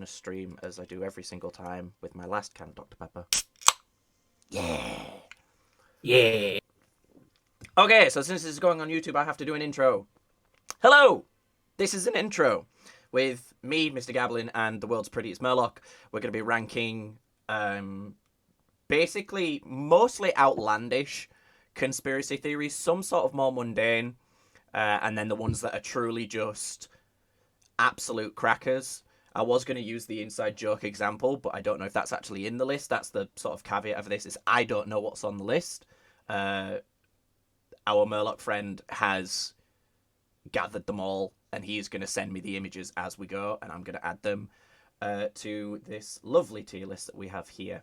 going to stream as I do every single time with my last can of Dr. Pepper. Yeah. Yeah. Okay, so since this is going on YouTube, I have to do an intro. Hello! This is an intro with me, MrGablin, and the world's prettiest Murloc. We're going to be ranking, basically, mostly outlandish conspiracy theories, some sort of more mundane, and then the ones that are truly just absolute crackers. I was going to use the inside joke example, but I don't know if that's actually in the list. That's the sort of caveat of this, is I don't know what's on the list. Our Murloc friend has gathered them all, and he is going to send me the images as we go, and I'm going to add them to this lovely tier list that we have here,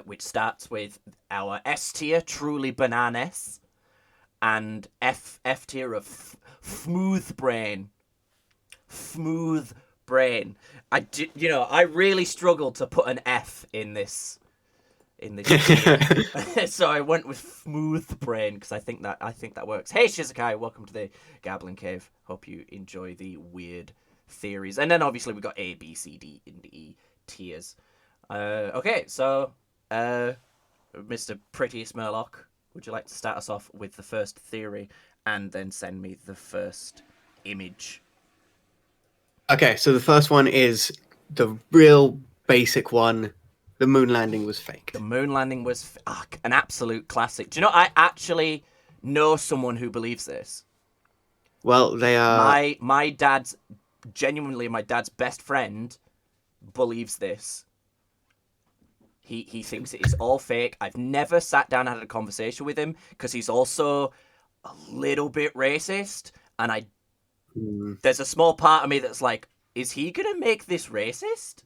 which starts with our S tier, truly bananas, and F tier of smooth brain. Smooth brain. I really struggled to put an F in this so I went with smooth brain because I think that works. Hey Shizukai, welcome to the Gablin Cave. Hope you enjoy the weird theories. And then obviously we got A, B, C, D, and E tiers. Okay, so Mr. Prettiest Murloc, would you like to start us off with the first theory and then send me the first image? Okay, so the first one is the real basic one. The moon landing was fake. The moon landing was an absolute classic. Do you know, I actually know someone who believes this. Well, they are... My dad's best friend believes this. He thinks it is all fake. I've never sat down and had a conversation with him because he's also a little bit racist, and there's a small part of me that's like, is he gonna make this racist?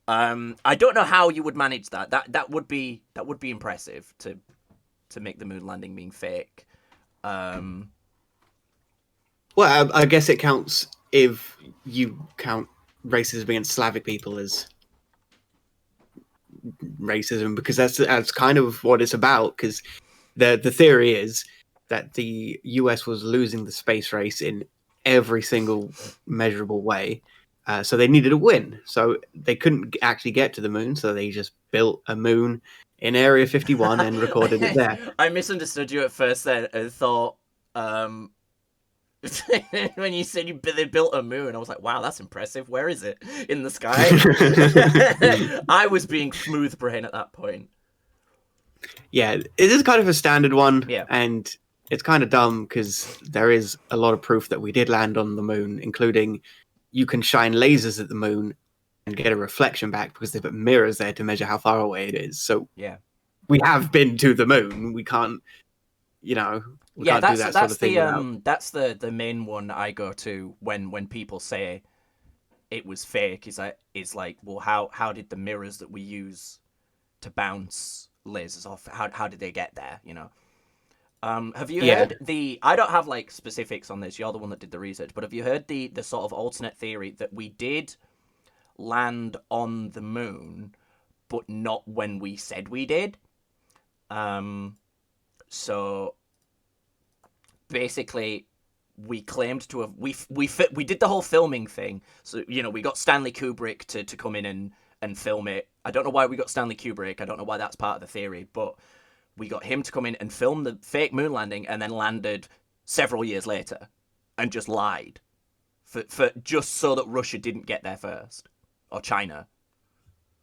I don't know how you would manage that. That would be impressive to make the moon landing being fake. Well, I guess it counts if you count racism against Slavic people as racism, because that's kind of what it's about. Because the theory is that the US was losing the space race in every single measurable way. So they needed a win. So they couldn't actually get to the moon, so they just built a moon in Area 51 and recorded it there. I misunderstood you at first then and thought, when you said they built a moon, I was like, wow, that's impressive. Where is it? In the sky? I was being smooth brain at that point. Yeah, it is kind of a standard one. Yeah. And it's kind of dumb because there is a lot of proof that we did land on the moon, including you can shine lasers at the moon and get a reflection back because they put mirrors there to measure how far away it is. So yeah, we have been to the moon. We can't, we can't do that sort of thing. That's the main one I go to when people say it was fake. Is like, well, how did the mirrors that we use to bounce lasers off, how did they get there? Have you heard I don't have like specifics on this, you're the one that did the research, but have you heard the sort of alternate theory that we did land on the moon, but not when we said we did? So basically we claimed to have, we did the whole filming thing. So, we got Stanley Kubrick to come in and film it. I don't know why we got Stanley Kubrick. I don't know why that's part of the theory, but we got him to come in and film the fake moon landing and then landed several years later and just lied for just so that Russia didn't get there first, or China.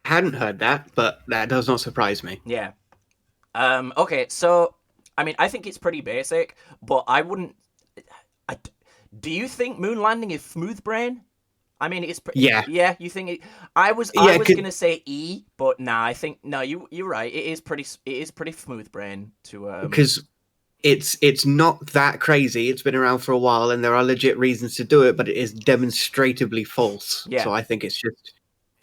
I hadn't heard that, but that does not surprise me. Yeah. Okay, so I mean, I think it's pretty basic, but I wouldn't. Do you think moon landing is smooth brain? I mean, it's yeah. Yeah, you think it? I was gonna say E, but nah. I think no. You're right. It is pretty smooth brain to because it's not that crazy. It's been around for a while, and there are legit reasons to do it, but it is demonstrably false. Yeah. So I think it's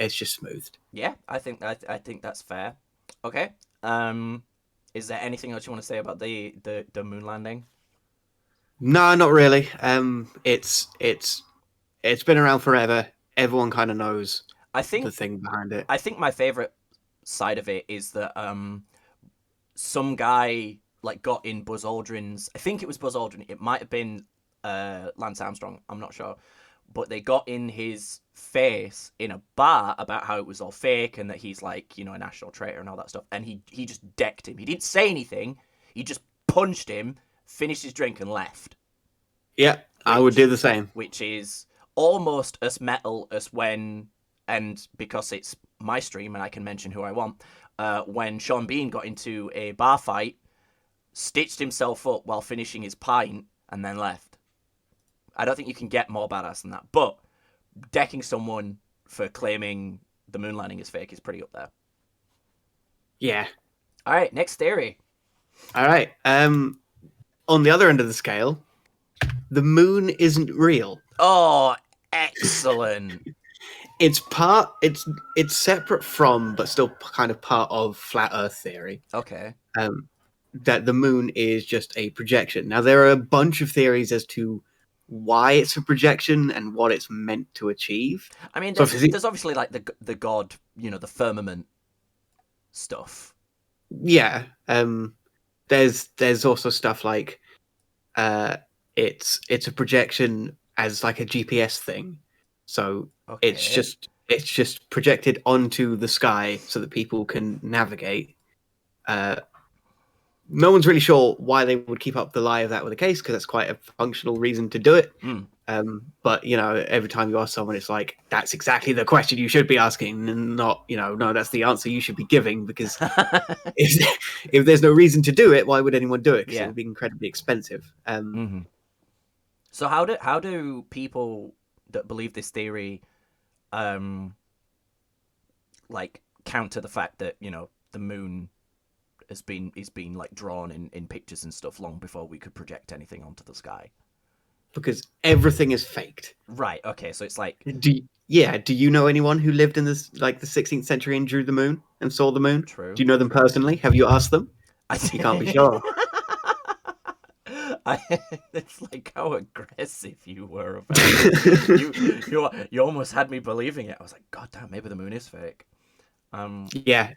just smoothed. Yeah, I think that's fair. Okay. Is there anything else you want to say about the moon landing? No, not really. It's been around forever. Everyone kind of knows the thing behind it. I think my favorite side of it is that some guy like got in Buzz Aldrin's. I think it was Buzz Aldrin. It might have been Lance Armstrong. I'm not sure. but they got in his face in a bar about how it was all fake and that he's like, a national traitor and all that stuff. And he just decked him. He didn't say anything. He just punched him, finished his drink, and left. Yeah, I would do the same. Which is almost as metal as when, and because it's my stream and I can mention who I want, when Sean Bean got into a bar fight, stitched himself up while finishing his pint, and then left. I don't think you can get more badass than that. But decking someone for claiming the moon landing is fake is pretty up there. Yeah. All right, next theory. All right. On the other end of the scale, the moon isn't real. Oh, excellent. It's separate from, but still kind of part of flat Earth theory. Okay. That the moon is just a projection. Now, there are a bunch of theories as to why it's a projection and what it's meant to achieve. I mean, there's obviously like the god, the firmament stuff. Yeah. There's also stuff like it's a projection as like a GPS thing. So okay. it's just projected onto the sky so that people can navigate. No one's really sure why they would keep up the lie of that with the case, because that's quite a functional reason to do it. But every time you ask someone, it's like, that's exactly the question you should be asking, and not, no, that's the answer you should be giving, because if there's no reason to do it, why would anyone do it? Because it would be incredibly expensive. So how do people that believe this theory like counter the fact that the moon is being like drawn in pictures and stuff long before we could project anything onto the sky? Because everything is faked. Right. Okay. So it's like, do you know anyone who lived in the 16th century and drew the moon and saw the moon? True. Do you know them personally? Have you asked them? You can't be sure. It's like how aggressive you were about it. You almost had me believing it. I was like, God damn, maybe the moon is fake. Yeah,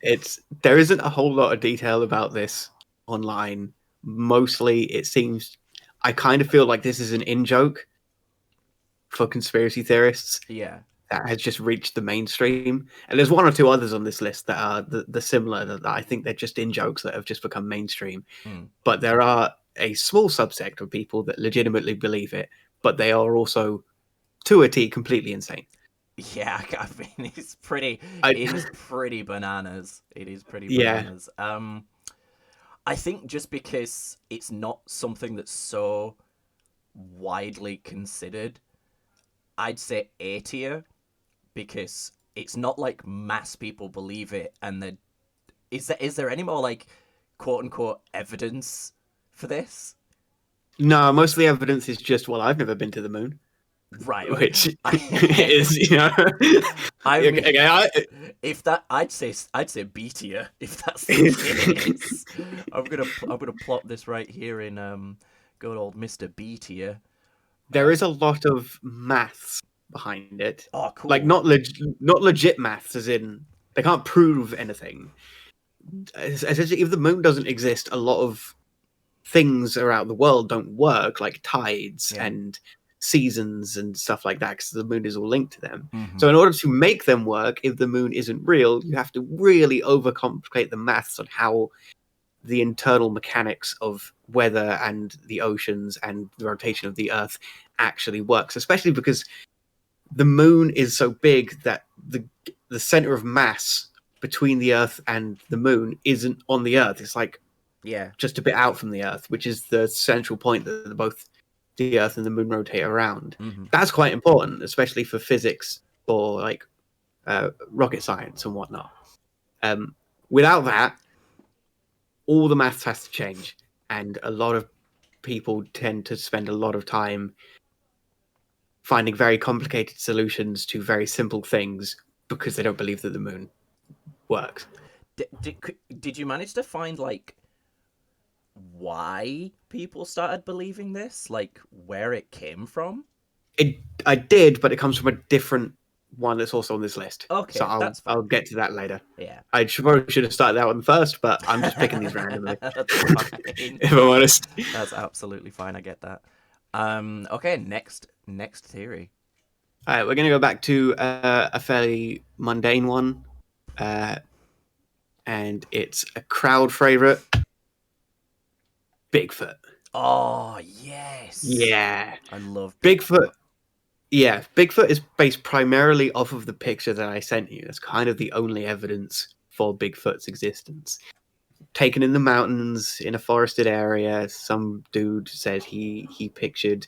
there isn't a whole lot of detail about this online. Mostly, it seems, I kind of feel like this is an in-joke for conspiracy theorists. Yeah. That has just reached the mainstream. And there's one or two others on this list that are the similar, that I think they're just in-jokes that have just become mainstream. But there are a small subsect of people that legitimately believe it, but they are also, to a T, completely insane. Yeah, I mean, it is pretty bananas. It is pretty bananas. Yeah. I think just because it's not something that's so widely considered, I'd say A tier, because it's not like mass people believe it. And is there any more like quote unquote evidence for this? No, most of the evidence is just, well, I've never been to the moon. Right, which is, I mean, if that, I'd say B tier if that's the case. I'm gonna plot this right here in good old Mr. B tier. There is a lot of maths behind it. Oh, cool! Like not legit maths, as in they can't prove anything. Essentially, if the moon doesn't exist, a lot of things around the world don't work, like tides and seasons and stuff like that, because the moon is all linked to them. So in order to make them work, if the moon isn't real, you have to really overcomplicate the maths on how the internal mechanics of weather and the oceans and the rotation of the Earth actually works, especially because the moon is so big that the center of mass between the Earth and the moon isn't on the Earth. It's like just a bit out from the Earth, which is the central point that both the Earth and the moon rotate around. That's quite important, especially for physics or like rocket science and whatnot. Without that, all the maths has to change, and a lot of people tend to spend a lot of time finding very complicated solutions to very simple things because they don't believe that the moon works. Did you manage to find like why people started believing this, like where it came from? I did, but it comes from a different one that's also on this list. Okay, so I'll get to that later. Yeah, I probably should have started that one first, but I'm just picking these randomly. That's fine. If I'm honest, that's absolutely fine. I get that. Okay, next theory. All right, we're going to go back to a fairly mundane one, uh, and it's a crowd favorite: Bigfoot. Oh yes, Yeah, I love Bigfoot. Bigfoot. Yeah, Bigfoot is based primarily off of the picture that I sent you. That's kind of the only evidence for Bigfoot's existence. Taken in the mountains in a forested area, some dude said he pictured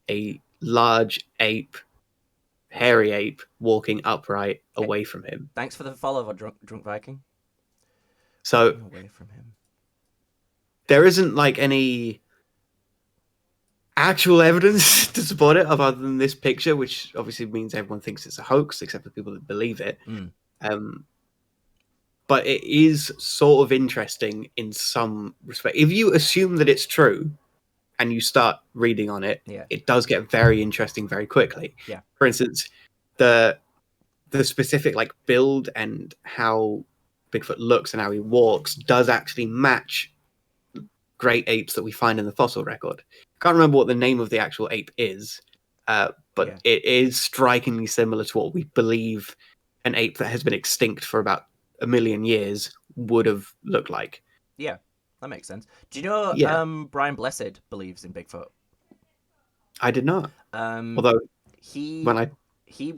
a large ape, hairy ape, walking upright Hey, away from him. thanks for the follow, drunk Viking. So Walking away from him. there isn't like any actual evidence to support it other than this picture, which obviously means everyone thinks it's a hoax, except for people that believe it. Mm, Um, but it is sort of interesting in some respect. If you assume that it's true and you start reading on it, yeah, it does get very interesting very quickly. yeah, For instance, the the specific like build and how Bigfoot looks and how he walks does actually match great apes that we find in the fossil record. Can't remember what the name of the actual ape is, but yeah, it is strikingly similar to what we believe an ape that has been extinct for about a million years would have looked like. yeah. That makes sense. Do you know Yeah, Brian Blessed believes in Bigfoot? I did not. Um, Although he when I he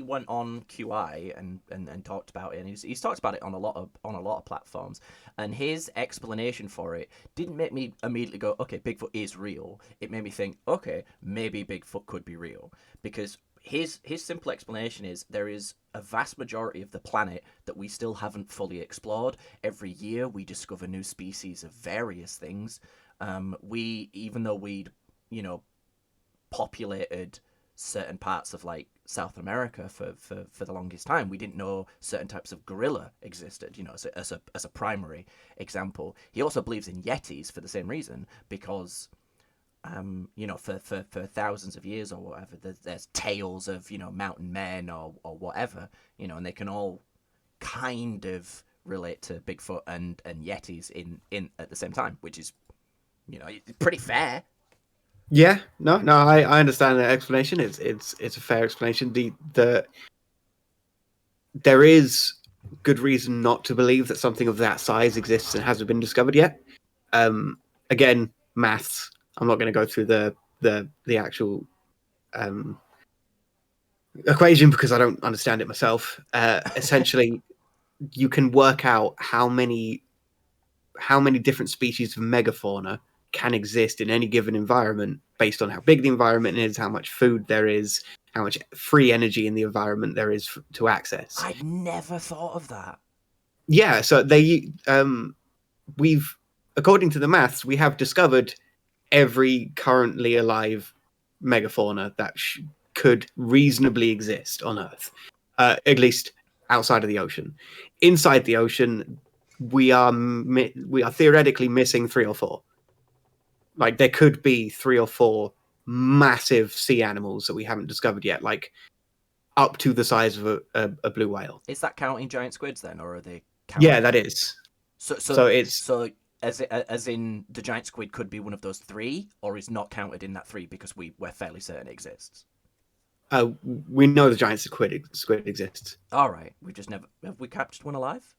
went on QI and talked about it, and he's talked about it on a lot of platforms, and his explanation for it didn't make me immediately go, okay, Bigfoot is real. It made me think, okay, maybe Bigfoot could be real, because his simple explanation is there is a vast majority of the planet that we still haven't fully explored. Every year we discover new species of various things. We even though we'd you know populated certain parts of like South America for the longest time. We didn't know certain types of gorilla existed, as a primary example. He also believes in Yetis for the same reason, because for thousands of years or whatever, there's tales of, mountain men or whatever, and they can all kind of relate to Bigfoot and Yetis in at the same time, which is, pretty fair. yeah, no, I understand the explanation. It's a fair explanation. The there is good reason not to believe that something of that size exists and hasn't been discovered yet. Again, maths. I'm not going to go through the actual um, equation because I don't understand it myself. Essentially, you can work out how many different species of megafauna can exist in any given environment based on how big the environment is, how much food there is, how much free energy in the environment there is to access. I'd never thought of that. Yeah, so we've according to the maths, we have discovered every currently alive megafauna that could reasonably exist on Earth, at least outside of the ocean. Inside the ocean, we are theoretically missing three or four. Like there could be three or four massive sea animals that we haven't discovered yet, like up to the size of a blue whale. Is that counting giant squids then, or are they Yeah, counted? that is. So so So it's so as in the giant squid could be one of those three, or is not counted in that three because we're fairly certain it exists. we know the giant squid exists. All right, we just never have we captured one alive.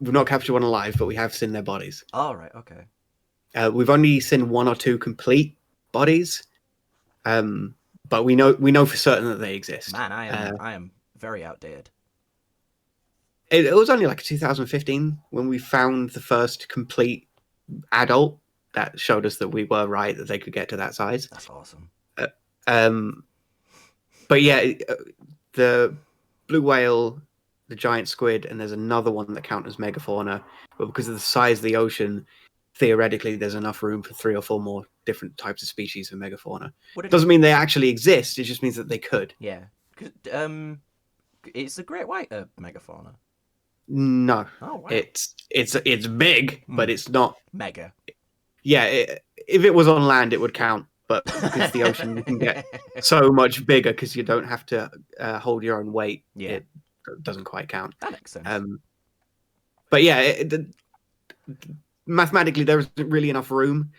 We've not captured one alive, but we have seen their bodies. All right, okay. We've only seen one or two complete bodies, but we know for certain that they exist. Man, I am very outdated. It was only like 2015 when we found the first complete adult that showed us that we were right that they could get to that size. That's awesome. Uh, um, but yeah, the blue whale, the giant squid, and there's another one that count as megafauna. But because of the size of the ocean, theoretically, there's enough room for three or four more different types of species of megafauna. Would it? Doesn't mean they actually exist. It just means that they could. Yeah. It's the great white megafauna. No, Oh wow. it's big, but it's not. Mega. Yeah, if it was on land, it would count. But because the ocean, you can get so much bigger because you don't have to hold your own weight. Yeah. It doesn't quite count. That makes sense. But yeah, mathematically, there isn't really enough room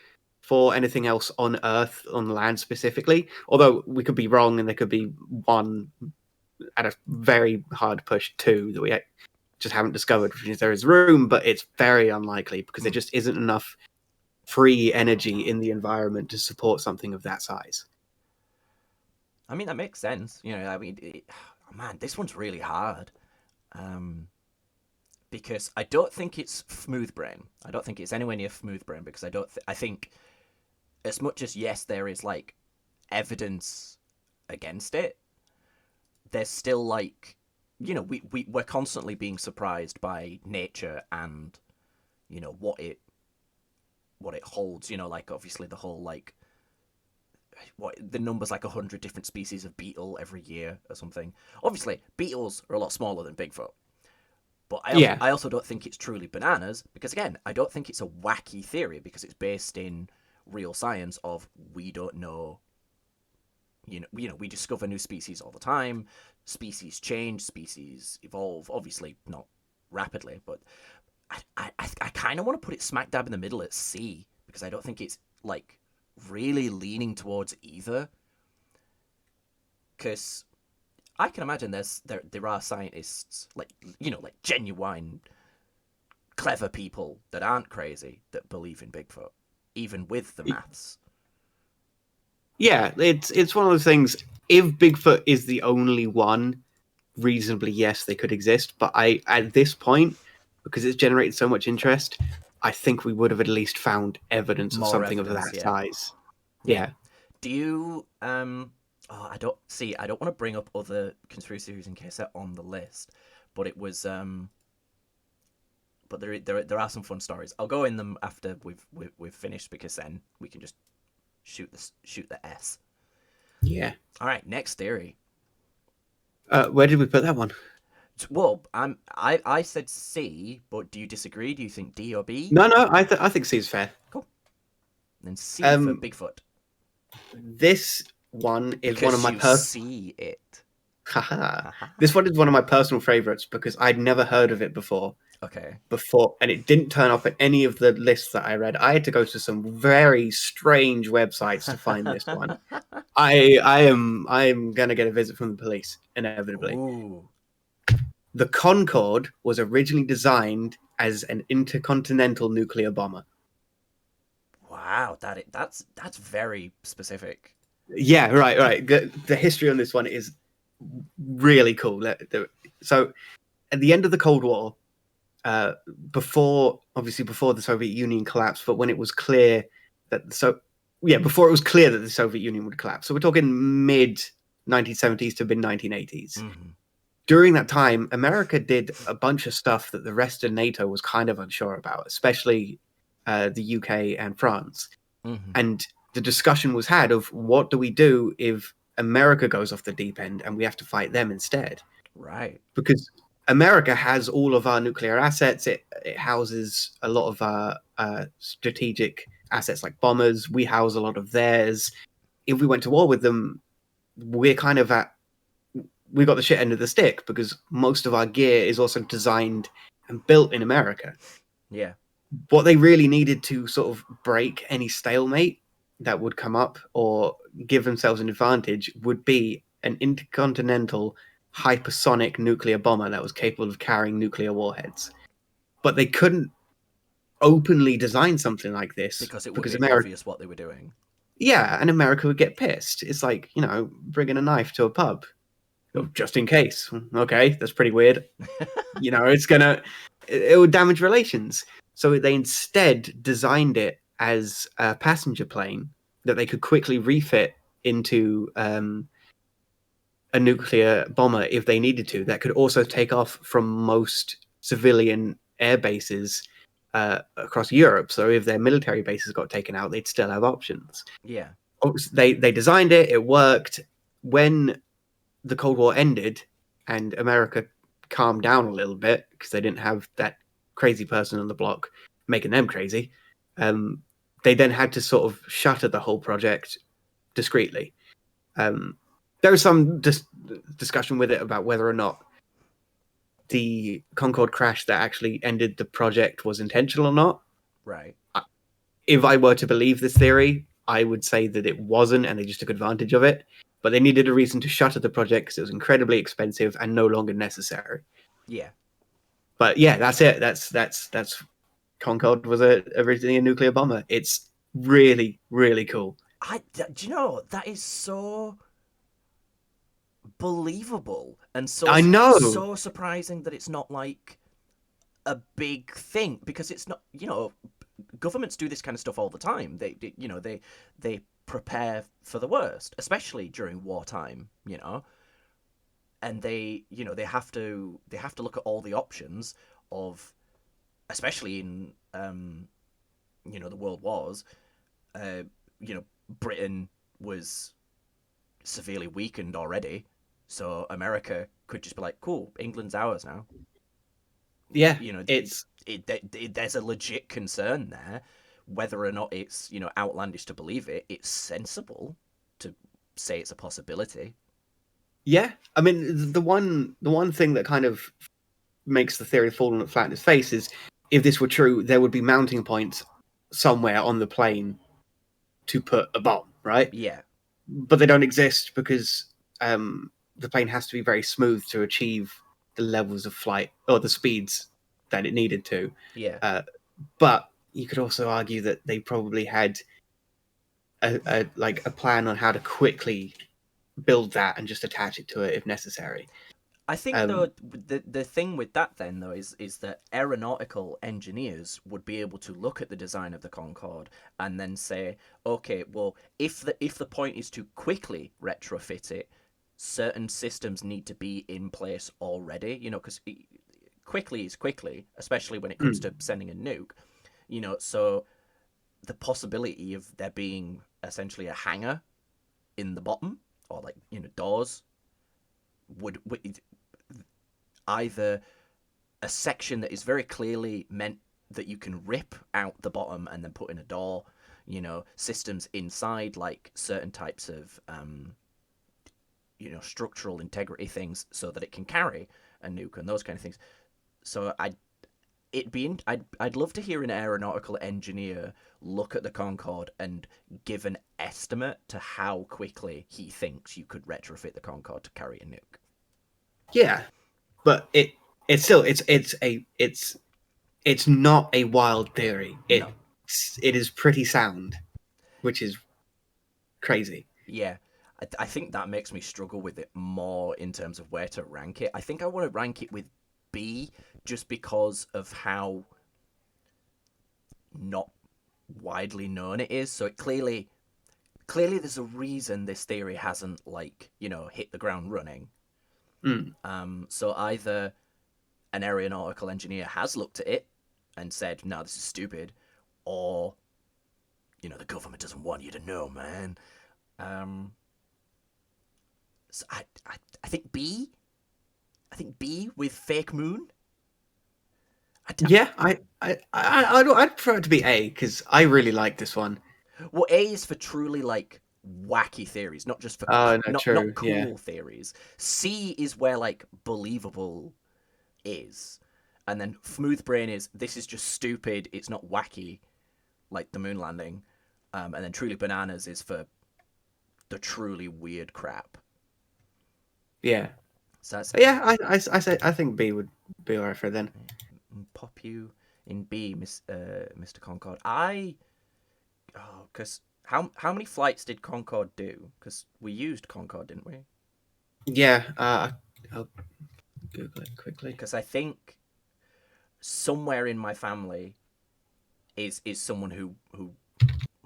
for anything else on Earth, on land specifically. Although we could be wrong, and there could be one at a very hard push, two that we just haven't discovered, which means there is room, but it's very unlikely because there just isn't enough free energy in the environment to support something of that size. I mean, that makes sense. I mean, man, this one's really hard. Because I don't think it's smooth brain. I don't think it's anywhere near smooth brain because I think as much as yes, there is like evidence against it, there's still like, we're constantly being surprised by nature and what it holds. Like obviously the whole like what the numbers like 100 different species of beetle every year or something. Obviously, beetles are a lot smaller than Bigfoot. But I also don't think it's truly bananas because, again, I don't think it's a wacky theory because it's based in real science of we don't know. We discover new species all the time. Species change, species evolve. Obviously, not rapidly, but I kind of want to put it smack dab in the middle at C because I don't think it's like really leaning towards either. Because I can imagine there are scientists like genuine clever people that aren't crazy that believe in Bigfoot, even with the maths. Yeah, it's one of those things. If Bigfoot is the only one, reasonably, yes, they could exist. But at this point, because it's generated so much interest, I think we would have at least found evidence of something of that size. Yeah. Do you I don't want to bring up other conspiracy theories in case they're on the list, but it was but there are some fun stories. I'll go in them after we've finished because then we can just shoot the S. Yeah. All right, next theory. Where did we put that one? Well, I said C, but do you disagree? Do you think D or B? No, I think C is fair. Cool. Then C for Bigfoot. This one is because one of my see it. This one is one of my personal favorites because I'd never heard of it before. Okay. And it didn't turn up at any of the lists that I read. I had to go to some very strange websites to find this one. I am gonna get a visit from the police inevitably. Ooh. The Concorde was originally designed as an intercontinental nuclear bomber. Wow, that's very specific. Yeah, right. The history on this one is really cool. So, at the end of the Cold War, before the Soviet Union collapsed, but when it was clear that before it was clear that the Soviet Union would collapse. So we're talking mid 1970s to mid 1980s. Mm-hmm. During that time, America did a bunch of stuff that the rest of NATO was kind of unsure about, especially the UK and France. Mm-hmm. And the discussion was had of what do we do if America goes off the deep end and we have to fight them instead? Right. Because America has all of our nuclear assets. It houses a lot of our strategic assets like bombers. We house a lot of theirs. If we went to war with them, we got the shit end of the stick because most of our gear is also designed and built in America. Yeah. What they really needed to sort of break any stalemate that would come up or give themselves an advantage would be an intercontinental hypersonic nuclear bomber that was capable of carrying nuclear warheads. But they couldn't openly design something like this because it would be America, obvious what they were doing. Yeah, and America would get pissed. It's like, bringing a knife to a pub. Just in case. Okay, that's pretty weird. It would damage relations. So they instead designed it as a passenger plane that they could quickly refit into a nuclear bomber if they needed to. That could also take off from most civilian air bases across Europe. So if their military bases got taken out, they'd still have options. Yeah. They designed it. It worked. When the Cold War ended and America calmed down a little bit because they didn't have that crazy person on the block making them crazy, they then had to sort of shutter the whole project discreetly. There was some discussion with it about whether or not the Concorde crash that actually ended the project was intentional or not. Right. if I were to believe this theory, I would say that it wasn't, and they just took advantage of it. But they needed a reason to shutter the project because it was incredibly expensive and no longer necessary. Yeah. But yeah, that's it. That's Concorde was originally a nuclear bomber. It's really, really cool. Do you know that is so believable and so I know. so surprising that it's not like a big thing, because it's not, governments do this kind of stuff all the time. They prepare for the worst, especially during wartime, and they have to look at all the options of, especially in the world wars. uh, Britain was severely weakened already, so America could just be like, "Cool, England's ours now." Yeah, You know, it's there's a legit concern there. Whether or not it's outlandish to believe it, it's sensible to say it's a possibility. yeah. I mean, the one thing that kind of makes the theory fall on flat in its face is if this were true, there would be mounting points somewhere on the plane to put a bomb, right? Yeah, But they don't exist because the plane has to be very smooth to achieve the levels of flight or the speeds that it needed to. yeah. But you could also argue that they probably had a plan on how to quickly build that and just attach it to it if necessary. I think Um, though the thing with that then though is that aeronautical engineers would be able to look at the design of the Concorde and then say, okay, well, if the point is to quickly retrofit it, certain systems need to be in place already. Because quickly is quickly, especially when it comes to sending a nuke. So the possibility of there being essentially a hangar in the bottom, or like doors, would either a section that is very clearly meant that you can rip out the bottom and then put in a door, systems inside, like certain types of structural integrity things so that it can carry a nuke and those kind of things. So I'd love to hear an aeronautical engineer look at the Concorde and give an estimate to how quickly he thinks you could retrofit the Concorde to carry a nuke. yeah, but it's still it's not a wild theory. No. It is pretty sound, which is crazy. Yeah. I think that makes me struggle with it more in terms of where to rank it. I think I want to rank it with B, just because of how not widely known it is. So it clearly there's a reason this theory hasn't hit the ground running. Mm. So either an aeronautical engineer has looked at it and said, "No, this is stupid," or the government doesn't want you to know, man. So I think B. I think B with fake moon. Yeah, I'd prefer it to be A because I really like this one. Well, A is for truly wacky theories, not just for Oh no, not true. Yeah, cool theories. C is where believable is, and then smooth brain is, this is just stupid. It's not wacky, like the moon landing, and then truly bananas is for the truly weird crap. yeah, So that's yeah. I think B would be alright for it then. pop you in B, Mr. Concorde. Because how many flights did Concorde do? Because we used Concorde, didn't we? Yeah, I'll Google it quickly. Because I think somewhere in my family is someone who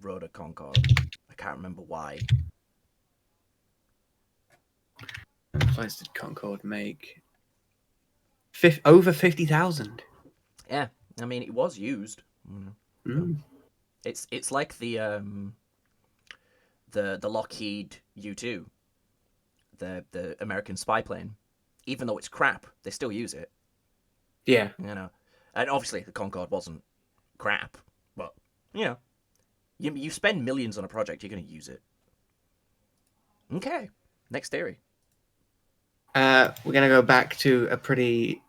rode a Concorde. I can't remember why. How many flights did Concorde make? Over 50,000. Yeah, I mean it was used. Mm. It's like the Lockheed U-2, the American spy plane. Even though it's crap, they still use it. Yeah, And obviously the Concorde wasn't crap, but you spend millions on a project, you're going to use it. Okay, next theory. we're gonna go back to a pretty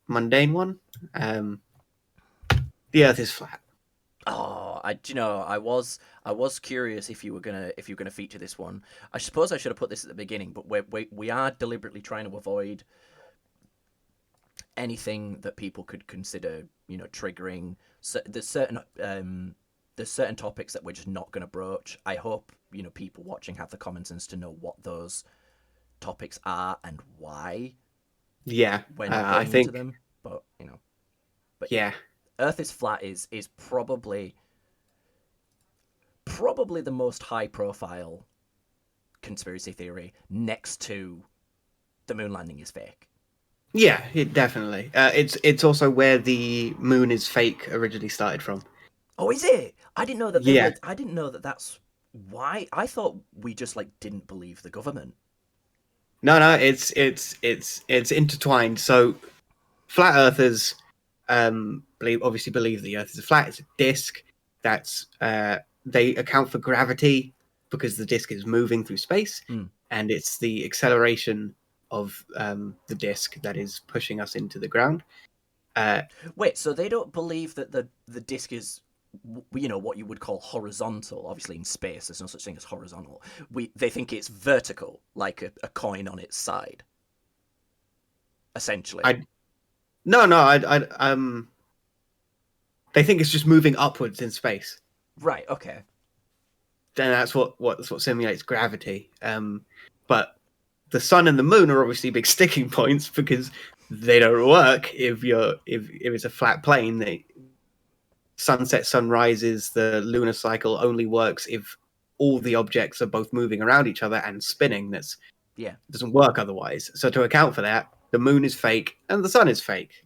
mundane one. The Earth is flat. Oh, I was curious if you were gonna feature this one. I suppose I should have put this at the beginning, but we are deliberately trying to avoid anything that people could consider, triggering. So there's certain topics that we're just not going to broach. I hope people watching have the common sense to know what those topics are and why Yeah, we're not I going into think. them. But Yeah, Earth is flat is probably the most high profile conspiracy theory next to the moon landing is fake. yeah, it definitely. It's also where the moon is fake originally started from. Oh, is it? I didn't know that they Yeah, were. I didn't know that that's why. I thought we just like didn't believe the government. no, it's intertwined. So flat earthers believe the Earth is a flat. It's a disc. That's they account for gravity because the disc is moving through space, Mm. and it's the acceleration of the disc that is pushing us into the ground. Uh, Wait, so they don't believe that the disc is, what you would call horizontal. Obviously, in space, there's no such thing as horizontal. They think it's vertical, like a coin on its side, essentially. I no, they think it's just moving upwards in space. Right. Okay. Then that's what simulates gravity. But the sun and the moon are obviously big sticking points because they don't work if it's a flat plane. Sunset sunrises, the lunar cycle only works if all the objects are both moving around each other and spinning. Yeah. Doesn't work otherwise. So to account for that, the moon is fake and the sun is fake.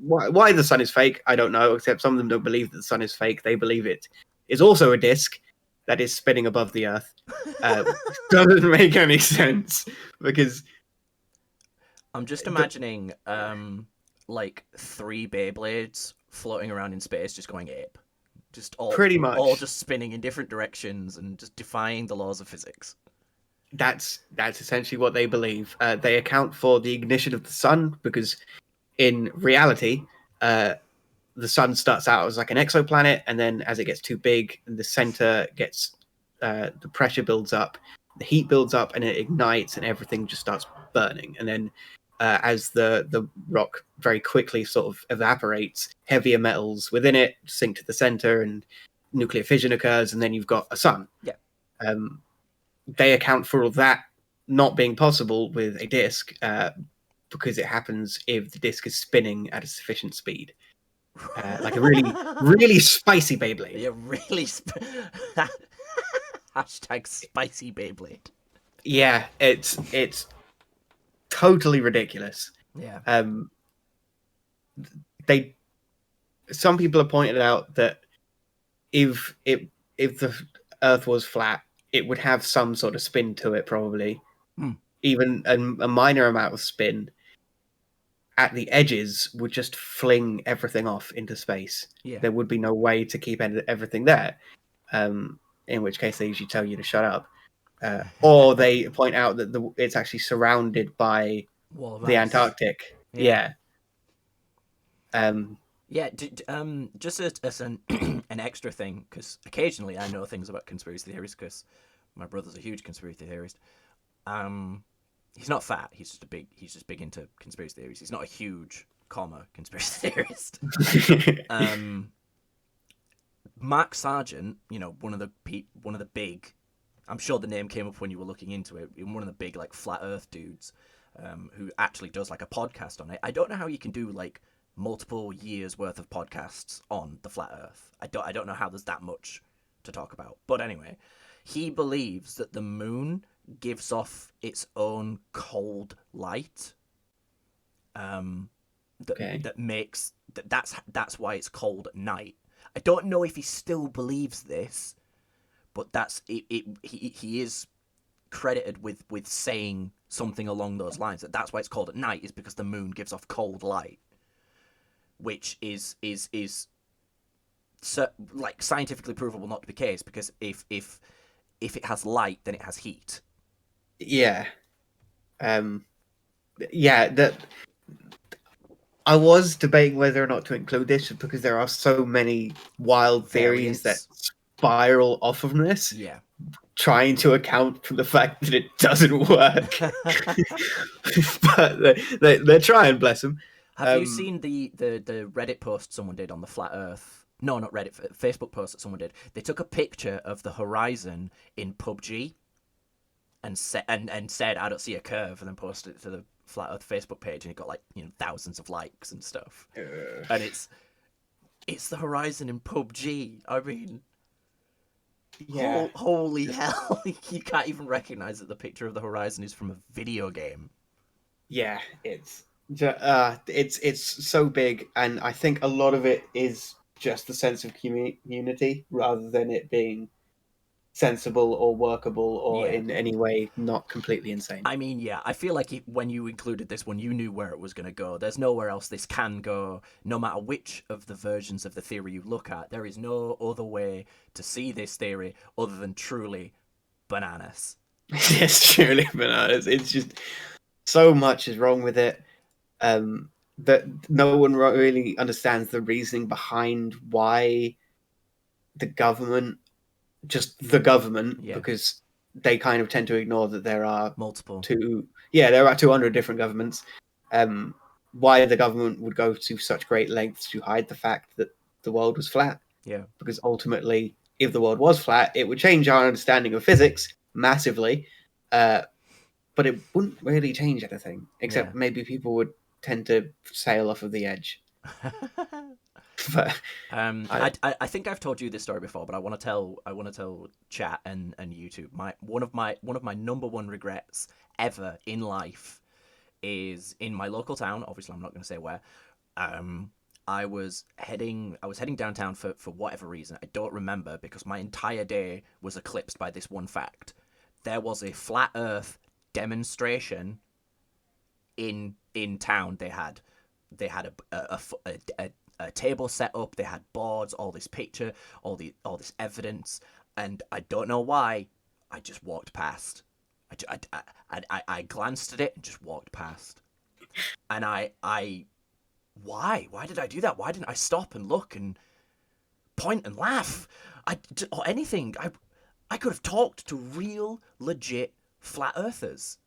Why the sun is fake, I don't know. Except some of them don't believe that the sun is fake. They believe it is also a disk that is spinning above the Earth. Uh, doesn't make any sense because I'm just the, imagining, like three Beyblades floating around in space, just going ape, just pretty all much just spinning in different directions and just defying the laws of physics. that's essentially what they believe. They account for the ignition of the sun because in reality, uh, the sun starts out as like an exoplanet, and then as it gets too big, the center gets the pressure builds up, the heat builds up, and it ignites, and everything just starts burning. And then as the rock very quickly sort of evaporates, heavier metals within it sink to the center, and nuclear fission occurs, and then you've got a sun. Yeah. Um, they account for all that not being possible with a disk because it happens if the disk is spinning at a sufficient speed. Like a really, really spicy Beyblade. Yeah, really. Hashtag spicy Beyblade. Yeah, it's totally ridiculous. Yeah. Um, they some people have pointed out that if the Earth was flat, it would have some sort of spin to it, probably Hmm. even a minor amount of spin at the edges would just fling everything off into space. Yeah. There would be no way to keep everything there. In which case, they usually tell you to shut up. Or they point out that it's actually surrounded by Wall of the ice. Antarctic. Yeah. Yeah. Um, Yeah, just as an an extra thing, because occasionally I know things about conspiracy theories, because my brother's a huge conspiracy theorist. He's not fat. He's just big into conspiracy theories. He's not a huge, conspiracy theorist. Um, Mark Sargent, one of the big. I'm sure the name came up when you were looking into it. One of the big like flat Earth dudes, who actually does like a podcast on it. I don't know how you can do like multiple years worth of podcasts on the flat Earth. I don't know how there's that much to talk about. But anyway, he believes that the moon gives off its own cold light. That okay. that makes that's why it's cold at night. I don't know if he still believes this, but that's it. He is credited with saying something along those lines. That's why it's cold at night is because the moon gives off cold light, which is like scientifically provable not to be the case because if it has light, then it has heat. Yeah. Yeah. That I was debating whether or not to include this because there are so many wild theories that Variants. spiral off of this, Yeah. trying to account for the fact that it doesn't work. But they're trying, bless them. Have you seen the Reddit post someone did on the flat Earth? No, not Reddit. Facebook post that someone did. They took a picture of the horizon in PUBG and said, "I don't see a curve," and then posted it to the flat Earth Facebook page, and it got like thousands of likes and stuff. And it's the horizon in PUBG. I mean, Yeah, holy hell! You can't even recognize that the picture of the horizon is from a video game. yeah, it's so big, and I think a lot of it is just the sense of community rather than it being sensible or workable or Yeah. in any way not completely insane. I mean, yeah, I feel like when you included this one, you knew where it was going to go. There's nowhere else this can go, no matter which of the versions of the theory you look at. There is no other way to see this theory other than truly bananas. It's truly bananas. It's just so much is wrong with it. That no one really understands the reasoning behind why the government, just the government, Yeah. because they kind of tend to ignore that there are Multiple. there are 200 different governments. Why the government would go to such great lengths to hide the fact that the world was flat? Yeah. Because ultimately, if the world was flat, it would change our understanding of physics massively. But it wouldn't really change anything, except Yeah. maybe people would tend to sail off of the edge. But I think I've told you this story before, but I want to tell chat and YouTube one of my number one regrets ever in life is in my local town. Obviously, I'm not going to say where. I was heading downtown for whatever reason. I don't remember because my entire day was eclipsed by this one fact. There was a flat Earth demonstration in town. They had a table set up. They had boards, all this picture, all this evidence, and I don't know why. I just walked past. I glanced at it and just walked past. And why did I do that? Why didn't I stop and look and point and laugh? Or anything. I could have talked to real, legit flat earthers.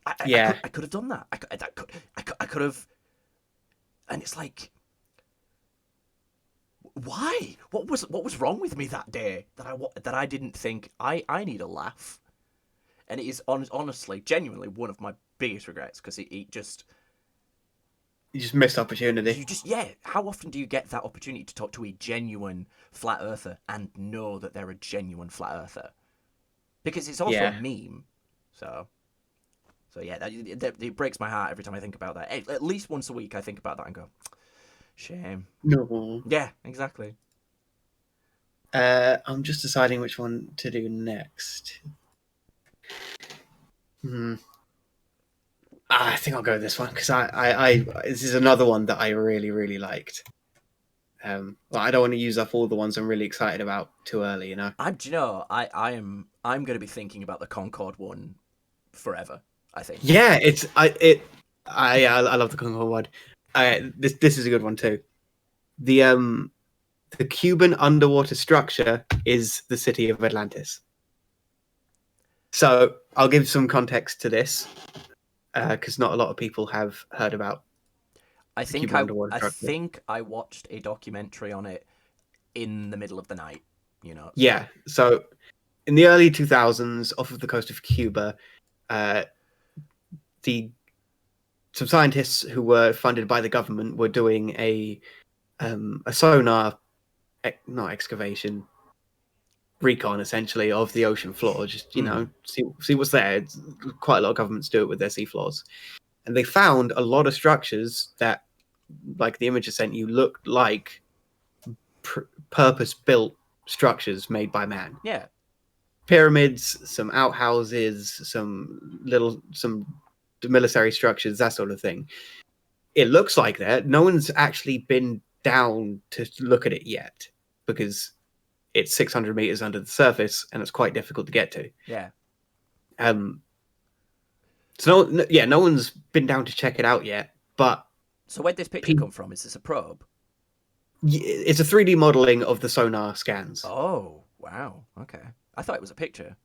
I could have done that. I could have. And it's like, why? What was wrong with me that day that I didn't think I need a laugh? And it is honestly, genuinely one of my biggest regrets because it just you just missed opportunity. How often do you get that opportunity to talk to a genuine flat earther and know that they're a genuine flat earther? Because it's also a meme, so yeah, it breaks my heart every time I think about that. At least once a week, I think about that and go, shame. No. Yeah, exactly. I'm just deciding which one to do next. I think I'll go with this one because I this is another one that I really, really liked. Well, I don't want to use up all the ones I'm really excited about too early, you know. I'm going to be thinking about the Concorde one forever. I think. Yeah, I love the Concorde one. This is a good one too. The Cuban underwater structure is the city of Atlantis. So I'll give some context to this because not a lot of people have heard about. I think I watched a documentary on it in the middle of the night. Yeah. So in the early 2000s, off of the coast of Cuba, some scientists who were funded by the government were doing a sonar, not excavation, recon essentially of the ocean floor. Just see what's there. It's, quite a lot of governments do it with their seafloors, and they found a lot of structures that, like the image I sent you, looked like purpose-built structures made by man. Yeah. Pyramids, some outhouses, some military structures, that sort of thing. It looks like that. No one's actually been down to look at it yet because it's 600 meters under the surface and it's quite difficult to get to. Yeah. So no one's been down to check it out yet. But So where'd this picture come from? Is this a probe? It's a 3D modeling of the sonar scans. Oh, wow. Okay. I thought it was a picture.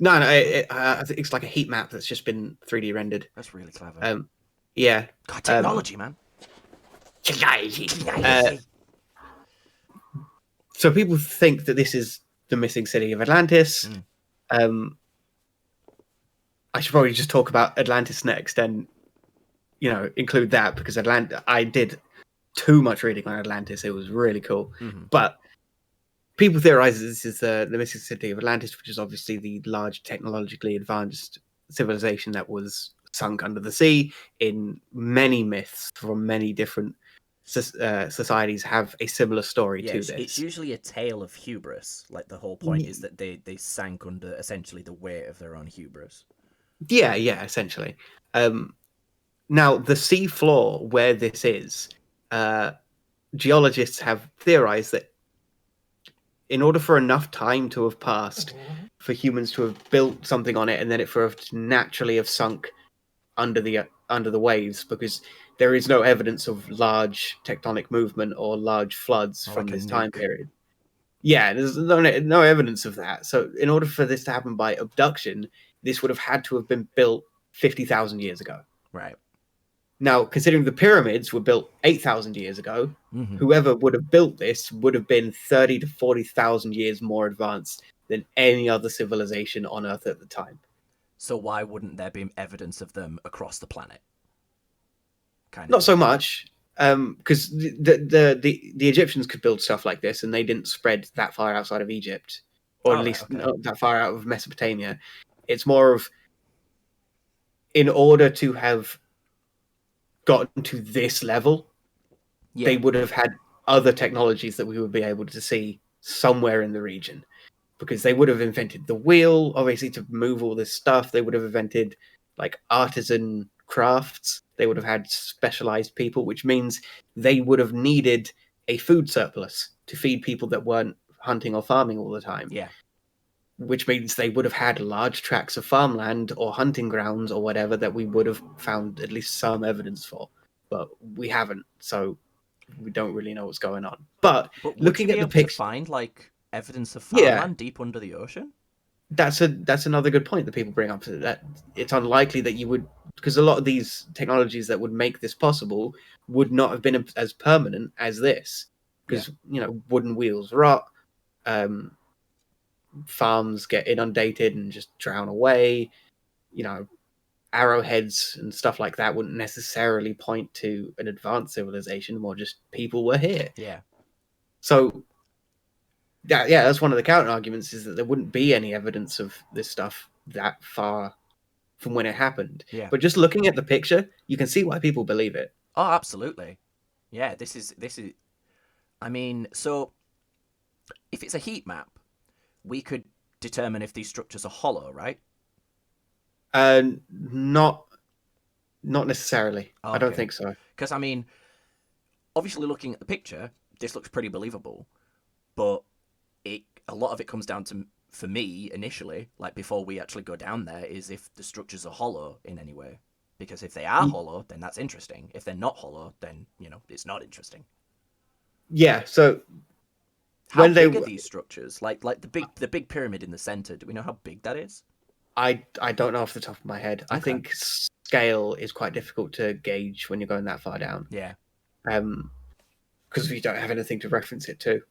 No, I think it's like a heat map that's just been 3D rendered. That's really clever. Yeah. God, technology, man. Uh, so people think that this is the missing city of Atlantis. I should probably just talk about Atlantis next and, include that because I did too much reading on Atlantis. It was really cool. But people theorize that this is the missing city of Atlantis, which is obviously the large technologically advanced civilization that was sunk under the sea. In many myths from many different societies have a similar story to this. It's usually a tale of hubris. Like the whole point is that they sank under essentially the weight of their own hubris. Yeah, essentially. Now, the sea floor where this is, geologists have theorized that in order for enough time to have passed for humans to have built something on it and then it for it to naturally have sunk under the waves, because there is no evidence of large tectonic movement or large floods from this time period. Yeah, there's no evidence of that. So in order for this to happen by abduction, this would have had to have been built 50,000 years ago. Right. Now, considering the pyramids were built 8,000 years ago, whoever would have built this would have been 30 to 40,000 years more advanced than any other civilization on Earth at the time. So why wouldn't there be evidence of them across the planet? Not so much, because the Egyptians could build stuff like this, and they didn't spread that far outside of Egypt, or at least not that far out of Mesopotamia. It's more of, in order to have gotten to this level, they would have had other technologies that we would be able to see somewhere in the region, because they would have invented the wheel, obviously, to move all this stuff. They would have invented like artisan crafts. They would have had specialized people, which means they would have needed a food surplus to feed people that weren't hunting or farming all the time. Yeah. Which means they would have had large tracts of farmland or hunting grounds or whatever that we would have found at least some evidence for. But we haven't, so we don't really know what's going on. But looking at the picture, to find like evidence of farmland deep under the ocean? That's another good point that people bring up. That it's unlikely that you would, because a lot of these technologies that would make this possible would not have been as permanent as this, because wooden wheels rot, farms get inundated and just drown away. Arrowheads and stuff like that wouldn't necessarily point to an advanced civilization, more just people were here. Yeah. So that's one of the counter arguments, is that there wouldn't be any evidence of this stuff that far from when it happened. Yeah. But just looking at the picture, you can see why people believe it. Oh, absolutely. Yeah, this is I mean, so if it's a heat map, we could determine if these structures are hollow, right? Not necessarily. Okay. I don't think so. Because I mean, obviously looking at the picture, this looks pretty believable, but a lot of it comes down to, for me initially, like before we actually go down there, is if the structures are hollow in any way. Because if they are hollow, then that's interesting. If they're not hollow, then it's not interesting. Yeah. So how big are these structures? Like the big pyramid in the center. Do we know how big that is? I don't know off the top of my head. Okay. I think scale is quite difficult to gauge when you're going that far down. Yeah. Because we don't have anything to reference it to.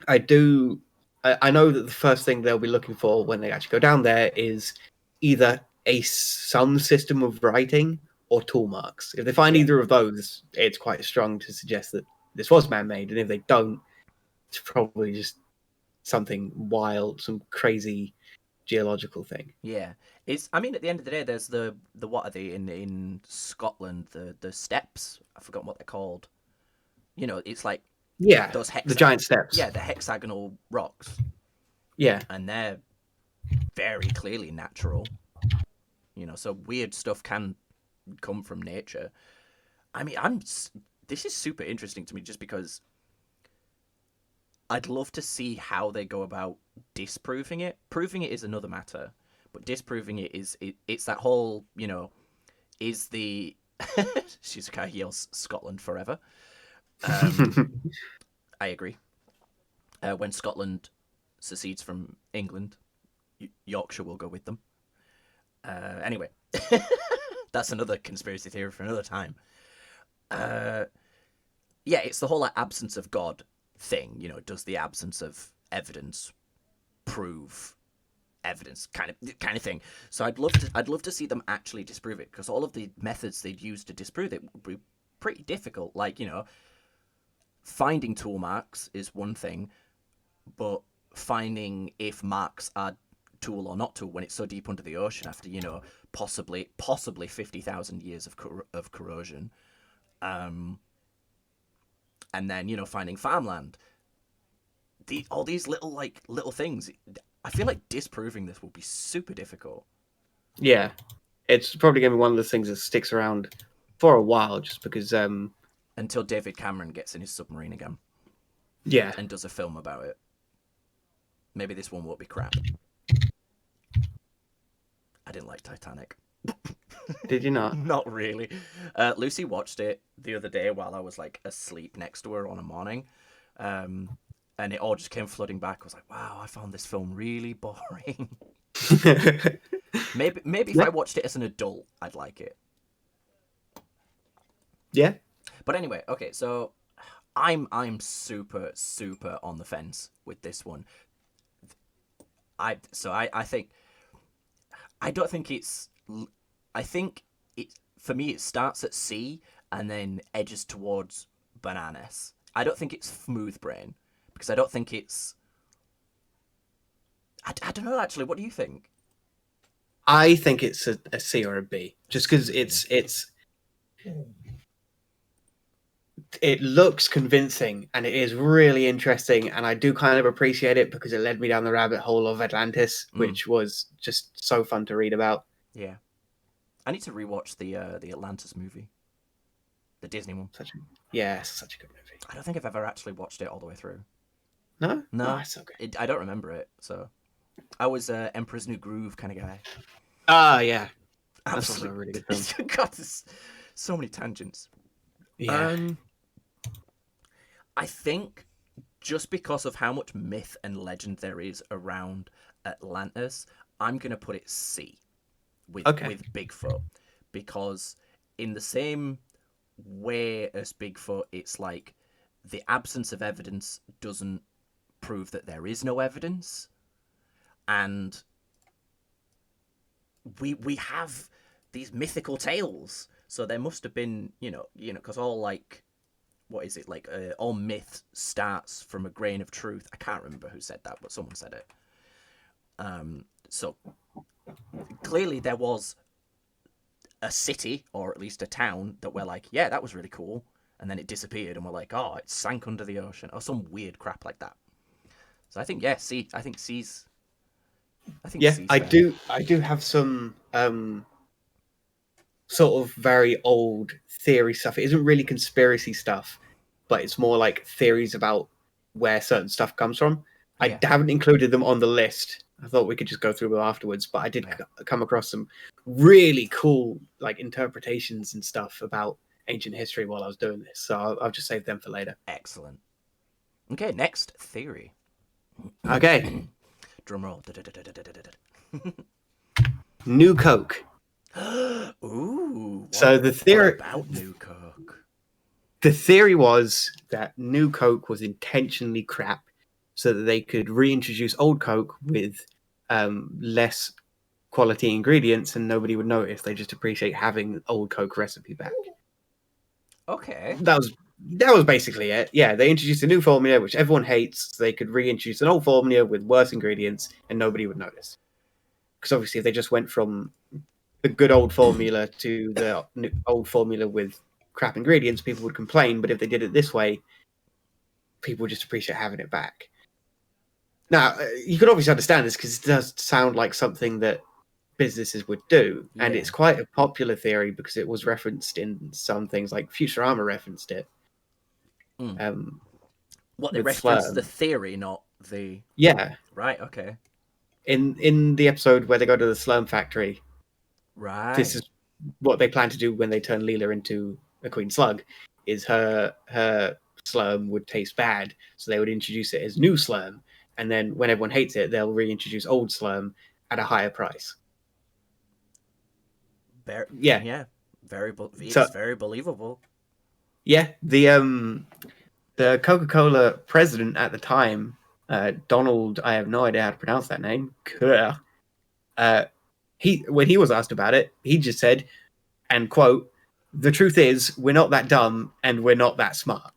I know that the first thing they'll be looking for when they actually go down there is either some system of writing or tool marks. If they find either of those, it's quite strong to suggest that this was man-made. And if they don't, it's probably just something wild, some crazy geological thing. Yeah. I mean, at the end of the day, there's the what are they in Scotland, the steps. I've forgotten what they're called. It's like those the giant steps. Yeah, the hexagonal rocks. Yeah. And they're very clearly natural. So weird stuff can come from nature. I mean, this is super interesting to me just because I'd love to see how they go about disproving it. Proving it is another matter, but disproving it it's that whole, is the Shizuka yells Scotland forever. Um, I agree. When Scotland secedes from England, Yorkshire will go with them. Anyway, that's another conspiracy theory for another time. Uh, yeah, it's the whole like, absence of God thing. Does the absence of evidence prove evidence kind of thing? So I'd love to see them actually disprove it, because all of the methods they'd use to disprove it would be pretty difficult. Like finding tool marks is one thing, but finding if marks are tool or not tool when it's so deep under the ocean after possibly 50,000 years of corrosion, and then finding farmland, all these little things. I feel like disproving this will be super difficult. Yeah, it's probably going to be one of the things that sticks around for a while, just because. Until David Cameron gets in his submarine again. Yeah. And does a film about it. Maybe this one won't be crap. I didn't like Titanic. Did you not? Not really. Lucy watched it the other day while I was like asleep next to her on a morning. And it all just came flooding back. I was like, wow, I found this film really boring. Maybe if I watched it as an adult, I'd like it. Yeah. But anyway, okay, so I'm super on the fence with this one. I think I don't think it's. I think it, for me, it starts at C and then edges towards bananas. I don't think it's smooth brain, because I don't think it's. I don't know, actually. What do you think? I think it's a C or a B, just because it looks convincing and it is really interesting, and I do kind of appreciate it because it led me down the rabbit hole of Atlantis, which was just so fun to read about. Yeah, I need to rewatch the Atlantis movie, the Disney one. Such a good movie. I don't think I've ever actually watched it all the way through. No, No, it's okay. I don't remember it. So I was Emperor's New Groove kind of guy. Ah, yeah, Absolutely. that's also a really good film. God, there's so many tangents. Yeah. I think just because of how much myth and legend there is around Atlantis, I'm gonna put it C with Bigfoot, because in the same way as Bigfoot, it's like the absence of evidence doesn't prove that there is no evidence, and we have these mythical tales, so there must have been because all like. What is it like? All myth starts from a grain of truth. I can't remember who said that, but someone said it. So clearly there was a city, or at least a town, that we're like, yeah, that was really cool, and then it disappeared, and we're like, oh, it sank under the ocean, or some weird crap like that. So I think C. I think C's. C's fair. I do have some sort of very old theory stuff. It isn't really conspiracy stuff, but it's more like theories about where certain stuff comes from. Yeah. I haven't included them on the list. I thought we could just go through them afterwards, but I did come across some really cool like interpretations and stuff about ancient history while I was doing this. So I'll just save them for later. Excellent. Okay, next theory. Okay. Drum roll. New Coke. Ooh. So the theory about New Coke. The theory was that New Coke was intentionally crap so that they could reintroduce old Coke with less quality ingredients, and nobody would notice. They just appreciate having old Coke recipe back. Okay. That was basically it. Yeah, they introduced a new formula which everyone hates, so they could reintroduce an old formula with worse ingredients and nobody would notice. Because obviously if they just went from the good old formula to the old formula with crap ingredients, people would complain. But if they did it this way, people would just appreciate having it back. Now, you can obviously understand this because it does sound like something that businesses would do. Yeah. And it's quite a popular theory because it was referenced in some things, like Futurama referenced it. What, they referenced the theory, not the... Yeah. Right, okay. In the episode where they go to the Slurm factory, right, what they plan to do when they turn Leela into a queen slug is her slurm would taste bad, so they would introduce it as new slurm, and then when everyone hates it, they'll reintroduce old slurm at a higher price. Yeah. Yeah, So it's very believable. yeah, the Coca-Cola president at the time, Donald, I have no idea how to pronounce that name. Uh, when he was asked about it, he just said, and quote, "The truth is, we're not that dumb and we're not that smart."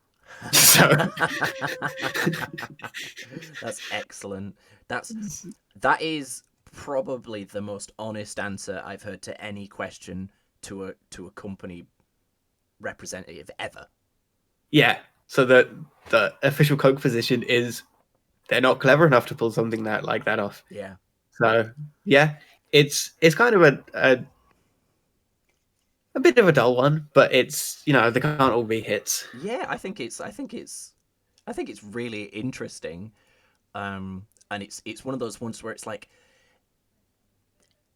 So That's excellent. That is probably the most honest answer I've heard to any question to a company representative ever. yeah, so the official Coke position is they're not clever enough to pull something like that off. Yeah. So yeah, it's kind of a bit of a dull one, but it's they can't all be hits. Yeah, I think it's really interesting. And it's one of those ones where it's like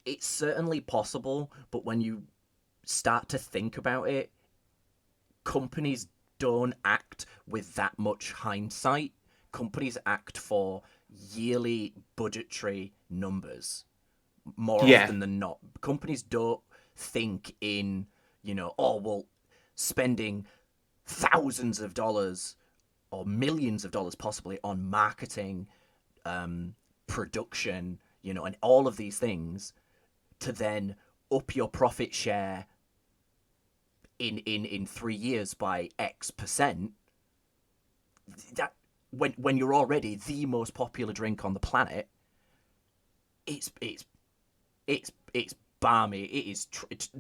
it's certainly possible, but when you start to think about it, companies don't act with that much hindsight. Companies act for yearly budgetary numbers more Yeah, often than not. Companies don't think in, oh, well, spending thousands of dollars or millions of dollars possibly on marketing, production, and all of these things to then up your profit share in 3 years by X%. That when you're already the most popular drink on the planet, it's balmy. It is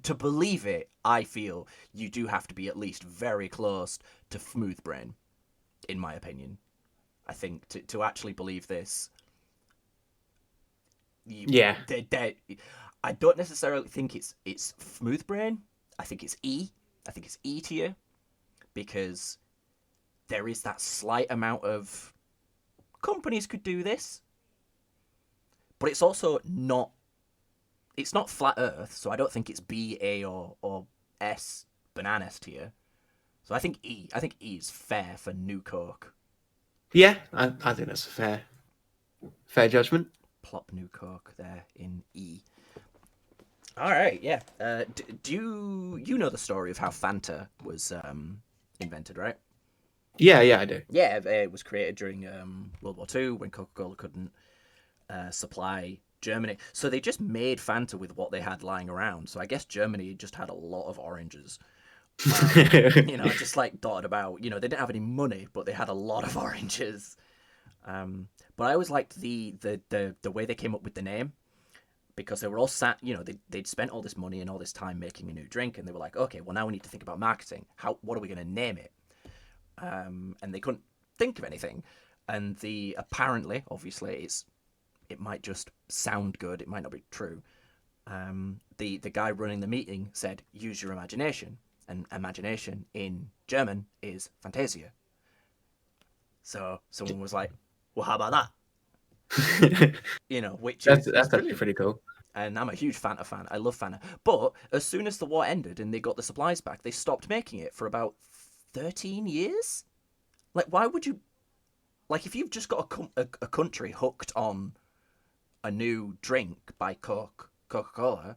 to believe it. I feel you do have to be at least very close to smooth brain, in my opinion. I think to actually believe this, yeah, I don't necessarily think it's smooth brain. I think it's E. I think it's E tier because there is that slight amount of companies could do this, but it's also not. It's not flat Earth, so I don't think it's B, A, or S bananas tier. So I think E. I think E is fair for New Coke. yeah. I think that's a fair judgment. Plop New Coke there in E. All right, yeah. Do you know the story of how Fanta was invented, right? Yeah, I do. Yeah, it was created during World War II when Coca-Cola couldn't supply Germany. So they just made Fanta with what they had lying around. So I guess Germany just had a lot of oranges. Just like dotted about. They didn't have any money, but they had a lot of oranges. But I always liked the way they came up with the name because they were all sat. They'd spent all this money and all this time making a new drink, and they were like, okay, well now we need to think about marketing. What are we going to name it? And they couldn't think of anything. And apparently, obviously, it might just sound good. It might not be true. The guy running the meeting said, "Use your imagination," and imagination in German is Fantasia. So someone was like, "Well, how about that?" Which that's is actually brilliant. pretty cool. And I'm a huge Fanta fan. I love Fanta. But as soon as the war ended and they got the supplies back, they stopped making it for about 13 years. Like, why would you? Like, if you've just got a country hooked on a new drink by Coca-Cola,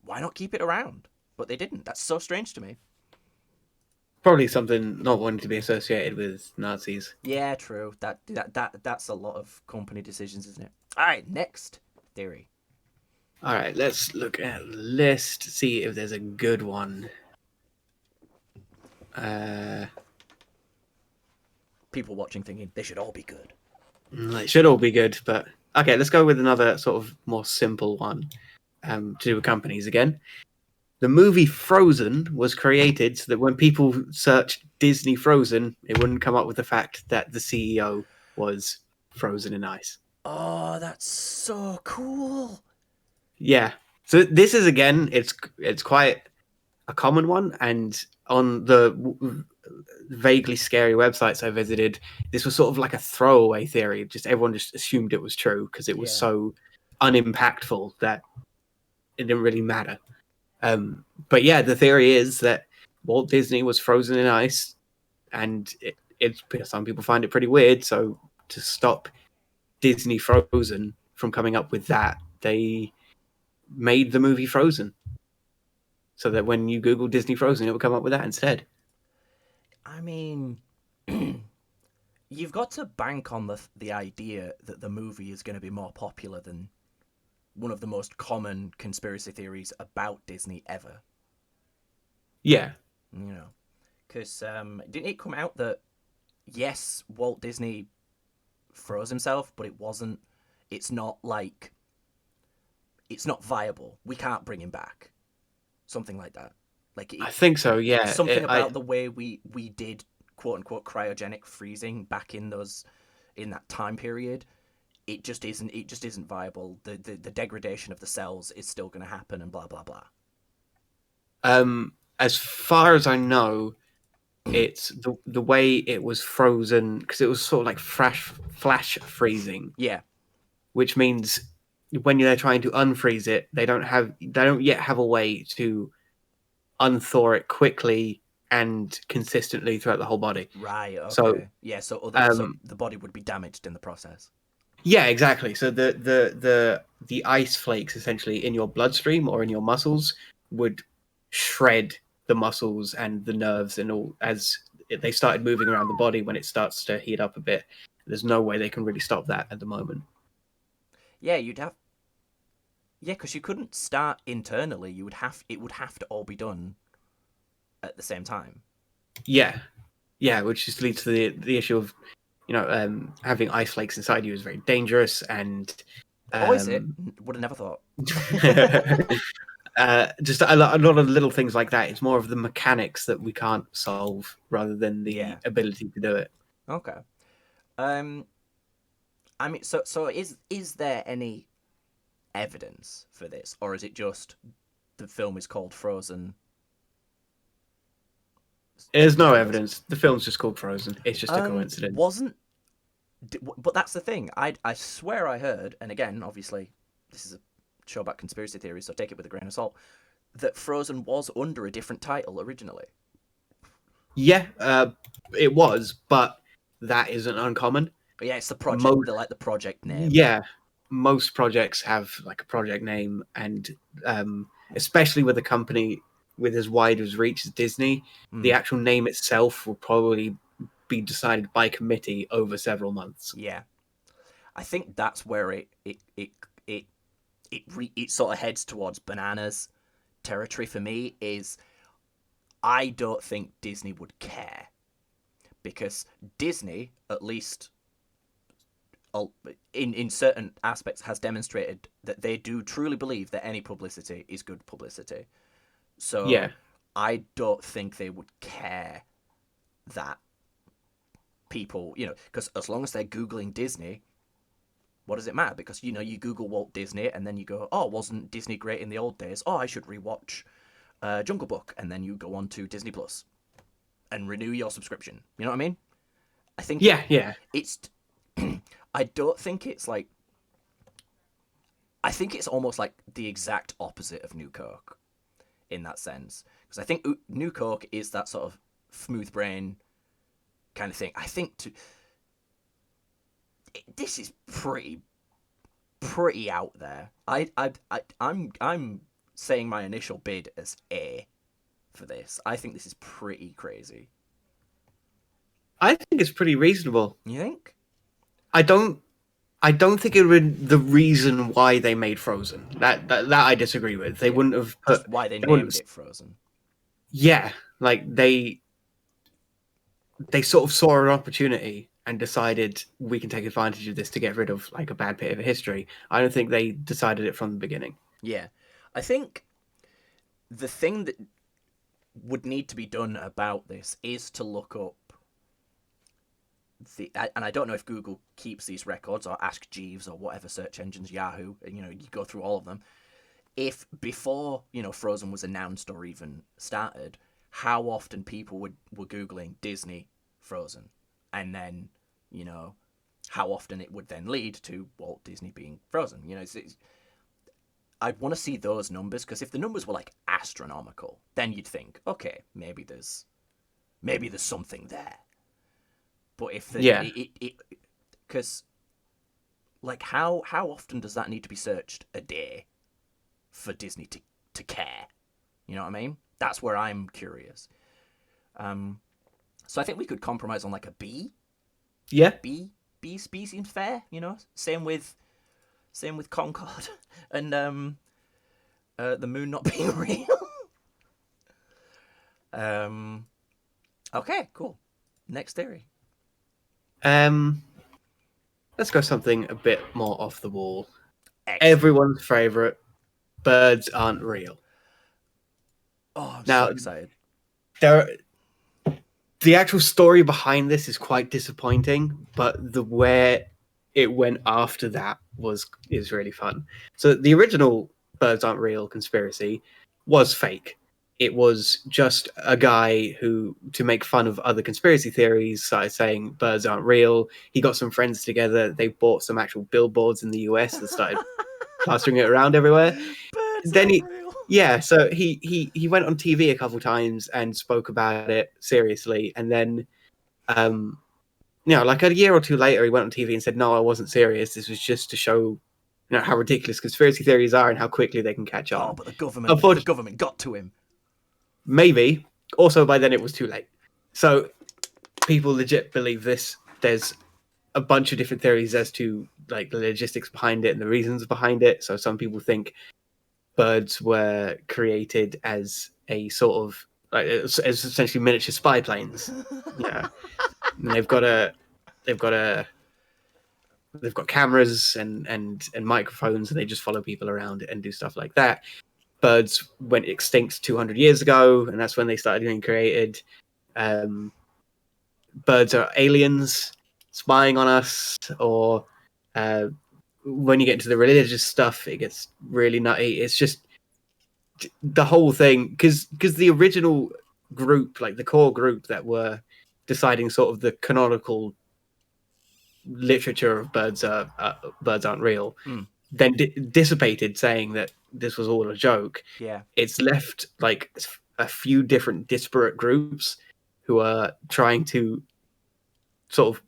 why not keep it around? But they didn't. That's so strange to me. Probably something not wanting to be associated with Nazis. Yeah, true. That's a lot of company decisions, isn't it? All right, next theory. All right, let's look at the list, see if there's a good one. People watching thinking they should all be good. It should all be good, but okay, let's go with another sort of more simple one to do with companies again. The movie Frozen was created so that when people searched Disney Frozen, it wouldn't come up with the fact that the CEO was frozen in ice. Oh, that's so cool. Yeah. So this is again, it's quite a common one, and on the vaguely scary websites I visited, this was sort of like a throwaway theory. Just everyone just assumed it was true because it was Yeah. so unimpactful that it didn't really matter. But yeah, the theory is that Walt Disney was frozen in ice, and it's some people find it pretty weird. So to stop Disney Frozen from coming up with that, they made the movie Frozen, so that when you Google Disney Frozen, it will come up with that instead. I mean, you've got to bank on the idea that the movie is going to be more popular than one of the most common conspiracy theories about Disney ever. Yeah, You know, because didn't it come out that yes, Walt Disney froze himself, but it wasn't. It's not like it's not viable. We can't bring him back. Something like that. Like I think so. Yeah, something about the way we did quote unquote cryogenic freezing back in that time period. It just isn't viable. The degradation of the cells is still going to happen, and blah blah blah. As far as I know, it's the way it was frozen because it was sort of like flash freezing, Yeah, which means when they're trying to unfreeze it, they don't yet have a way to unthaw it quickly and consistently throughout the whole body. right. So Okay. Yeah. So um, the body would be damaged in the process. yeah, exactly. So the ice flakes essentially in your bloodstream or in your muscles would shred the muscles and the nerves and all as they started moving around the body when it starts to heat up a bit. There's no way they can really stop that at the moment. Yeah, you'd have. Yeah, because you couldn't start internally. It would have to all be done at the same time. Yeah, yeah, which just leads to the issue of having ice flakes inside you is very dangerous and Oh, is it? um, Would have never thought. just a lot of little things like that. It's more of the mechanics that we can't solve rather than the Yeah. ability to do it. Okay. Um. I mean, so is there any evidence for this, or is it just the film is called Frozen There's no because? evidence. The film's just called Frozen. It's just a coincidence. Wasn't. But that's the thing. I swear I heard, and again, obviously, this is a show about conspiracy theories, so take it with a grain of salt. That Frozen was under a different title originally. Yeah, it was, but that isn't uncommon. But yeah, it's the project. Most, They like the project name. yeah, most projects have like a project name, and especially with a company with as wide as reach as Disney, the Mm, actual name itself will probably be decided by committee over several months. yeah, I think that's where it it sort of heads towards bananas territory for me. Is I don't think Disney would care because Disney, at least in certain aspects, has demonstrated that they do truly believe that any publicity is good publicity. So Yeah, I don't think they would care that people, because as long as they're Googling Disney, what does it matter? Because, you Google Walt Disney and then you go, oh, wasn't Disney great in the old days? Oh, I should rewatch Jungle Book. And then you go on to Disney Plus and renew your subscription. You know what I mean? I think yeah. it's. I don't think it's like. I think it's almost like the exact opposite of New Coke in that sense. Because I think New Coke is that sort of smooth brain kind of thing. I think this is pretty out there. I'm saying my initial bid as A for this. I think this is pretty crazy. I think it's pretty reasonable. You think? I don't. I don't think it would the reason why they made Frozen. That I disagree with. They Yeah. wouldn't have Just put. why they They wouldn't. named it Frozen. Yeah, like they sort of saw an opportunity and decided we can take advantage of this to get rid of like a bad bit of history. I don't think they decided it from the beginning. Yeah. I think the thing that would need to be done about this is to look up and I don't know if Google keeps these records or Ask Jeeves or whatever search engines, Yahoo, you go through all of them. If before, Frozen was announced or even started, how often people were Googling Disney Frozen. And then, how often it would then lead to Walt Disney being Frozen. I'd want to see those numbers, because if the numbers were like astronomical, then you'd think, okay, maybe there's something there. But if the Yeah. because like how often does that need to be searched a day for Disney to care? You know what I mean? That's where I'm curious. So I think we could compromise on like a B. Yeah. B seems fair. You know, same with Concord and the moon not being real. Okay, cool. Next theory. Um, let's go something a bit more off the wall. Excellent. Everyone's favorite: birds aren't real. Oh, I'm so Now, excited. there, the actual story behind this is quite disappointing, but the where it went after that is really fun. So the original birds aren't real conspiracy was fake. It was just a guy who, to make fun of other conspiracy theories, started saying birds aren't real. He got some friends together. They bought some actual billboards in the US and started plastering it around everywhere. Birds Then aren't real. so he went on TV a couple times and spoke about it seriously, and then like a year or two later, he went on TV and said, "No, I wasn't serious. This was just to show, how ridiculous conspiracy theories are and how quickly they can catch Oh, on." but the Unfortunately, government got to him. maybe. Also, by then it was too late. So people legit believe this. There's a bunch of different theories as to like the logistics behind it and the reasons behind it. So some people think birds were created as a sort of like as essentially miniature spy planes. Yeah, and they've got a they've got cameras and microphones, and they just follow people around and do stuff like that. Birds went extinct 200 years ago, and that's when they started being created. Birds are aliens spying on us, or when you get into the religious stuff, it gets really nutty. It's just the whole thing, because the original group, like the core group that were deciding sort of the canonical literature of birds aren't real, Mm, then dissipated, saying that this was all a joke. yeah. It's left like a few different disparate groups who are trying to sort of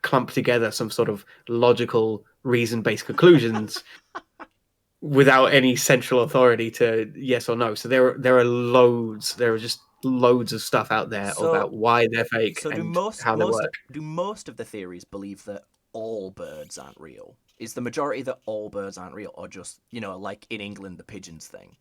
clump together some sort of logical reason-based conclusions without any central authority to yes or no. So there are just loads of stuff out there So about why they're fake so do and most how they most work. do most of the theories believe that all birds aren't real? Is the majority that all birds aren't real, or just like in England the pigeons thing?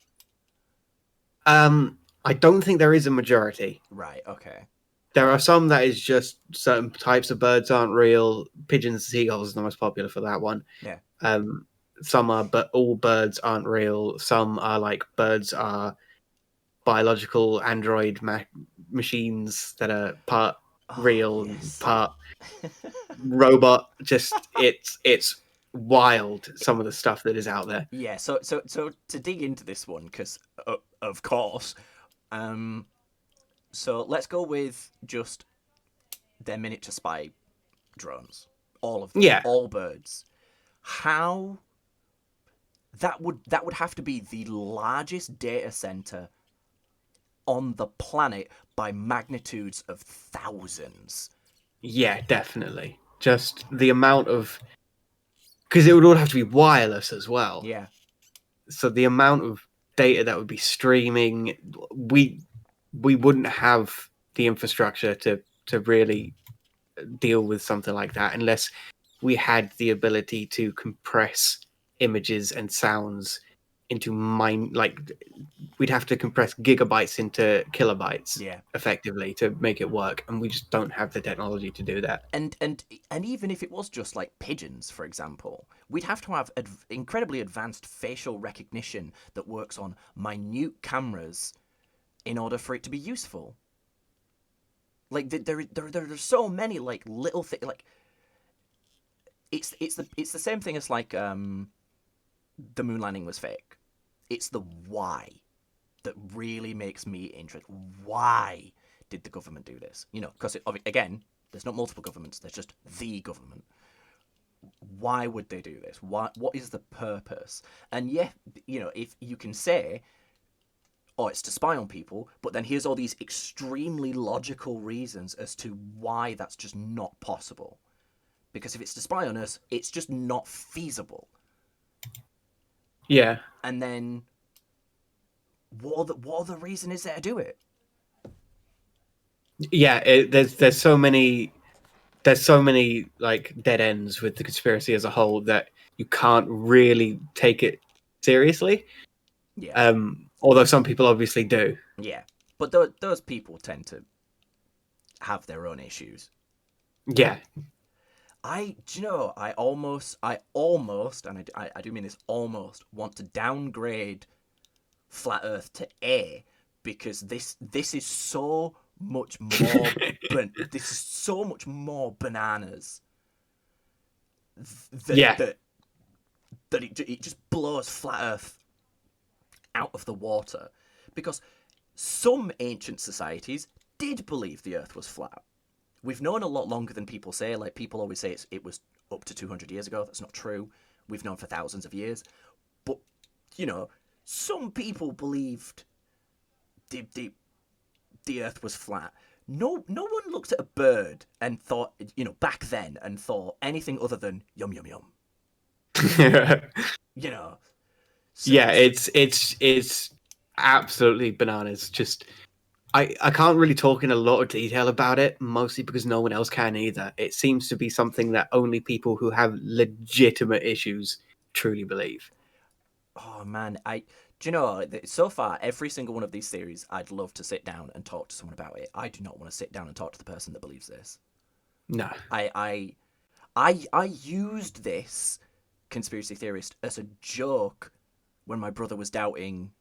I don't think there is a majority. Right. Okay. There are some that is just certain types of birds aren't real. Pigeons and seagulls is the most popular for that one. Yeah. Um, some are, but all birds aren't real. Some are like birds are biological android machines that are part Oh real, yes. part robot. Just it's wild, some of the stuff that is out there. Yeah. So to dig into this one, because of course, um, so let's go with just their miniature spy drones. All of them, Yeah, all birds. How that would have to be the largest data center on the planet by magnitudes of thousands. yeah, definitely. Just the amount of, because it would all have to be wireless as well. Yeah. So the amount of data that would be streaming, we wouldn't have the infrastructure to really deal with something like that unless we had the ability to compress images and sounds into like we'd have to compress gigabytes into kilobytes Yeah. effectively to make it work, and we just don't have the technology to do that. And even if it was just like pigeons, for example, we'd have to have incredibly advanced facial recognition that works on minute cameras in order for it to be useful. Like there are so many like little things. Like it's the same thing as like the moon landing was fake. It's the why that really makes me interested. Why did the government do this? Because again, there's not multiple governments. There's just the government. why would they do this? What is the purpose? And yeah, if you can say, oh, it's to spy on people, but then here's all these extremely logical reasons as to why that's just not possible. Because if it's to spy on us, it's just not feasible. Yeah. And then what other reason is there to do it? Yeah, there's so many like dead ends with the conspiracy as a whole that you can't really take it seriously. Yeah, Although some people obviously do. yeah. But those people tend to have their own issues. Yeah. I almost, and I do mean this almost, want to downgrade Flat Earth to A, because this is so much more, this is so much more bananas that Yeah. it just blows Flat Earth out of the water, because some ancient societies did believe the Earth was flat. We've known a lot longer than people say. Like, people always say it was up to 200 years ago. That's not true. We've known for thousands of years. But, some people believed the Earth was flat. No one looked at a bird and thought, back then, and thought anything other than yum yum yum. You know. So Yeah, it's absolutely bananas. Just I can't really talk in a lot of detail about it, mostly because no one else can either. It seems to be something that only people who have legitimate issues truly believe. oh man, do you know, so far every single one of these theories, I'd love to sit down and talk to someone about it. I do not want to sit down and talk to the person that believes this. No. I used this conspiracy theorist as a joke when my brother was doubting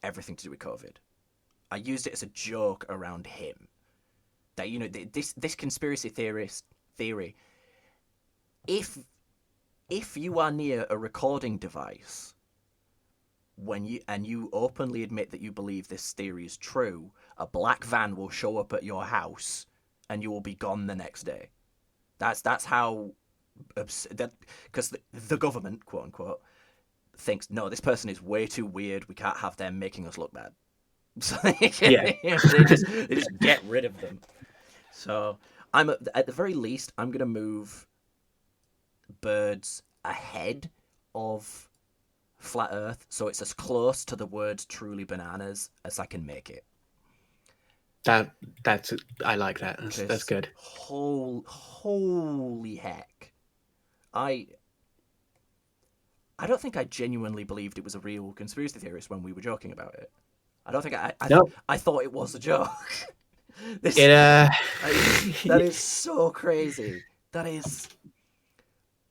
everything to do with COVID. I used it as a joke around him. That, this conspiracy theorist theory, if you are near a recording device when you openly admit that you believe this theory is true, a black van will show up at your house and you will be gone the next day. That's how because the government, quote unquote, thinks, no, this person is way too weird. We can't have them making us look bad. So Yeah. they just get rid of them. So at the very least, I'm gonna move birds ahead of Flat Earth, so it's as close to the word truly bananas as I can make it. That's I like that. That's good. Holy heck. I don't think I genuinely believed it was a real conspiracy theorist when we were joking about it. I don't think No. I thought it was a joke. This It that is so crazy. That is,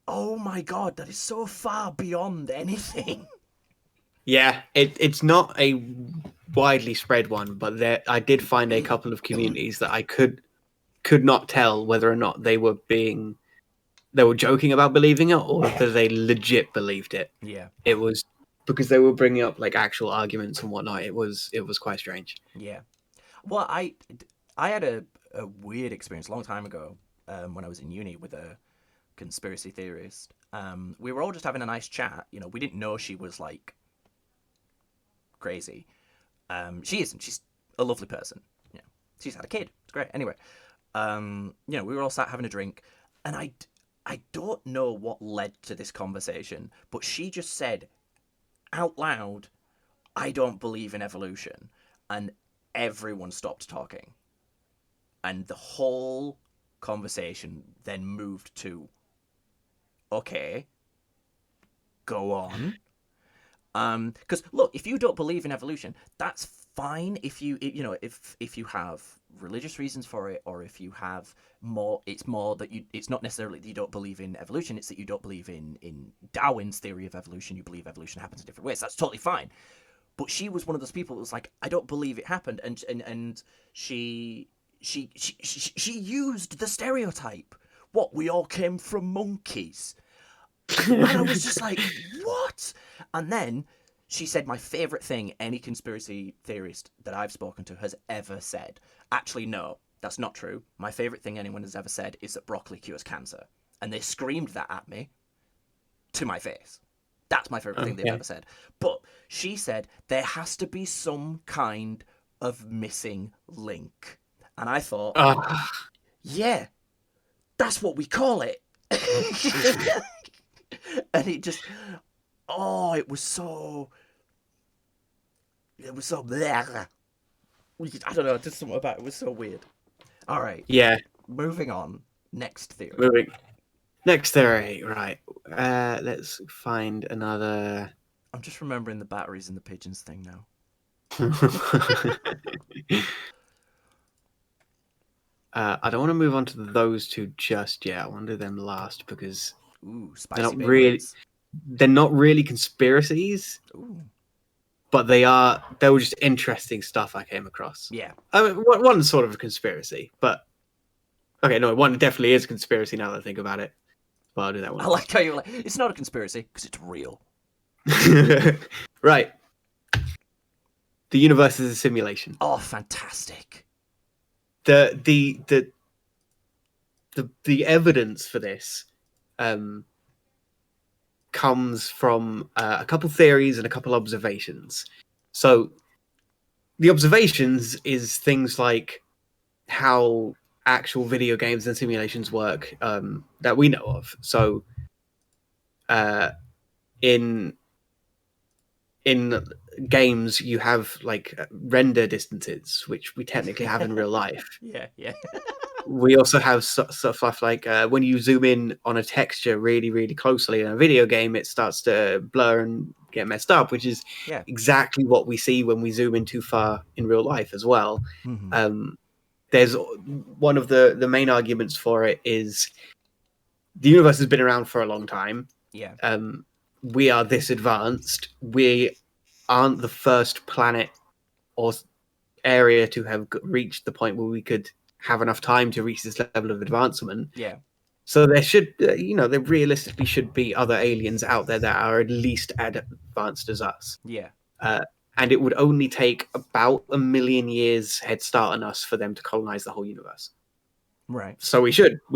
oh my god, that is so far beyond anything. Yeah, it's not a widely spread one, but I did find a couple of communities that I could not tell whether or not they were joking about believing it or whether they legit believed it. Yeah, It was because they were bringing up like actual arguments and whatnot. It was quite strange. yeah. Well, I had a weird experience a long time ago when I was in uni with a conspiracy theorist. We were all just having a nice chat. We didn't know she was like crazy. She isn't. She's a lovely person. She's had a kid. It's great. Anyway, we were all sat having a drink, and I don't know what led to this conversation, but she just said out loud, "I don't believe in evolution," and everyone stopped talking, and the whole conversation then moved to, okay, go on. Because look, if you don't believe in evolution, that's fine. If you have religious reasons for it, or if you have it's more that it's not necessarily that you don't believe in evolution. It's that you don't believe in Darwin's theory of evolution. You believe evolution happens in different ways. That's totally fine. But she was one of those people that was like, I don't believe it happened, and she used the stereotype. What, we all came from monkeys? And I was just like, what? And then she said my favourite thing any conspiracy theorist that I've spoken to has ever said. Actually, no, that's not true. My favourite thing anyone has ever said is that broccoli cures cancer. and they screamed that at me to my face. That's my favorite thing they've Okay. ever said. But she said there has to be some kind of missing link. And I thought, Ah, yeah, that's what we call it. And it just, oh, it was so bleh. I don't know, just something about it was so weird. All right, yeah. moving on. Next theory. Moving. Next theory, right. Let's find another. I'm just remembering the batteries in the pigeons thing now. I don't want to move on to those two just yet. I want to do them last because Ooh, they're spicy not baked really beans. they're not really conspiracies, Ooh, but they were just interesting stuff I came across. yeah. I mean, one's sort of a conspiracy, but okay, no, one definitely is a conspiracy now that I think about it. But I'll do that one. I like how you're like, it's not a conspiracy because it's real. Right. The universe is a simulation. Oh, fantastic. The evidence for this comes from a couple theories and a couple observations. So the observations is things like how actual video games and simulations work that we know of. So in games you have like render distances, which we technically have in real life. Yeah, yeah. We also have stuff like when you zoom in on a texture really, really closely in a video game, it starts to blur and get messed up, which is Yeah. exactly what we see when we zoom in too far in real life as well. Mm-hmm. There's one of the main arguments for it is the universe has been around for a long time. Yeah. We are this advanced. We aren't the first planet or area to have reached the point where we could have enough time to reach this level of advancement. Yeah. So there should, there realistically should be other aliens out there that are at least as advanced as us. Yeah. And it would only take about 1 million years head start on us for them to colonize the whole universe. Right. So we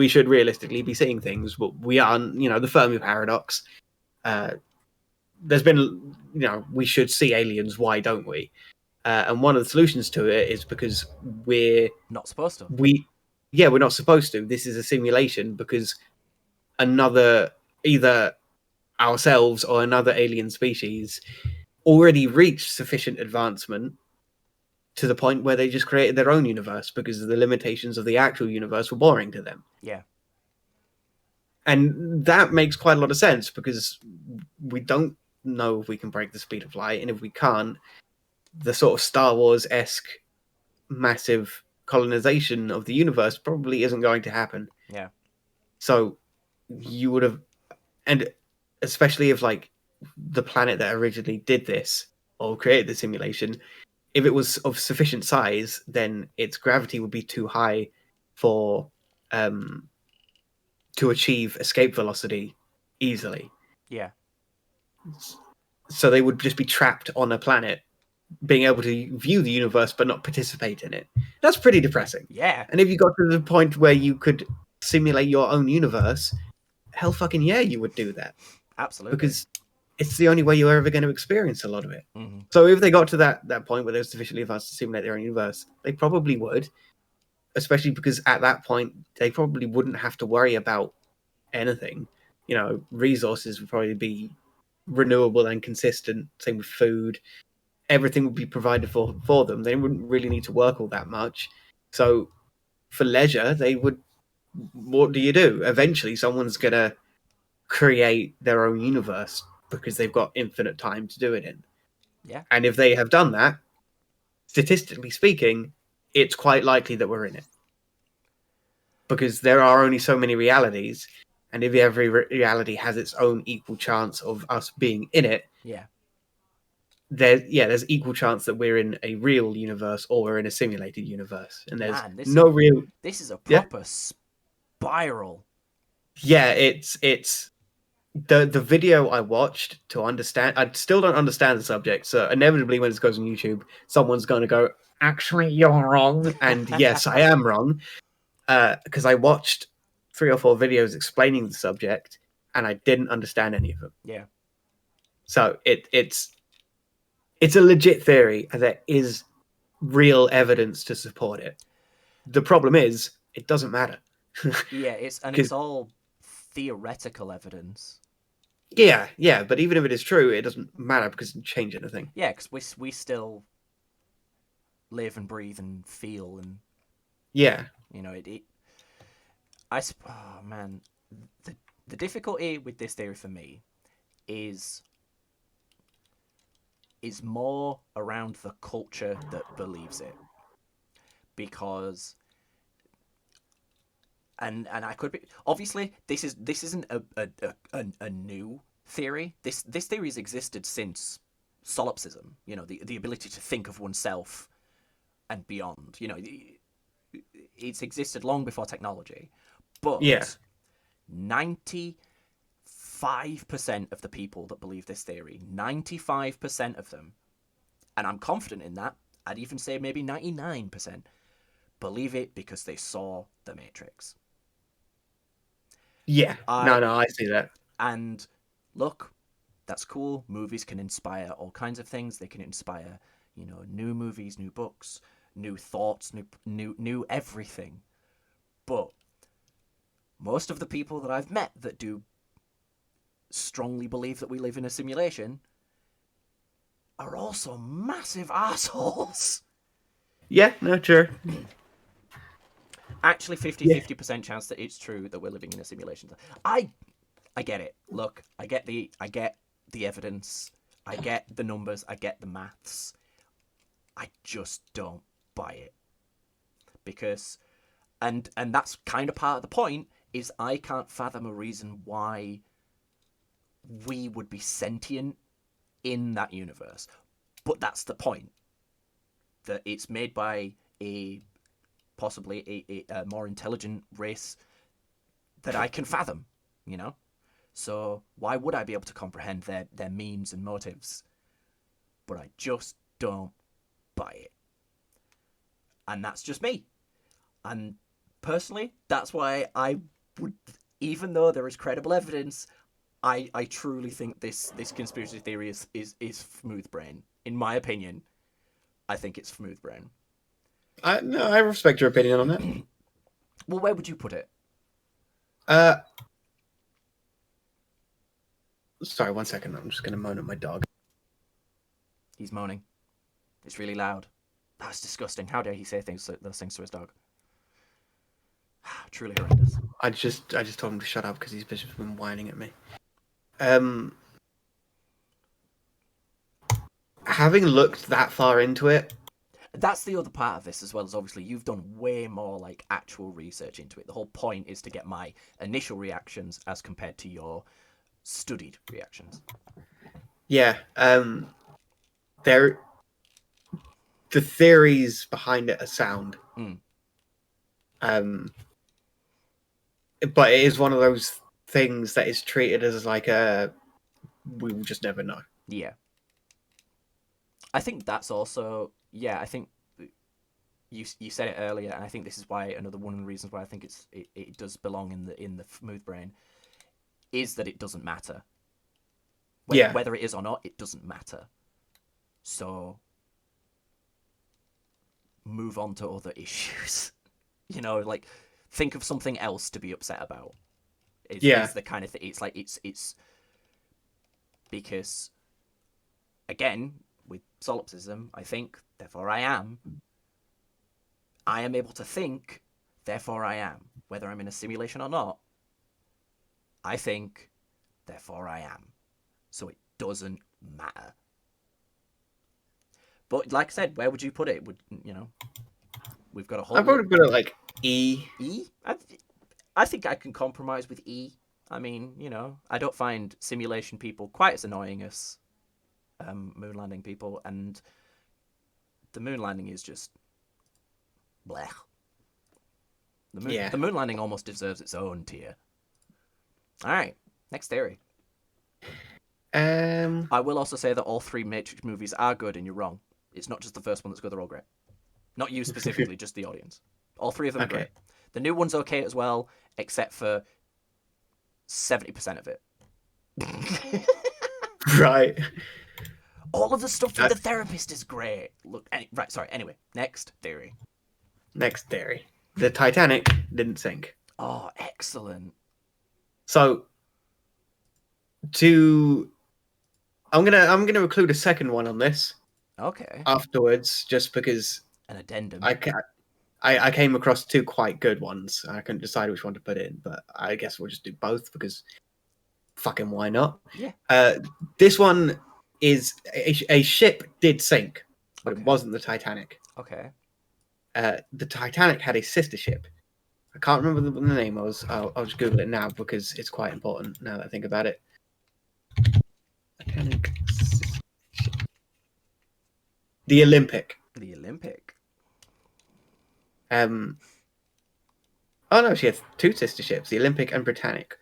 should realistically be seeing things, but we aren't. The Fermi paradox. There's been, we should see aliens. Why don't we? And one of the solutions to it is because we're not supposed to. We're not supposed to. This is a simulation because either ourselves or another alien species already reached sufficient advancement to the point where they just created their own universe because the limitations of the actual universe were boring to them. Yeah. And that makes quite a lot of sense because we don't know if we can break the speed of light, and if we can't, the sort of Star Wars-esque massive colonization of the universe probably isn't going to happen. Yeah. So you would have, and especially if like the planet that originally did this or created the simulation, if it was of sufficient size, then its gravity would be too high for to achieve escape velocity easily. Yeah. So they would just be trapped on a planet, being able to view the universe but not participate in it. That's pretty depressing. Yeah. And if you got to the point where you could simulate your own universe, hell fucking yeah, you would do that. Absolutely. Because it's the only way you're ever going to experience a lot of it. Mm-hmm. So if they got to that point where they're sufficiently advanced to simulate their own universe, they probably would. Especially because at that point, they probably wouldn't have to worry about anything. Resources would probably be renewable and consistent. Same with food. Everything would be provided for them. They wouldn't really need to work all that much. So for leisure, they would. What do you do? Eventually, someone's going to create their own universe because they've got infinite time to do it in. Yeah. And if they have done that, statistically speaking, it's quite likely that we're in it. Because there are only so many realities, and if every reality has its own equal chance of us being in it, there's equal chance that we're in a real universe or we're in a simulated universe. And there's This is a proper spiral. Yeah, it's the video I watched to understand. I still don't understand the subject, so inevitably when it goes on YouTube, someone's going to go, "Actually, you're wrong." And yes, I am wrong, because I watched 3 or 4 videos explaining the subject, and I didn't understand any of them. Yeah. So it's a legit theory, and there is real evidence to support it. The problem is, it doesn't matter. Yeah, it's all theoretical evidence. Yeah, but even if it is true, it doesn't matter because it doesn't change anything. Yeah, because we still live and breathe and feel, and Yeah, oh man, the difficulty with this theory for me is more around the culture that believes it, because and I could be, obviously this isn't a new theory. This theory has existed since solipsism. The ability to think of oneself and beyond. It's existed long before technology, yeah, but 95% of the people that believe this theory, 95% of them, and I'm confident in that, I'd even say maybe 99%, believe it because they saw The Matrix. yeah. No, I see that. And look, that's cool. Movies can inspire all kinds of things. They can inspire, new movies, new books, new thoughts, new everything. But most of the people that I've met that do strongly believe that we live in a simulation are also massive assholes. Yeah, no, sure. Actually, 50% chance that it's true that we're living in a simulation. I get it. Look, I get the evidence. I get the numbers. I get the maths. I just don't buy it. Because, and that's kind of part of the point, is I can't fathom a reason why we would be sentient in that universe. But that's the point. That it's made by possibly a more intelligent race that I can fathom, So why would I be able to comprehend their means and motives? But I just don't buy it. And that's just me. And personally, that's why I would, even though there is credible evidence, I truly think this conspiracy theory is smooth brain. In my opinion, I think it's smooth brain. I respect your opinion on that. Well, where would you put it? Sorry, 1 second. I'm just going to moan at my dog. He's moaning. It's really loud. That's disgusting. How dare he say those things to his dog? Truly horrendous. I just told him to shut up because he's just been whining at me. Having looked that far into it, that's the other part of this as well, as obviously you've done way more like actual research into it. The whole point is to get my initial reactions as compared to your studied reactions. Yeah, the theories behind it are sound. But it is one of those things that is treated as like we will just never know. Yeah. I think that's also, I think you said it earlier, and I think this is why another one of the reasons why I think it does belong in the smooth brain is that it doesn't matter. Whether it is or not, it doesn't matter. So move on to other issues. Like think of something else to be upset about. Is the kind of thing. It's like it's because again, with solipsism, I think, therefore I am. I am able to think, therefore I am. Whether I'm in a simulation or not, I think, therefore I am. So it doesn't matter. But like I said, where would you put it? We've got a whole... I'd probably put it like E. E? I think I can compromise with E. I mean, I don't find simulation people quite as annoying as moon landing people, and the moon landing is just blech. The moon landing almost deserves its own tier. All right, next theory. I will also say that all 3 Matrix movies are good, and you're wrong. It's not just the first one that's good; they're all great. Not you specifically, just the audience. All 3 of them are great. The new one's okay as well, except for 70% of it. Right. All of the stuff with Uh, the therapist is great. Look, right, sorry. Anyway, next theory. Next theory: the Titanic didn't sink. Oh, excellent. So to I'm gonna include a second one on this Okay. afterwards, just because An addendum. I I came across two quite good ones. I couldn't decide which one to put in, but I guess we'll just do both because fucking why not? Yeah. Uh, this one is a ship did sink, but it Okay. wasn't the Titanic. Okay. The Titanic had a sister ship. I can't remember the name was. I'll just Google it now because it's quite important now that I think about it. Titanic. The Olympic. The Olympic. Um. Oh no, she had two sister ships, the Olympic and Britannic.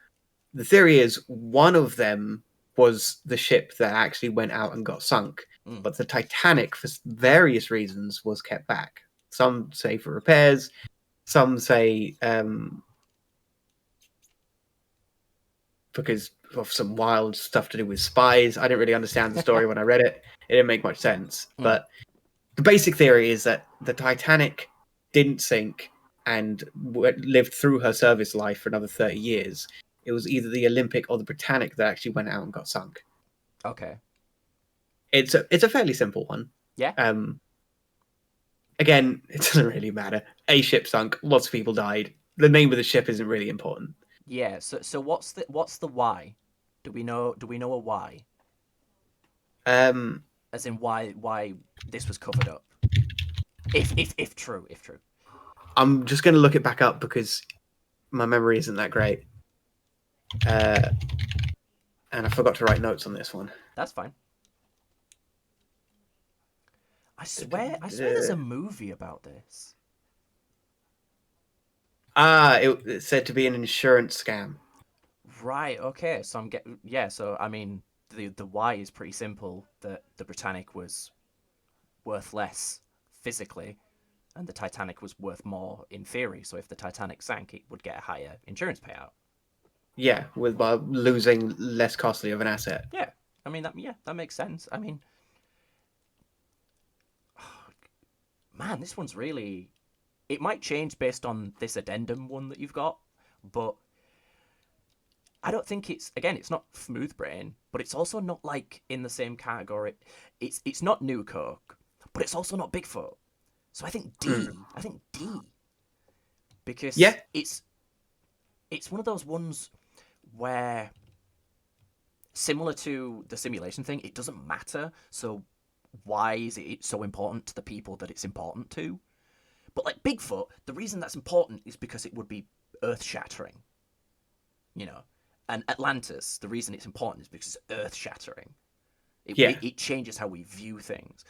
The theory is one of them was the ship that actually went out and got sunk, Mm. but the Titanic, for various reasons, was kept back. Some say for repairs, some say because of some wild stuff to do with spies. I didn't really understand the story when I read it. It didn't make much sense. Mm. But the basic theory is that the Titanic didn't sink and lived through her service life for another 30 years. It was either the Olympic or the Britannic that actually went out and got sunk. Okay. It's a fairly simple one. Yeah. Again, it doesn't really matter. A ship sunk, lots of people died. The name of the ship isn't really important. Yeah. So what's the why? Do we know a why? Um, As in why this was covered up? If true. I'm just going to look it back up because my memory isn't that great. And I forgot to write notes on this one. That's fine. I swear there's a movie about this. It's said to be an insurance scam. Right, okay. So I'm getting so I mean the why is pretty simple, that the Britannic was worth less physically and the Titanic was worth more in theory. So if the Titanic sank, it would get a higher insurance payout. Yeah, with by losing less costly of an asset. Yeah. I mean that makes sense. I mean, man, this one's really, it might change based on this addendum one that you've got, but I don't think it's not smooth brain, but it's also not like in the same category. It's not New Coke, but it's also not Bigfoot. So I think D. I think D. Because Yeah. it's one of those ones where, similar to the simulation thing, it doesn't matter. So why is it so important to the people that it's important to? But like Bigfoot, the reason that's important is because it would be earth-shattering. You know? And Atlantis, the reason it's important is because it's earth-shattering. It changes how we view things.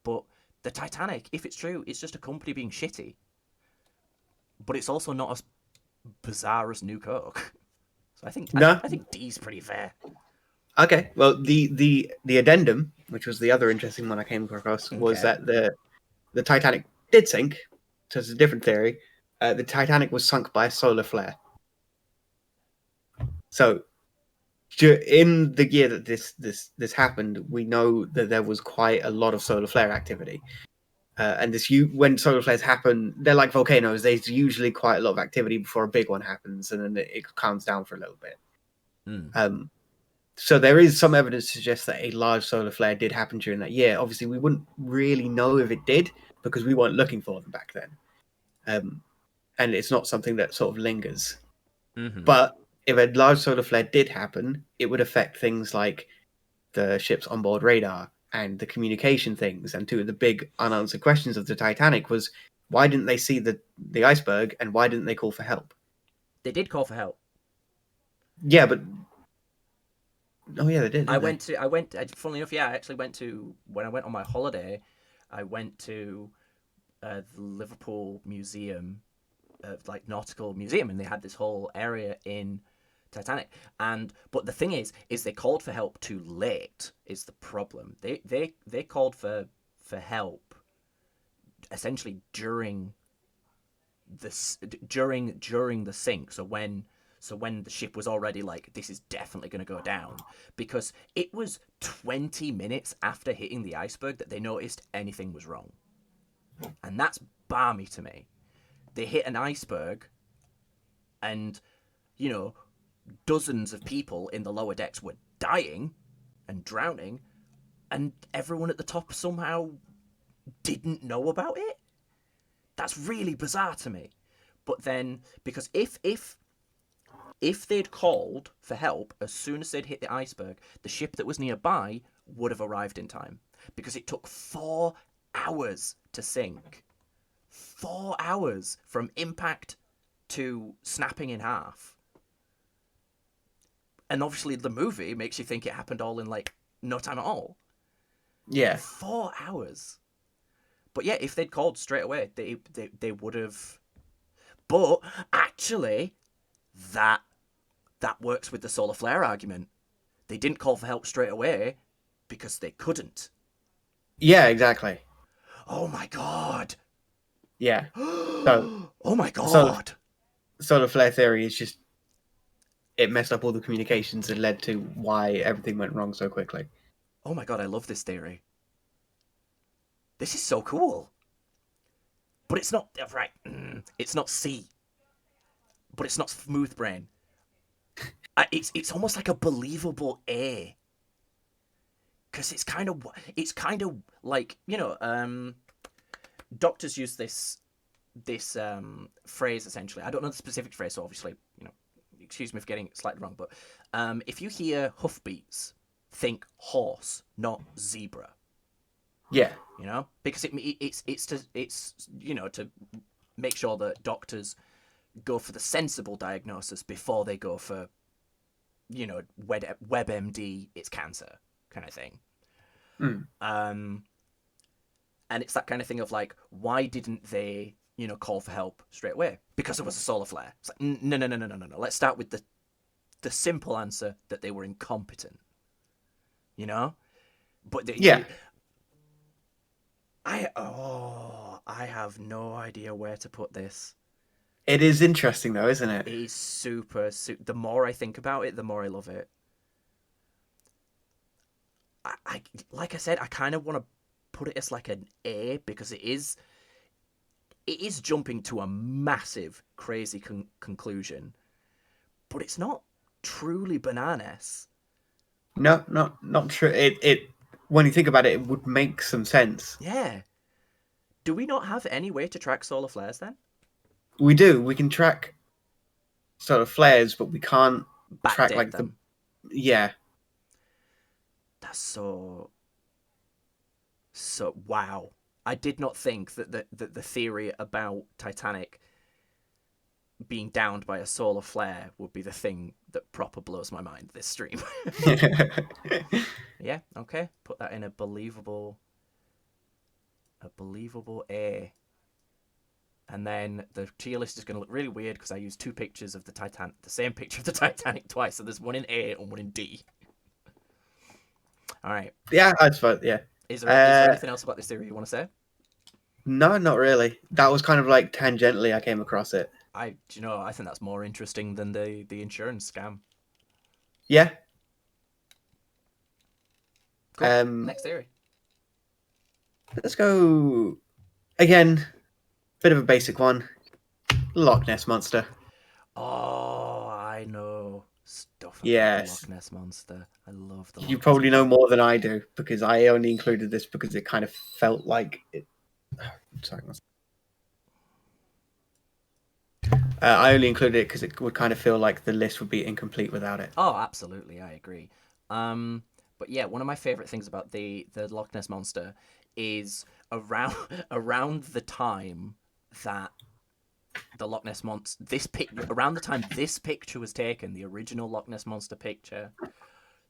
But the Titanic, if it's true, it's just a company being shitty. But it's also not as bizarre as New Coke. So I think D's pretty fair. Okay. Well, the addendum, which was the other interesting one I came across, was Okay. that the Titanic did sink. So it's a different theory. The Titanic was sunk by a solar flare. So in the year that this happened, we know that there was quite a lot of solar flare activity. And when solar flares happen, they're like volcanoes. There's usually quite a lot of activity before a big one happens, and then it calms down for a little bit. Mm. So there is some evidence to suggest that a large solar flare did happen during that year. Obviously, we wouldn't really know if it did because we weren't looking for them back then. And it's not something that sort of lingers. Mm-hmm. But if a large solar flare did happen, it would affect things like the ship's onboard radar and the communication things. And two of the big unanswered questions of the Titanic was, why didn't they see the iceberg and why didn't they call for help? They did call for help. Yeah, but oh yeah, they did. Funnily enough, I actually went to, when I went on my holiday, I went to the Liverpool Museum, like nautical museum, and they had this whole area in Titanic. But the thing is they called for help too late. Is the problem? They called for help essentially during during the sink. So when the ship was already like, this is definitely going to go down, because it was 20 minutes after hitting the iceberg that they noticed anything was wrong. And that's balmy to me. They hit an iceberg, and, dozens of people in the lower decks were dying and drowning, and everyone at the top somehow didn't know about it. That's really bizarre to me. But then, because if they'd called for help as soon as they'd hit the iceberg, the ship that was nearby would have arrived in time. Because it took 4 hours to sink. 4 hours from impact to snapping in half. And obviously the movie makes you think it happened all in, like, no time at all. Yeah. 4 hours. But yeah, if they'd called straight away, they would have... But, actually, that works with the solar flare argument. They didn't call for help straight away because they couldn't. Yeah, exactly. Oh my god! Yeah. So, Oh my solar, god! solar flare theory is just, it messed up all the communications and led to why everything went wrong so quickly. Oh my god, I love this theory. This is so cool. But it's not... Right. It's not C. But it's not smooth brain. It's almost like a believable A. Because it's kind of like, doctors use this phrase, essentially. I don't know the specific phrase, so obviously, excuse me for getting it slightly wrong, but if you hear hoofbeats, think horse, not zebra. Yeah. Because it's to make sure that doctors go for the sensible diagnosis before they go for, WebMD, it's cancer kind of thing. And it's that kind of thing of like, why didn't they, call for help straight away? Because it was a solar flare. It's like, no. Let's start with the simple answer that they were incompetent. But Yeah. I have no idea where to put this. It is interesting though, isn't it? It is super. The more I think about it, the more I love it. I like I said, I kind of want to put it as like an A because it is jumping to a massive, crazy conclusion, but it's not truly bananas. No, not true. It when you think about it, it would make some sense. Yeah. Do we not have any way to track solar flares then? We do. We can track sort of flares, but we can't track Backdate like them. Yeah. That's so wow. I did not think that the theory about Titanic being downed by a solar flare would be the thing that proper blows my mind this stream. Yeah, okay. Put that in a believable A. And then the tier list is going to look really weird because I used two pictures of the same picture of the Titanic twice. So there's one in A and one in D. All right. Yeah, I suppose. Yeah. Is there anything else about this theory you want to say? No, not really. That was kind of like tangentially I came across it. I think that's more interesting than the insurance scam. Yeah. Cool. Next theory. Let's go again. Bit of a basic one. Loch Ness monster. Oh, I know stuff about Yes. the Loch Ness monster. I love the. You probably know more than I do because I only included this because it kind of felt like it. Sorry. I only included it because it would kind of feel like the list would be incomplete without it. Oh, absolutely, I agree. But yeah, one of my favorite things about the Loch Ness monster is around the time that the Loch Ness monster around the time this picture was taken, the original Loch Ness monster picture,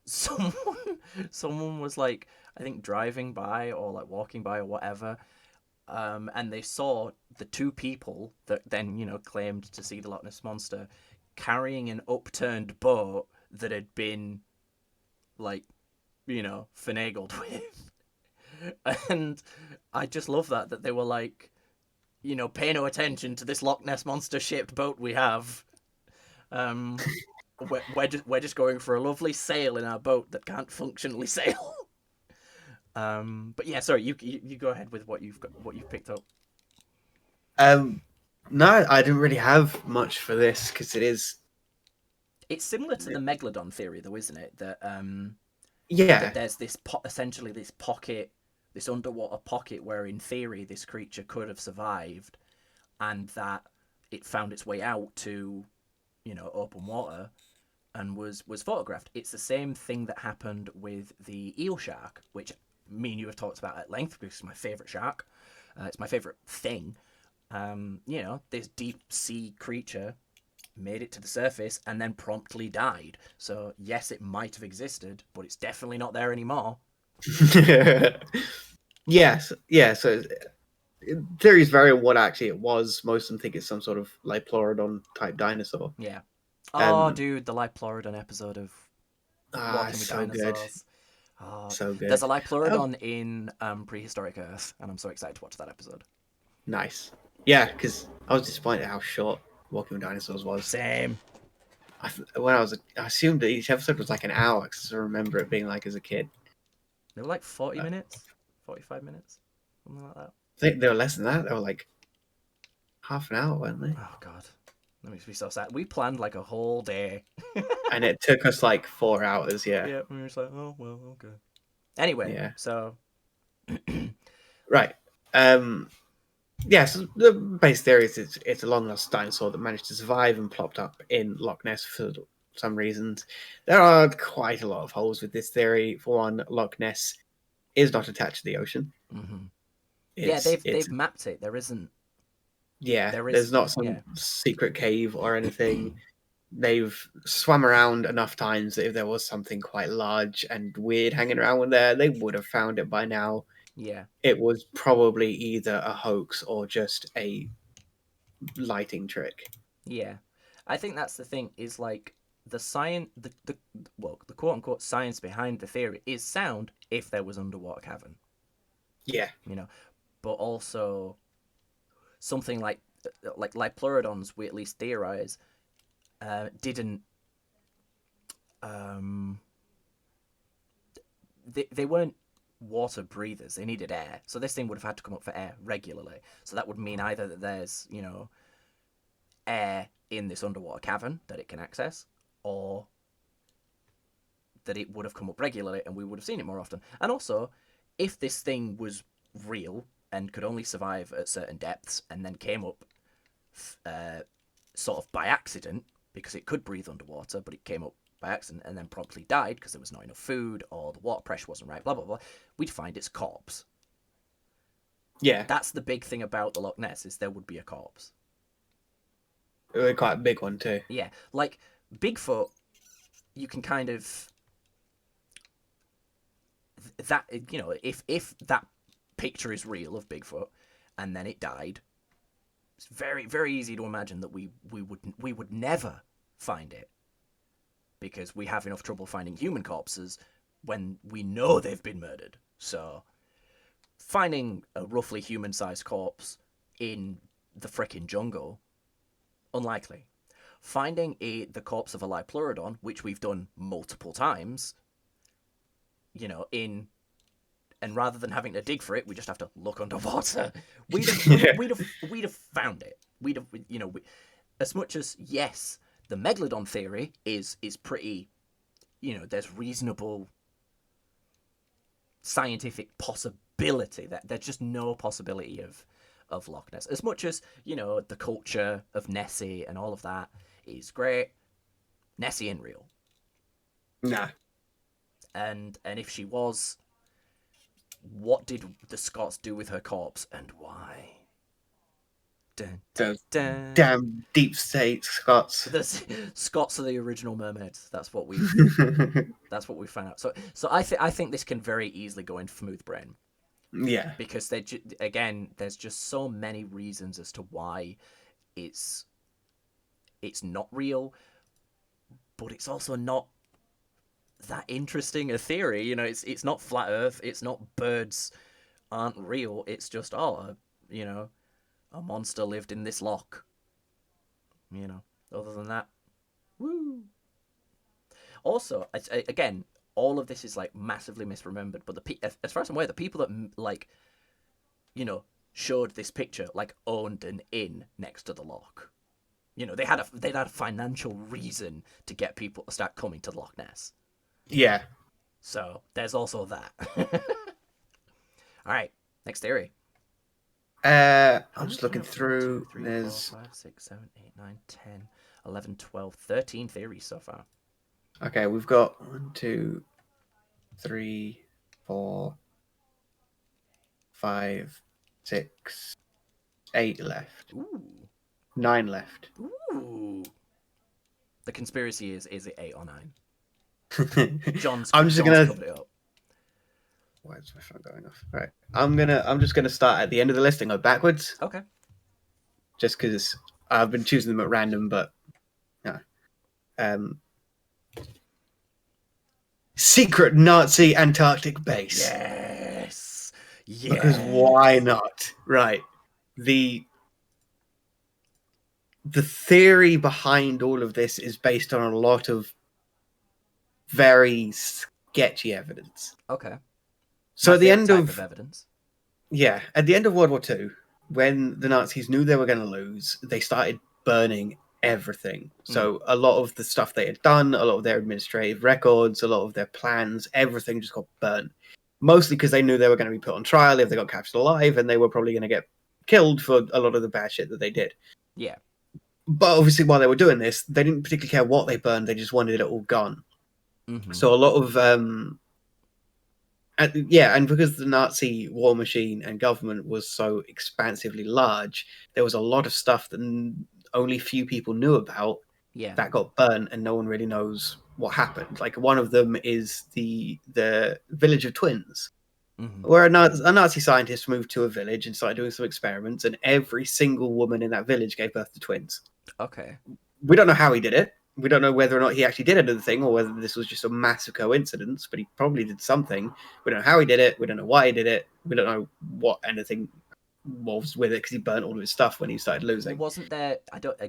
someone was like, I think driving by or like walking by or whatever, and they saw the two people that then claimed to see the Loch Ness monster carrying an upturned boat that had been like finagled with. And I just love that they were like, pay no attention to this Loch Ness monster shaped boat we have. Um, we're just going for a lovely sail in our boat that can't functionally sail. But yeah, sorry, you go ahead with what you've picked up. No, I didn't really have much for this because it is. It's similar to the Megalodon theory, though, isn't it? That Yeah, there's this essentially this pocket, this underwater pocket where, in theory, this creature could have survived, and that it found its way out to, open water, and was photographed. It's the same thing that happened with the eel shark, which me and you have talked about at length because it's my favorite shark. It's my favorite thing. This deep sea creature made it to the surface and then promptly died. So yes, it might have existed, but it's definitely not there anymore. yes, yeah. So theories vary on what actually it was. Most of them think it's some sort of Liplorodon type dinosaur. Yeah. Oh, dude, the Liplorodon episode of Walking with so good, Dinosaurs. Oh, so good. there's a Liplorodon in Prehistoric Earth, and I'm so excited to watch that episode. Nice. Yeah, because I was disappointed how short Walking with Dinosaurs was. Same. I assumed that each episode was like an hour because I remember it being like as a kid. They were like 40 minutes, 45 minutes, something like that. I think they were less than that. They were like half an hour, weren't they? Oh god, that makes me so sad. We planned like a whole day, and it took us like 4 hours. Yeah. Yeah, we were just like, oh well, okay. Anyway, Yeah. So right. Yeah, so the base theory is it's a long lost dinosaur that managed to survive and plopped up in Loch Ness for some reasons. There are quite a lot of holes with this theory. For one, Loch Ness is not attached to the ocean. Mm-hmm. Yeah, they've mapped it. There isn't. Yeah, there's not some secret cave or anything. They've swum around enough times that if there was something quite large and weird hanging around there, they would have found it by now. Yeah. It was probably either a hoax or just a lighting trick. Yeah. I think that's the thing, is like the science, the quote unquote science behind the theory is sound if there was underwater cavern. Yeah. But also something like Liplorodons, we at least theorize, didn't they weren't water breathers. They needed air, so this thing would have had to come up for air regularly. So that would mean either that there's air in this underwater cavern that it can access, or that it would have come up regularly and we would have seen it more often. And also, if this thing was real and could only survive at certain depths and then came up sort of by accident, because it could breathe underwater, but it came up by accident and then promptly died because there was not enough food or the water pressure wasn't right, blah, blah, blah, we'd find its corpse. Yeah. That's the big thing about the Loch Ness, is there would be a corpse. Quite a big one too. Yeah, like Bigfoot, you can kind of that if that picture is real of Bigfoot and then it died, it's very, very easy to imagine that we would never find it, because we have enough trouble finding human corpses when we know they've been murdered. So finding a roughly human-sized corpse in the frickin' jungle, unlikely. Finding the corpse of a Liplorodon, which we've done multiple times, and rather than having to dig for it, we just have to look underwater. We'd have found it. As much as, yes, the Megalodon theory is pretty, there's reasonable scientific possibility that there's just no possibility of Loch Ness. As much as, the culture of Nessie and all of that is great, Nessie ain't real. Nah. And if she was, what did the Scots do with her corpse and why? Dun, dun, dun. Damn deep state Scots. The Scots are the original mermaids. That's what we found out. So I think this can very easily go into Smooth Brain. Yeah. Because there's just so many reasons as to why it's not real, but it's also not that interesting a theory. It's not flat Earth. It's not birds aren't real. It's just A monster lived in this lock. You know. Other than that, woo. Also, again, all of this is like massively misremembered. But as far as I'm aware, the people that like, you know, showed this picture like owned an inn next to the lock. You know, they'd had a financial reason to get people to start coming to Loch Ness. Yeah. So there's also that. All right, next theory. I'm just looking 1, through. 2, 3, 4, There's 5, 6, 7, 8, 9, 10, 11, 12, 13 theories so far. okay. We've got 1, 2, 3, 4, 5, 6, 8 left. Ooh. 9 left. Ooh. The conspiracy is it 8 or 9? John's I'm just gonna. covered it up. Why is my phone going off? Right. I'm just gonna start at the end of the list and go backwards. Okay. Just because I've been choosing them at random, but no. Secret Nazi Antarctic base. Yes. Yes. Because why not? Right. The theory behind all of this is based on a lot of very sketchy evidence. Okay. So at the end of evidence. Yeah, at the end of World War II, when the Nazis knew they were going to lose, they started burning everything. So a lot of the stuff they had done, a lot of their administrative records, a lot of their plans, everything just got burnt. Mostly because they knew they were going to be put on trial if they got captured alive, and they were probably going to get killed for a lot of the bad shit that they did. Yeah. But obviously, while they were doing this, they didn't particularly care what they burned. They just wanted it all gone. Mm-hmm. So a lot of and because the Nazi war machine and government was so expansively large, there was a lot of stuff that only few people knew about. Yeah. That got burnt, and no one really knows what happened. Like one of them is the village of twins, where a Nazi scientist moved to a village and started doing some experiments, and every single woman in that village gave birth to twins. Okay. We don't know how he did it. We don't know whether or not he actually did anything or whether this was just a massive coincidence, but he probably did something. We don't know how he did it. We don't know why he did it. We don't know what anything was with it because he burnt all of his stuff when he started losing. Wasn't there? I don't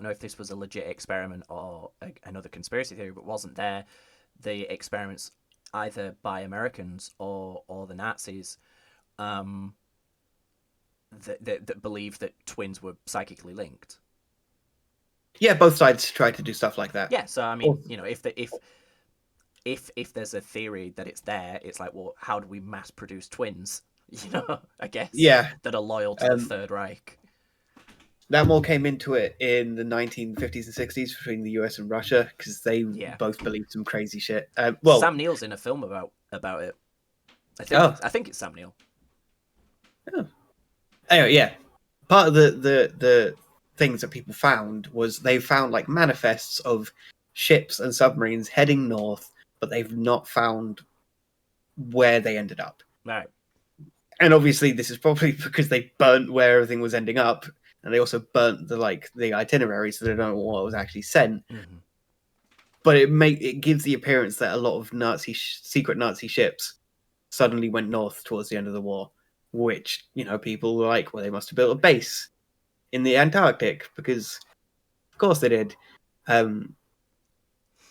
know if this was a legit experiment or another conspiracy theory, but wasn't there the experiments either by Americans or the Nazis that believed that twins were psychically linked? Yeah, both sides tried to do stuff like that. Yeah, so I mean, you know, if there's a theory that it's there, it's like, well, how do we mass produce twins? You know, I guess. Yeah. That are loyal to the Third Reich. That more came into it in the 1950s and 60s between the US and Russia because they both believed some crazy shit. Well, Sam Neill's in a film about it. I think it's Sam Neill. Oh. Anyway, yeah. Part of the things that people found was they found like manifests of ships and submarines heading north, but they've not found where they ended up. Right. And obviously this is probably because they burnt where everything was ending up, and they also burnt the itinerary, so they don't know what was actually sent. Mm-hmm. But it gives the appearance that a lot of secret Nazi ships suddenly went north towards the end of the war, which, you know, people were like, well, they must have built a base in the Antarctic because, of course, they did. And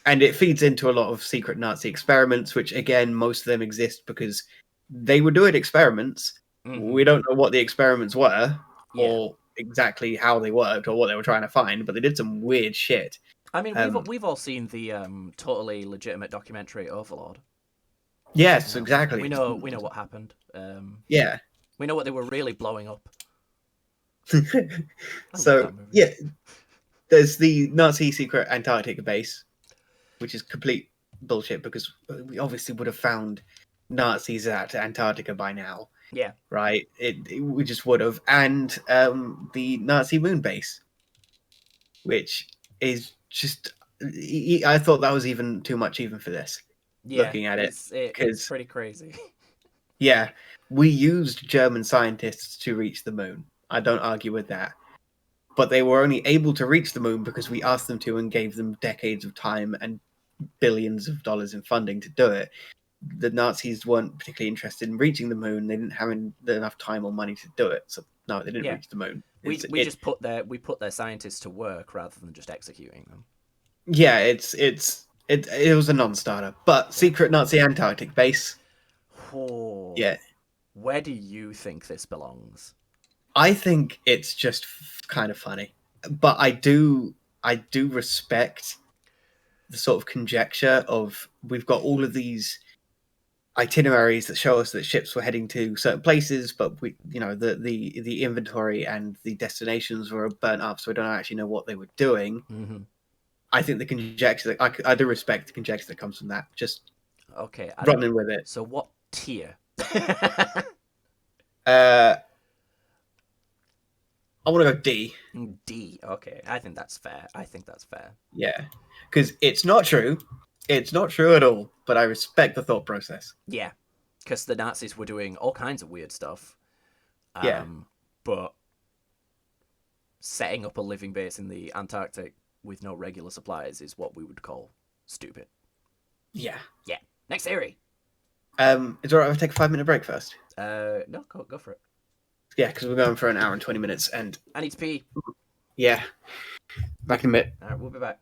it feeds into a lot of secret Nazi experiments, which, again, most of them exist because they were doing experiments. Mm-hmm. We don't know what the experiments were or exactly how they worked or what they were trying to find, but they did some weird shit. I mean, we've all seen the totally legitimate documentary Overlord. Yes, exactly. We know what happened. Yeah. We know what they were really blowing up. So, yeah, there's the Nazi secret Antarctica base, which is complete bullshit because we obviously would have found Nazis at Antarctica by now. Yeah. Right? We just would have. And the Nazi moon base, which is just... I thought that was even too much even for this. Yeah, looking at it's pretty crazy. Yeah, we used German scientists to reach the moon. I don't argue with that. But they were only able to reach the moon because we asked them to and gave them decades of time and billions of dollars in funding to do it. The Nazis weren't particularly interested in reaching the moon. They didn't have enough time or money to do it. So No, they didn't Yeah, reach the moon. we just put their scientists to work rather than just executing them. Yeah, it was a non-starter, but Yeah. secret Nazi Antarctic base. Oh, Yeah, where do you think this belongs? I think it's just kind of funny, but I do respect the sort of conjecture of we've got all of these itineraries that show us that ships were heading to certain places, but the inventory and the destinations were burnt up, so we don't actually know what they were doing. Mm-hmm. I think the conjecture that I do respect the conjecture that comes from that. Just Okay, running with it. so what tier? Uh, I want to go D. D. Okay, I think that's fair. I think that's fair. Yeah, because it's not true. It's not true at all. But I respect the thought process. Yeah, because the Nazis were doing all kinds of weird stuff. Yeah, But setting up a living base in the Antarctic with no regular supplies is what we would call stupid. yeah. Yeah. Next theory. Is it alright if I take a 5-minute break first? No, go for it. Yeah, because we're going for an hour and 20 minutes, and I need to pee. yeah, back in a bit. All right, we'll be back.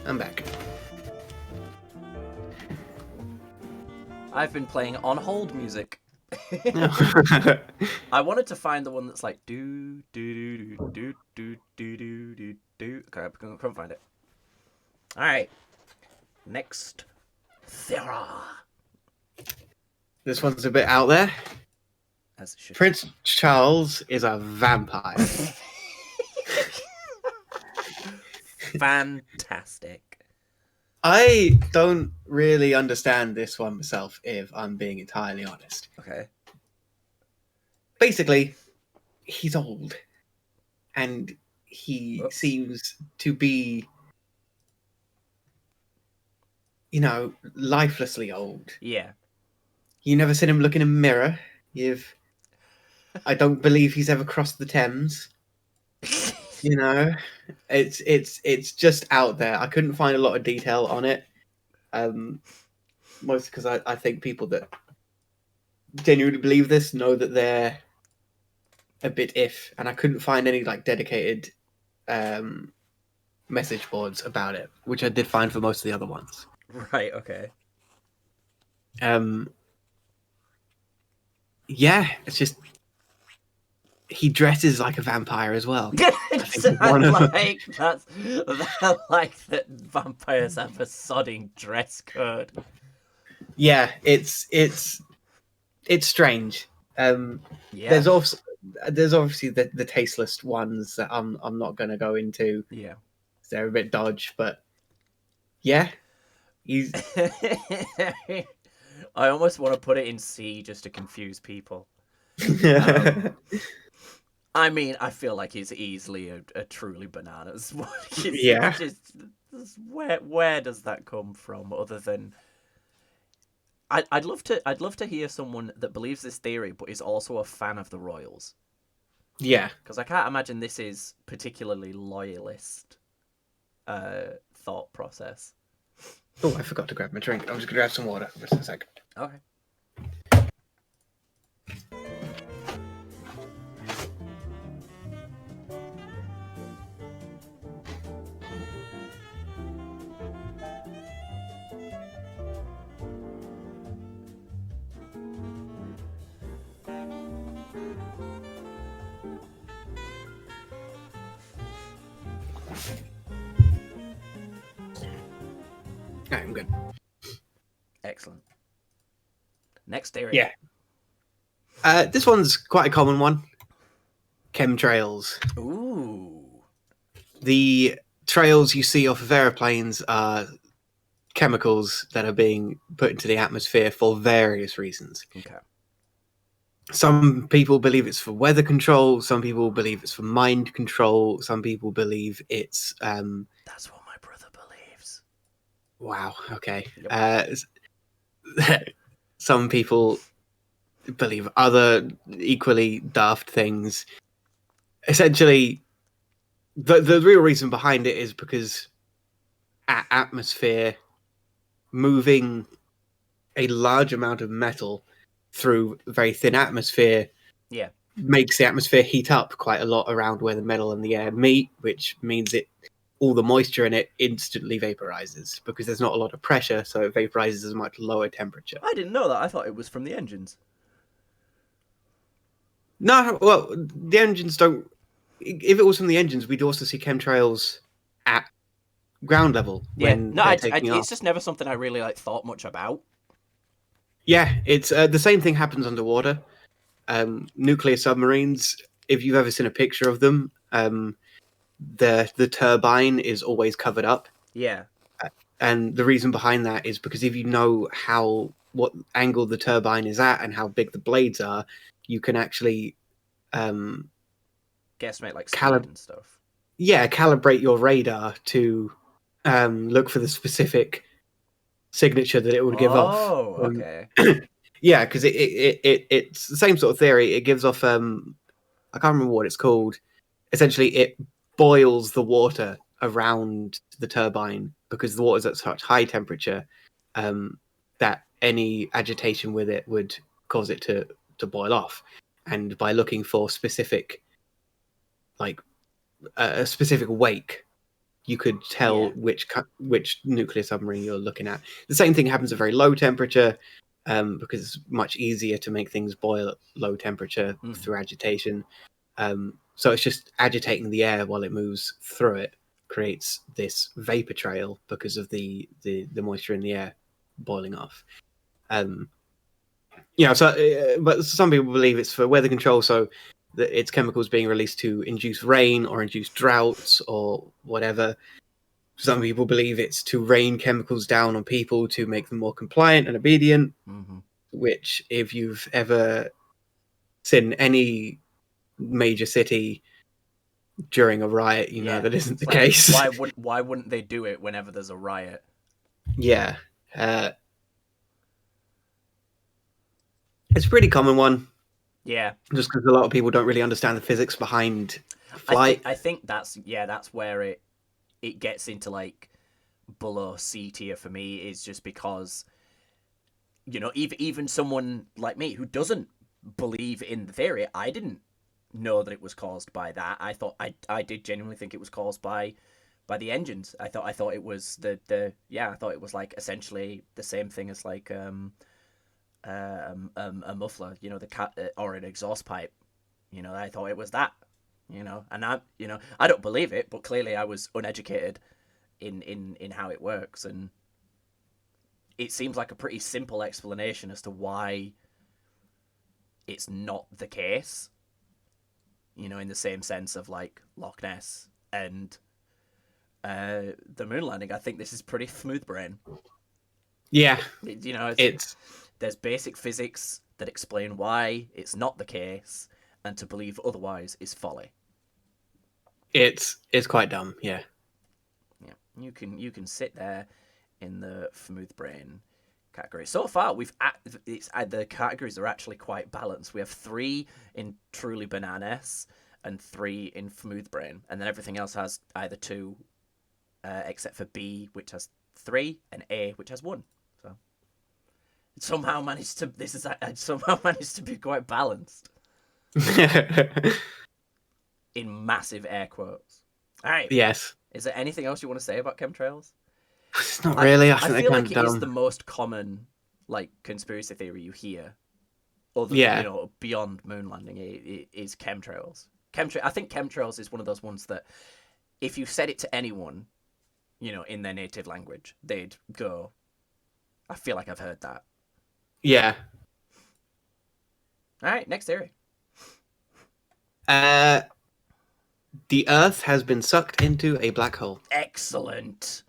I'm back. I've been playing on hold music. No. I wanted to find the one that's like do do do do do do do do do. Okay, I couldn't find it. All right, next theory. This one's a bit out there. As it should. Prince Charles is a vampire. Fantastic. I don't really understand this one myself, if I'm being entirely honest. Okay. Basically, he's old. And he seems to be, lifelessly old. Yeah. You never seen him look in a mirror. I don't believe he's ever crossed the Thames. It's just out there. I couldn't find a lot of detail on it. Mostly because I think people that genuinely believe this know that they're a bit iff, and I couldn't find any dedicated message boards about it, which I did find for most of the other ones. Right. Okay. Yeah, it's just he dresses like a vampire as well. That's like that vampires have a sodding dress code. Yeah, it's strange. Yeah. There's obviously the tasteless ones that I'm not going to go into. Yeah. They're a bit dodge, but yeah, he's. I almost want to put it in C just to confuse people. I mean, I feel like he's easily a truly bananas one. Yeah. Where does that come from? Other than, I'd love to hear someone that believes this theory but is also a fan of the royals. Yeah, because I can't imagine this is particularly loyalist thought process. Oh, I forgot to grab my drink. I'm just gonna grab some water. Just a second. Okay. Right, I'm good. Excellent. Next theory. Yeah. This one's quite a common one. Chemtrails. Ooh. The trails you see off of aeroplanes are chemicals that are being put into the atmosphere for various reasons. Okay. Some people believe it's for weather control. Some people believe it's for mind control. Some people believe it's... That's what my brother believes. Wow, okay. Yep. Some people believe other equally daft things. Essentially, the real reason behind it is because atmosphere, moving a large amount of metal through very thin atmosphere, makes the atmosphere heat up quite a lot around where the metal and the air meet, which means all the moisture in it instantly vaporizes because there's not a lot of pressure, so it vaporizes at a much lower temperature. I didn't know that. I thought it was from the engines. No, well, the engines don't... If it was from the engines, we'd also see chemtrails at ground level when they're taking off. It's just never something I really thought much about. Yeah, it's the same thing happens underwater. Nuclear submarines, if you've ever seen a picture of them, the turbine is always covered up. Yeah. And the reason behind that is because if you know what angle the turbine is at and how big the blades are, you can actually guesstimate speed and stuff. Yeah, calibrate your radar to look for the specific signature that it would give off. Oh, okay. Yeah, because it's the same sort of theory. It gives off I can't remember what it's called. Essentially, it boils the water around the turbine because the water's at such high temperature that any agitation with it would cause it to boil off. And by looking for specific, a specific wake, you could tell Yeah. which nuclear submarine you're looking at. The same thing happens at very low temperature, because it's much easier to make things boil at low temperature through agitation. So it's just agitating the air while it moves through it creates this vapor trail because of the moisture in the air boiling off. But some people believe it's for weather control, so that it's chemicals being released to induce rain or induce droughts or whatever. Some people believe it's to rain chemicals down on people to make them more compliant and obedient, which, if you've ever seen any major city during a riot, you know that isn't the case. Why wouldn't they do it whenever there's a riot? Yeah. It's a pretty common one. Yeah. Just because a lot of people don't really understand the physics behind flight. I think that's where it gets into like below C tier for me, is just because, you know, even someone like me who doesn't believe in the theory, I didn't know that it was caused by that. I thought I did genuinely think it was caused by the engines. I thought it was I thought it was like essentially the same thing as like a muffler, you know, the cat or an exhaust pipe. You know, I thought it was that. You know, and I don't believe it, but clearly I was uneducated in how it works, and it seems like a pretty simple explanation as to why it's not the case. You know, in the same sense of like Loch Ness and the moon landing, I think this is pretty smooth brain. Yeah, You know, it's there's basic physics that explain why it's not the case, and to believe otherwise is folly. it's quite dumb. Yeah. Yeah, you can sit there in the smooth brain category. So far, the categories are actually quite balanced. We have 3 in truly bananas and 3 in smooth brain, and then everything else has either 2, except for B, which has 3, and A, which has 1. So somehow managed to be quite balanced in massive air quotes. All right. Yes. Is there anything else you want to say about chemtrails? It's not really. I think feel they're like kind it of is dumb. the most common like conspiracy theory you hear, other Yeah. you know, beyond moon landing, is chemtrails. I think chemtrails is one of those ones that if you said it to anyone, you know, in their native language, they'd go, "I feel like I've heard that." Yeah. All right, next theory. The Earth has been sucked into a black hole. Excellent.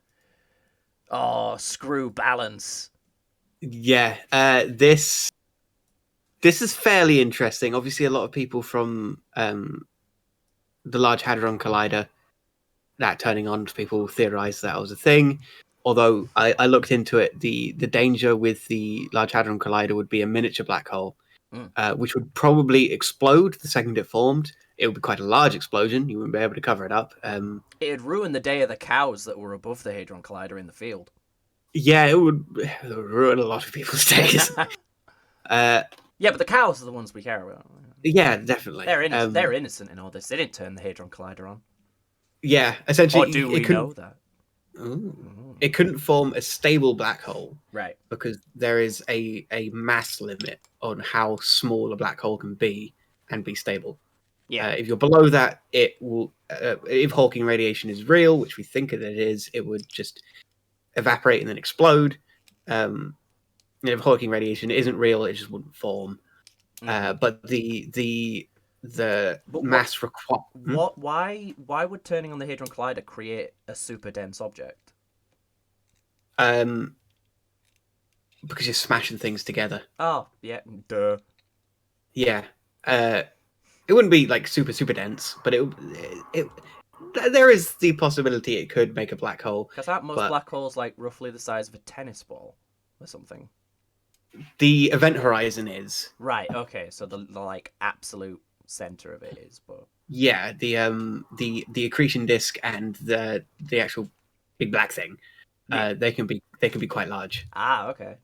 Oh, screw balance. Yeah. This is fairly interesting. Obviously, a lot of people from the Large Hadron Collider, that turning on, people theorized that was a thing. Although I looked into it, the danger with the Large Hadron Collider would be a miniature black hole, which would probably explode the second it formed. It would be quite a large explosion. You wouldn't be able to cover it up. It'd ruin the day of the cows that were above the Hadron Collider in the field. Yeah, it would ruin a lot of people's days. Yeah, but the cows are the ones we care about. Yeah, definitely. They're innocent in all this. They didn't turn the Hadron Collider on. Yeah, essentially, Or do we know that? It couldn't form a stable black hole, Right? because there is a mass limit on how small a black hole can be and be stable. Yeah. If you're below that, it will. If Hawking radiation is real, which we think that it is, it would just evaporate and then explode. If Hawking radiation isn't real, it just wouldn't form. But the mass required. Why would turning on the Hadron Collider create a super dense object? Because you're smashing things together. Oh, yeah, duh. Yeah. It wouldn't be like super dense, but there is the possibility it could make a black hole. Because aren't most black holes like roughly the size of a tennis ball or something? The event horizon is. Right. Okay. So the like absolute center of it is, but yeah, the accretion disk and the actual big black thing, they can be quite large. Ah, okay.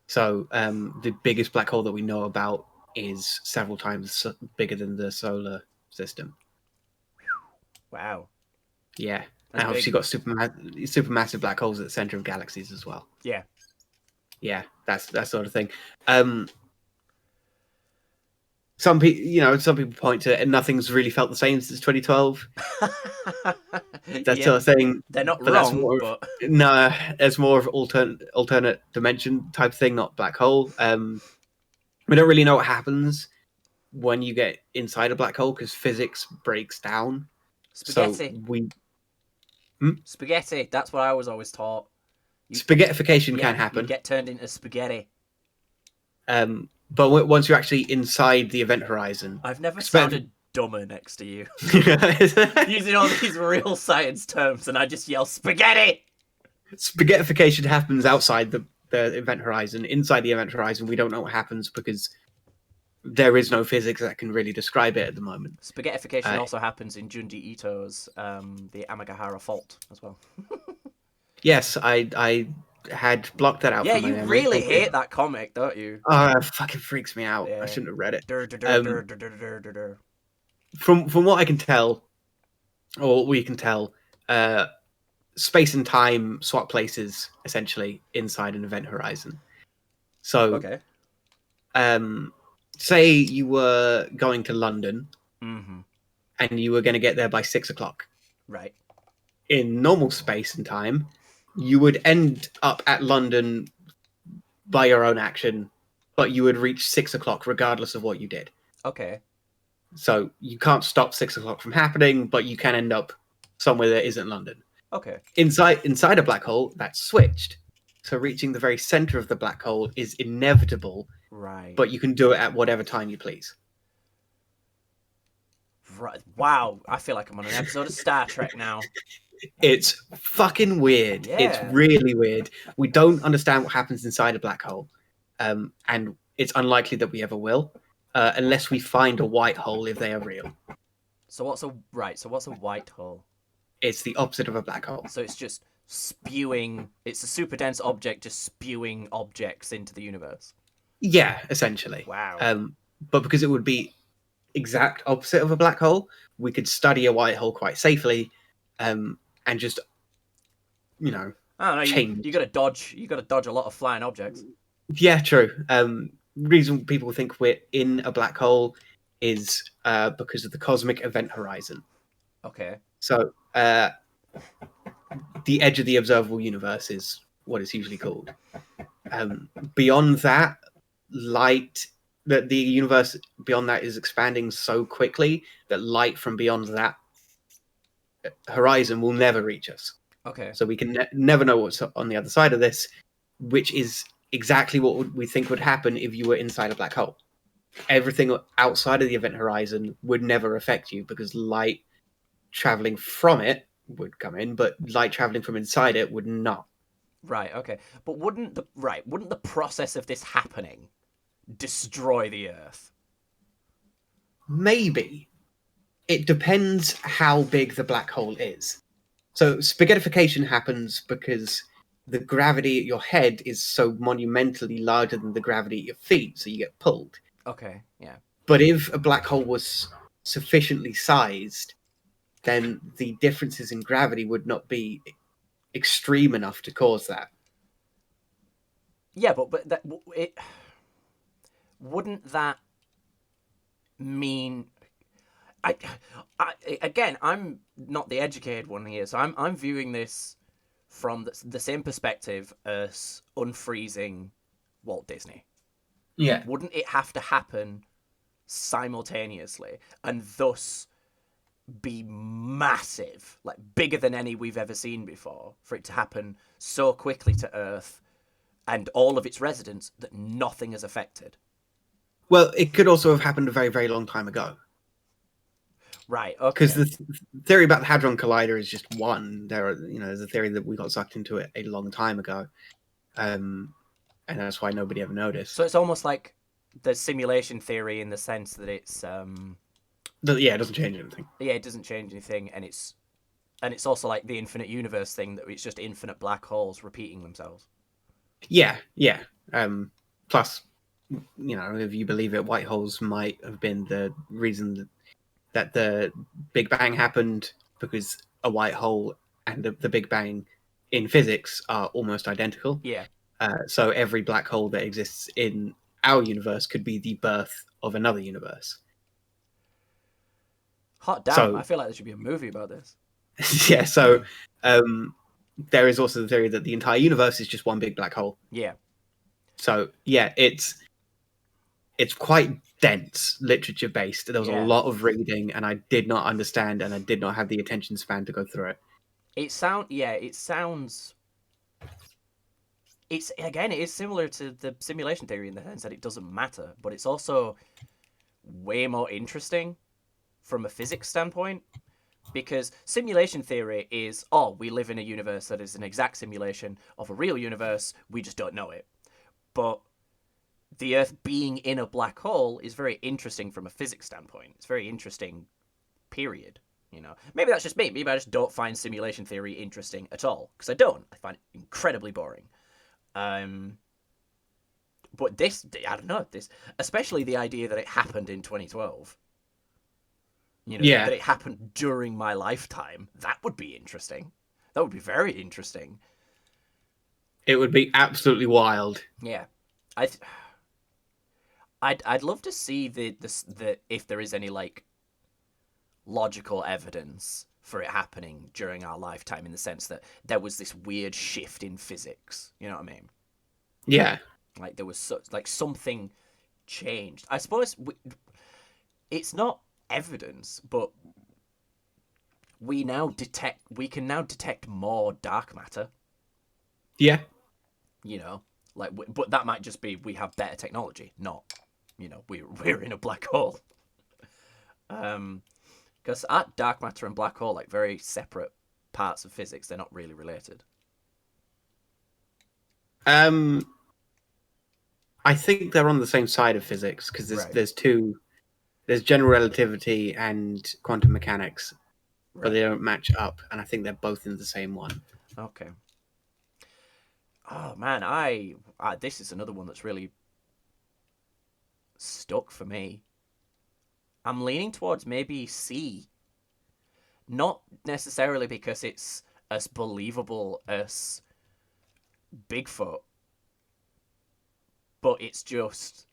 So the biggest black hole that we know about is several times bigger than the solar system. Wow. Yeah. And obviously big. you've got supermassive black holes at the center of galaxies as well. Yeah. Yeah, that's that sort of thing. Some people point to it, and nothing's really felt the same since 2012. That Yeah. sort of thing. They're not But that's wrong, more of but no, it's more of alternate dimension type thing, not black hole. We don't really know what happens when you get inside a black hole because physics breaks down. spaghetti. So we Spaghetti. That's what I was always taught. spaghettification Yeah, can you happen. get turned into spaghetti. But once you're actually inside the event horizon, I've never sounded dumber next to you. Using all these real science terms, and I just yell spaghetti. spaghettification happens outside the event horizon. Inside the event horizon, we don't know what happens because there is no physics that can really describe it at the moment. Spaghettification also happens in Junji Ito's the Amagahara Fault as well. Yes, I had blocked that out. Yeah, from my you memory. really hate that comic, don't you? Oh, it fucking freaks me out. Yeah. I shouldn't have read it. Dur, dur, dur, dur, dur, dur, dur, dur, dur. From what I can tell, or what we can tell, space and time swap places essentially inside an event horizon. So, Okay. say you were going to London Mm-hmm. and you were going to get there by 6 o'clock. Right. In normal space and time, you would end up at London by your own action, but you would reach 6 o'clock regardless of what you did. Okay. So you can't stop 6 o'clock from happening, but you can end up somewhere that isn't London. Okay. Inside a black hole, that's switched. So reaching the very center of the black hole is inevitable, Right. but you can do it at whatever time you please. Right. Wow. I feel like I'm on an episode of Star Trek now. It's fucking weird. Yeah. It's really weird. We don't understand what happens inside a black hole, and it's unlikely that we ever will, unless we find a white hole if they are real. So what's a white hole? It's the opposite of a black hole. So it's just spewing. It's a super dense object just spewing objects into the universe. Yeah, essentially. Wow. But because it would be exact opposite of a black hole, we could study a white hole quite safely, and just, I don't know. change. You got to dodge. You got to dodge a lot of flying objects. Yeah, true. Reason people think we're in a black hole is because of the cosmic event horizon. Okay. So the edge of the observable universe is what it's usually called. Beyond that, light, the universe beyond that is expanding so quickly that light from beyond that horizon will never reach us. Okay. So we can never know what's on the other side of this, which is exactly what we think would happen if you were inside a black hole. Everything outside of the event horizon would never affect you because light traveling from it would come in, but light traveling from inside it would not. Right. Okay. But wouldn't the process of this happening destroy the Earth? Maybe. It depends how big the black hole is. So spaghettification happens because the gravity at your head is so monumentally larger than the gravity at your feet, so you get pulled. Okay. Yeah. But if a black hole was sufficiently sized, then the differences in gravity would not be extreme enough to cause that. Yeah, but it wouldn't that mean? Again, I'm not the educated one here, so I'm viewing this from the same perspective as unfreezing Walt Disney. Yeah. Wouldn't it have to happen simultaneously and thus be massive, like bigger than any we've ever seen before, for it to happen so quickly to Earth and all of its residents that nothing is affected? Well, it could also have happened a very, very long time ago. Right. Okay. Because the theory about the Hadron Collider is just one. There's a theory that we got sucked into it a long time ago, and that's why nobody ever noticed. So it's almost like the simulation theory in the sense that it's it doesn't change anything. Yeah, it doesn't change anything, and it's also like the infinite universe thing, that it's just infinite black holes repeating themselves. Yeah. Plus, if you believe it, white holes might have been the reason that the Big Bang happened, because a white hole and the Big Bang in physics are almost identical. Yeah. So every black hole that exists in our universe could be the birth of another universe. Hot damn! I So feel like there should be a movie about this. yeah, so there is also the theory that the entire universe is just one big black hole. Yeah. So yeah, it's quite dense literature based. There was a Yeah. lot of reading, and I did not understand, and I did not have the attention span to go through it. It sounds. It's again, it is similar to the simulation theory in the sense that it doesn't matter, but it's also way more interesting from a physics standpoint because simulation theory is, oh, we live in a universe that is an exact simulation of a real universe, we just don't know it. But the Earth being in a black hole is very interesting from a physics standpoint. It's very interesting, period. Maybe that's just me. Maybe I just don't find simulation theory interesting at all because I don't. I find it incredibly boring. But this, I don't know, this, especially the idea that it happened in 2012. Yeah, That it happened during my lifetime. That would be interesting. That would be very interesting. it would be absolutely wild. Yeah, I'd love to see the if there is any like logical evidence for it happening during our lifetime in the sense that there was this weird shift in physics. You know what I mean? Yeah, Like there was like something changed. I suppose it's not evidence, but we can now detect more dark matter. yeah. But that might just be we have better technology, not we're in a black hole. Because dark matter and black hole like very separate parts of physics. They're not really related. I think they're on the same side of physics because Right. there's general relativity and quantum mechanics, but Right. they don't match up, and I think they're both in the same one. Okay. Oh man, this is another one that's really stuck for me. I'm leaning towards maybe C. Not necessarily because it's as believable as Bigfoot, but it's just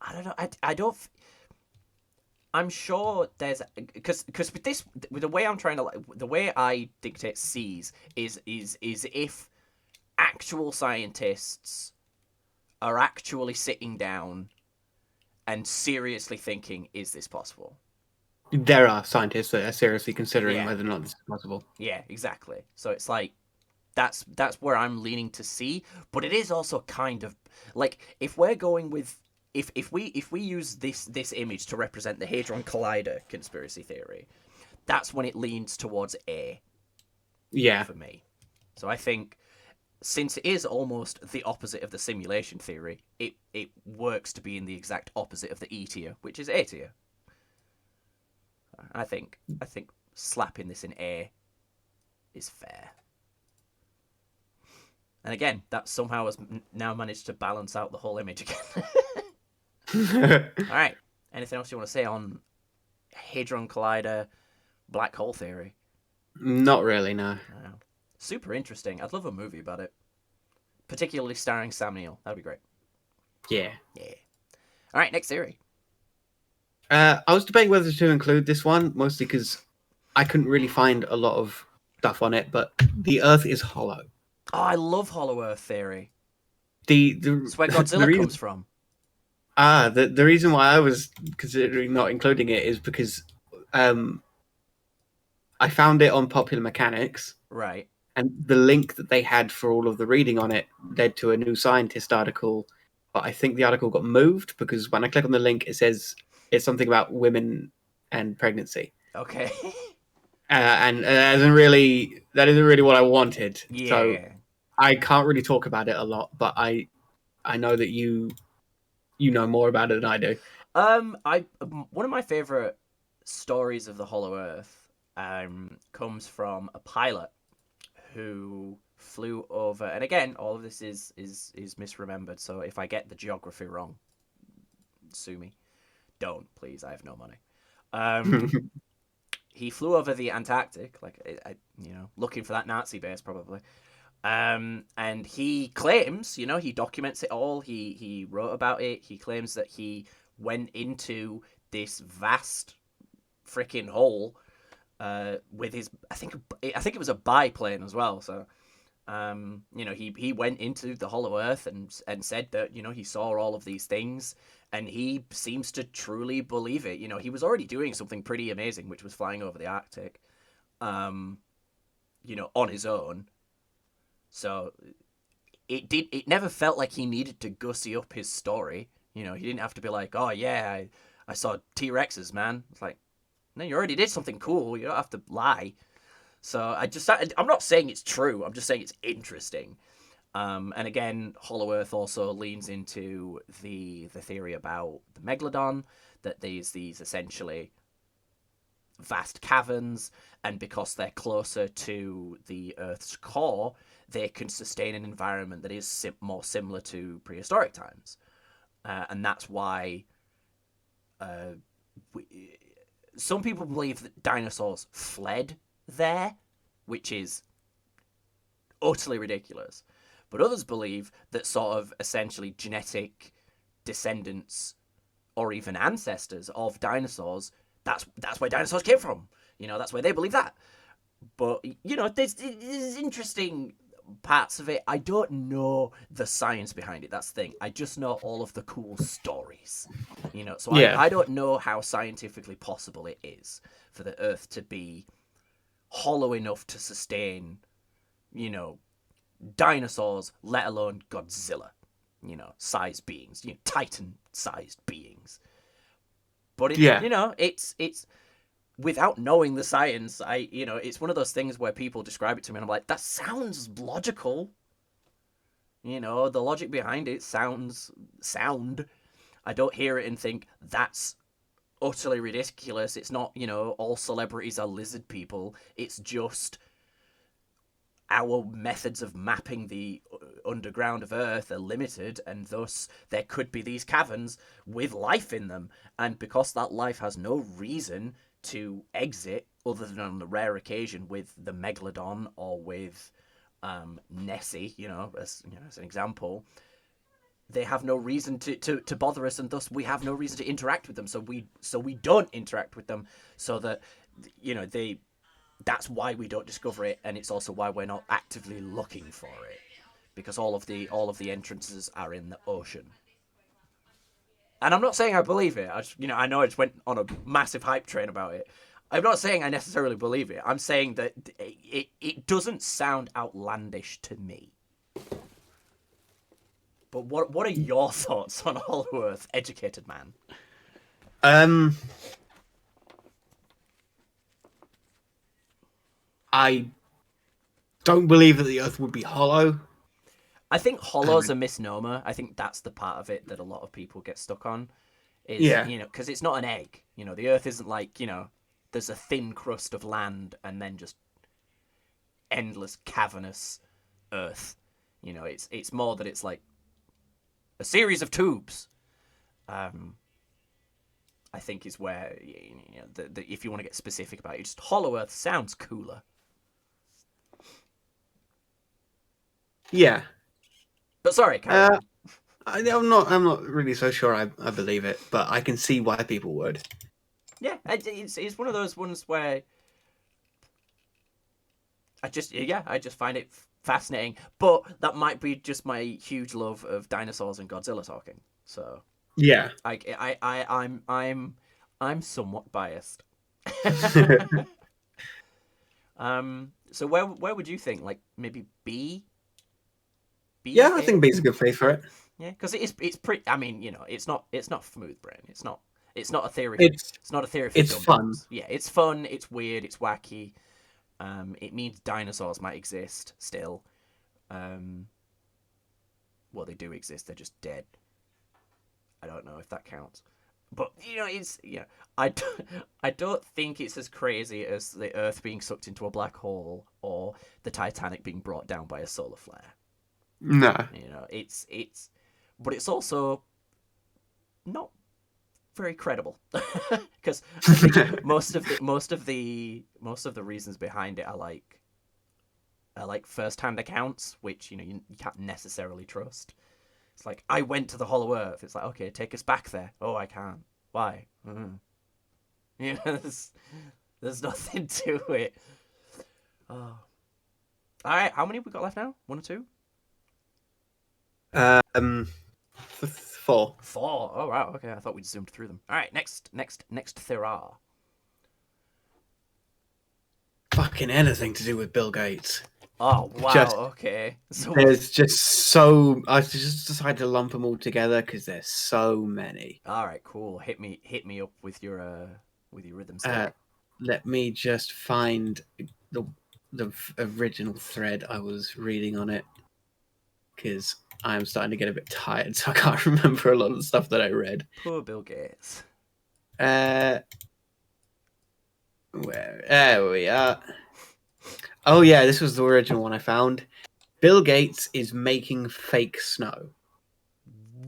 I don't know. I don't. I'm sure there's because with the way I'm trying to the way I dictate C's is if actual scientists are actually sitting down and seriously thinking, is this possible? There are scientists that are seriously considering Yeah, whether or not this is possible. yeah, exactly. So it's like that's where I'm leaning to see, but it is also kind of like if we're going with if we use this image to represent the Hadron Collider conspiracy theory, that's when it leans towards A Yeah, for me. So I think since it is almost the opposite of the simulation theory, it works to be in the exact opposite of the E tier, which is A tier. I think slapping this in A is fair. And again, that somehow has now managed to balance out the whole image again. All right. Anything else you want to say on Hadron Collider black hole theory? not really. No. Wow. Super interesting. I'd love a movie about it, particularly starring Sam Neill. That'd be great. Yeah. Yeah. All right, next theory. I was debating whether to include this one, mostly because I couldn't really find a lot of stuff on it. But the Earth is hollow. Oh, I love Hollow Earth theory. The It's where the Godzilla reason comes from. the reason why I was considering not including it is because um I found it on Popular Mechanics, Right. and the link that they had for all of the reading on it led to a New Scientist article. But I think the article got moved because when I click on the link, it says it's something about women and pregnancy, Okay. and that isn't really what I wanted. So Yeah. I can't really talk about it a lot, but I know that you know more about it than I do. I one of my favorite stories of the Hollow Earth comes from a pilot who flew over, and again, all of this is misremembered. So if I get the geography wrong, sue me. Don't please. I have no money. Um, he flew over the Antarctic, like looking for that Nazi base probably. And he claims, he documents it all. He wrote about it. He claims that he went into this vast freaking hole with his. I think it was a biplane as well. So, he went into the Hollow Earth and said that he saw all of these things, and he seems to truly believe it. He was already doing something pretty amazing, which was flying over the Arctic, on his own. So it never felt like he needed to gussy up his story. He didn't have to be like, oh yeah, I saw T-Rexes, man. It's like, no, you already did something cool. You don't have to lie. So I'm not saying it's true. I'm just saying it's interesting. And again, Hollow Earth also leans into the theory about the Megalodon, that these essentially vast caverns, and because they're closer to the Earth's core, they can sustain an environment that is more similar to prehistoric times. And that's why some people believe that dinosaurs fled there, which is utterly ridiculous. But others believe that sort of essentially genetic descendants or even ancestors of dinosaurs, that's where dinosaurs came from. That's where they believe that. But, there's interesting parts of it. I don't know the science behind it. That's the thing. I just know all of the cool stories. So Yeah. I don't know how scientifically possible it is for the Earth to be hollow enough to sustain, dinosaurs, let alone Godzilla, sized beings, Titan-sized beings. But it's without knowing the science, it's one of those things where people describe it to me and I'm like, that sounds logical. The logic behind it sounds sound. I don't hear it and think that's utterly ridiculous. It's not, all celebrities are lizard people. It's just our methods of mapping the underground of Earth are limited, and thus there could be these caverns with life in them. And because that life has no reason to exit other than on the rare occasion with the Megalodon or with Nessie, as an example, they have no reason to bother us, and thus we have no reason to interact with them. So we don't interact with them, so that that's why we don't discover it, and it's also why we're not actively looking for it, because all of the entrances are in the ocean. And I'm not saying I believe it. I know I just went on a massive hype train about it. I'm not saying I necessarily believe it. I'm saying that it doesn't sound outlandish to me. But what are your thoughts on Hollow Earth, educated man? I don't believe that the Earth would be hollow. I think hollow's a misnomer. I think that's the part of it that a lot of people get stuck on. Is, Yeah. Because it's not an egg. The Earth isn't like, there's a thin crust of land and then just endless cavernous Earth. It's more that it's like a series of tubes. I think is where if you want to get specific about it, just Hollow Earth sounds cooler. Yeah. But sorry, Karen. I'm not really so sure I believe it, but I can see why people would. Yeah, it's one of those ones where I just find it fascinating. But that might be just my huge love of dinosaurs and Godzilla talking. So Yeah. I'm somewhat biased. So where would you think? Like maybe B? Yeah, I think B's a good place for it. Yeah, because it's pretty. I mean, it's not smooth brain. It's not a theory. It's It's not a theory for it's dumb fun. dummies. Yeah, it's fun. It's weird. It's wacky. It means dinosaurs might exist still. Well, they do exist. They're just dead. I don't know if that counts. But I don't think it's as crazy as the Earth being sucked into a black hole or the Titanic being brought down by a solar flare. No. But it's also not very credible because I think most of the reasons behind it are like first-hand accounts, which you can't necessarily trust. It's like, I went to the Hollow Earth. It's like, okay, take us back there. Oh, I can't. Why? There's nothing to it. Oh. All right, how many have we got left now? 1 or 2? 4. 4. Oh wow. Okay, I thought we'd zoomed through them. All right, next Thera. Fucking anything to do with Bill Gates. Oh wow. Just, okay. So there's just so I just decided to lump them all together because there's so many. all right, cool. Hit me up with your rhythm stick. Let me just find the original thread I was reading on it, because I'm starting to get a bit tired, so I can't remember a lot of the stuff that I read. Poor Bill Gates. There we are. Oh yeah, this was the original one I found. Bill Gates is making fake snow.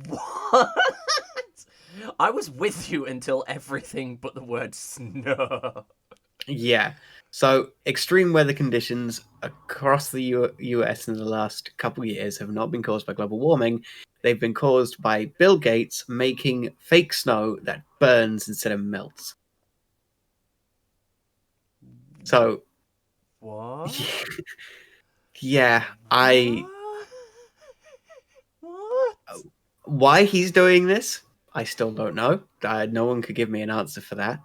What? I was with you until everything but the word snow. Yeah. So extreme weather conditions across the US in the last couple of years have not been caused by global warming. They've been caused by Bill Gates making fake snow that burns instead of melts. So, what? yeah, What? why he's doing this, I still don't know. No one could give me an answer for that.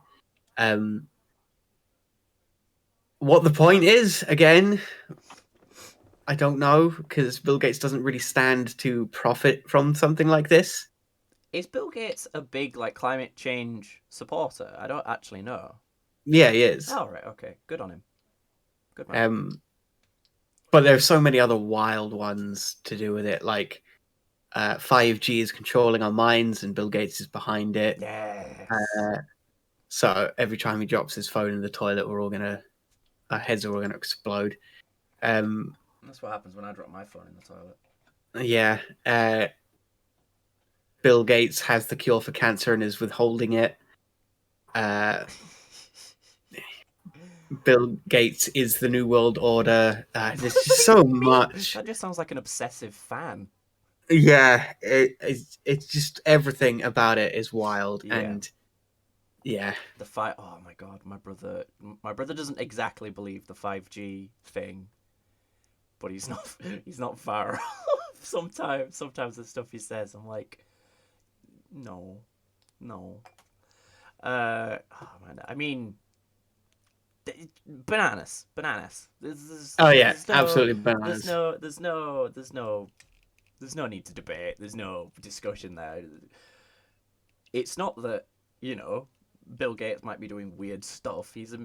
What the point is, again, I don't know, because Bill Gates doesn't really stand to profit from something like this. Is Bill Gates a big climate change supporter? I don't actually know. Yeah, he is. Oh right, okay, good on him. Good man. But there's so many other wild ones to do with it, like 5G is controlling our minds, and Bill Gates is behind it. Yes. So every time he drops his phone in the toilet, our heads are all gonna explode. That's what happens when I drop my phone in the toilet. Yeah. Bill Gates has the cure for cancer and is withholding it. Bill Gates is the New World Order. There's just so much. That just sounds like an obsessive fan. Yeah, it's just everything about it is wild, Yeah. and yeah, The fight. Oh my god, my brother doesn't exactly believe the 5G thing, but he's not far off. Sometimes the stuff he says, I'm like, no. Oh man, I mean, bananas. oh yeah, absolutely bananas. There's no need to debate. There's no discussion there. It's not that Bill Gates might be doing weird stuff. He's a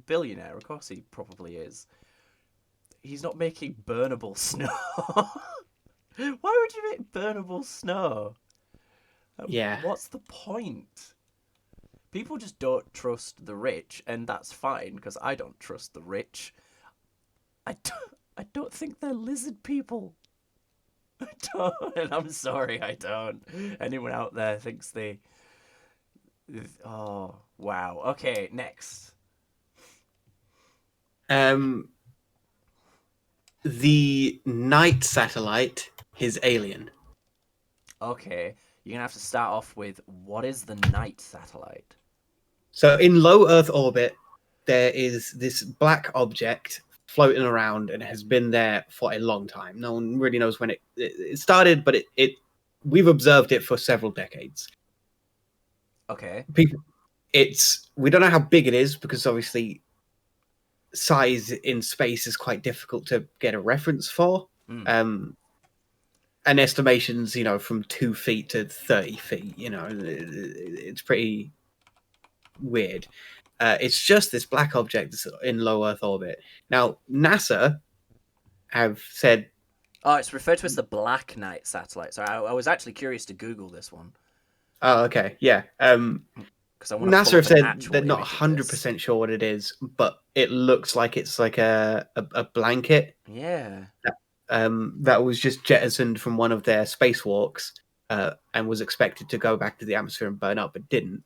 billionaire. Of course, he probably is. He's not making burnable snow. Why would you make burnable snow? Yeah. What's the point? People just don't trust the rich, and that's fine because I don't trust the rich. I don't think they're lizard people. I don't, and I'm sorry, I don't. Anyone out there thinks they... Oh, wow. Okay, next. The night satellite is alien. Okay, you're gonna have to start off with, what is the night satellite? So in low Earth orbit, there is this black object floating around, and it has been there for a long time. No one really knows when it started, but we've observed it for several decades. Okay. We don't know how big it is, because obviously size in space is quite difficult to get a reference for. And estimations, from 2 feet to 30 feet, it's pretty weird. It's just this black object that's in low Earth orbit. Now, NASA have said... Oh, it's referred to as the Black Knight satellite. So I was actually curious to Google this one. Oh, okay, yeah. NASA have said they're not 100% sure what it is, but it looks like it's like a blanket. Yeah. That was just jettisoned from one of their spacewalks and was expected to go back to the atmosphere and burn up, but didn't.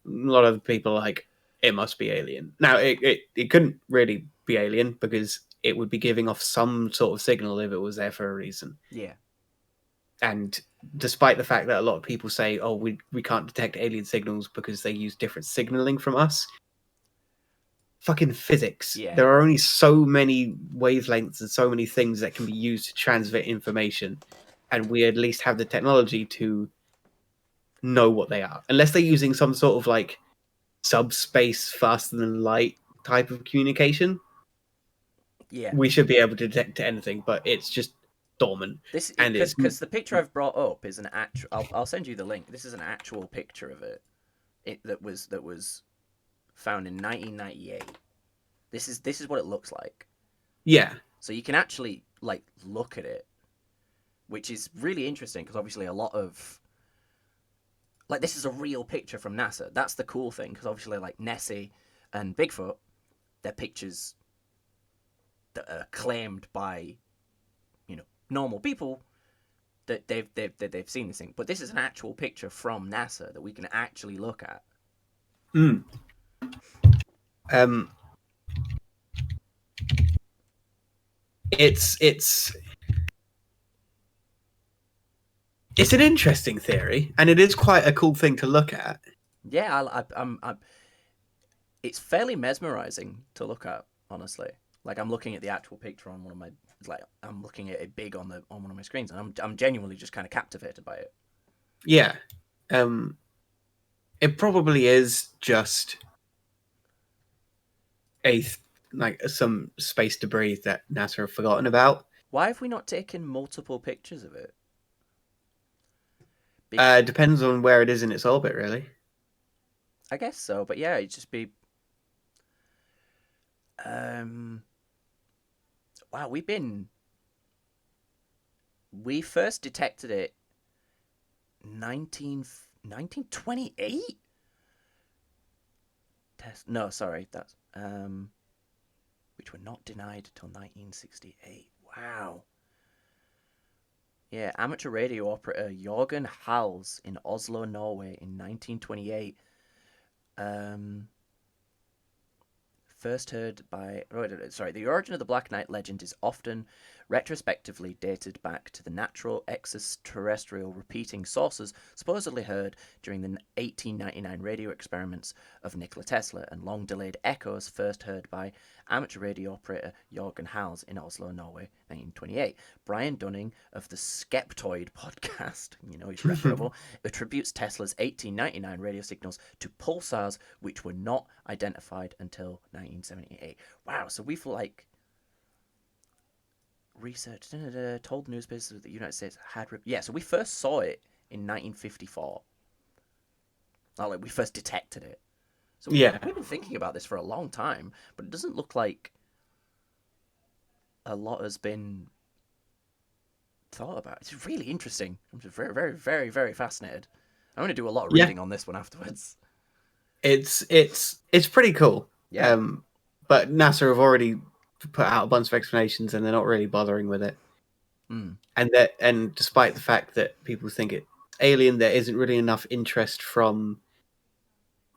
A lot of people are like, it must be alien. Now, it couldn't really be alien because it would be giving off some sort of signal if it was there for a reason. Yeah. And despite the fact that a lot of people say, oh, we can't detect alien signals because they use different signaling from us, fucking physics. Yeah. There are only so many wavelengths and so many things that can be used to transmit information. And we at least have the technology to know what they are. Unless they're using some sort of like subspace faster than light type of communication, Yeah. we should be able to detect anything, but it's just dormant. This And it's because the picture I've brought up is an actual. I'll send you the link. This is an actual picture of it. That was found in 1998. This is what it looks like. yeah, So you can actually like look at it, which is really interesting because obviously a lot of like this is a real picture from NASA. That's the cool thing because obviously like Nessie and Bigfoot, they're pictures that are claimed by normal people that they've seen this thing. But this is an actual picture from NASA that we can actually look at. mm. um, it's an interesting theory, and it is quite a cool thing to look at. Yeah, I'm it's fairly mesmerizing to look at, honestly. Like I'm looking at the actual picture on one of my I'm looking at it big on one of my screens, and I'm genuinely just kind of captivated by it. Yeah, it probably is just like some space debris that NASA have forgotten about. Why have we not taken multiple pictures of it? Depends on where it is in its orbit, really. I guess so, but yeah, it'd just be. Um, wow, we first detected it 1928. No, sorry, that's which were not denied till 1968. Wow. Yeah, amateur radio operator Jorgen Hals in Oslo, Norway in 1928. Um, First heard by. Sorry, the origin of the Black Knight legend is often retrospectively dated back to the natural extraterrestrial repeating sources supposedly heard during the 1899 radio experiments of Nikola Tesla, and long delayed echoes first heard by amateur radio operator Jorgen Hals in Oslo, Norway, 1928. Brian Dunning of the Skeptoid podcast, he's reputable, attributes Tesla's 1899 radio signals to pulsars which were not identified until 1978. Wow, so we've researched, told newspapers that the United States had. So we first saw it in 1954. We first detected it. So we've been thinking about this for a long time, but it doesn't look like a lot has been thought about. It's really interesting. I'm just very, very, very, very fascinated. I'm going to do a lot of reading on this one afterwards. It's pretty cool. Yeah. But NASA have already put out a bunch of explanations, and they're not really bothering with it. Mm. And despite the fact that people think it's alien, there isn't really enough interest from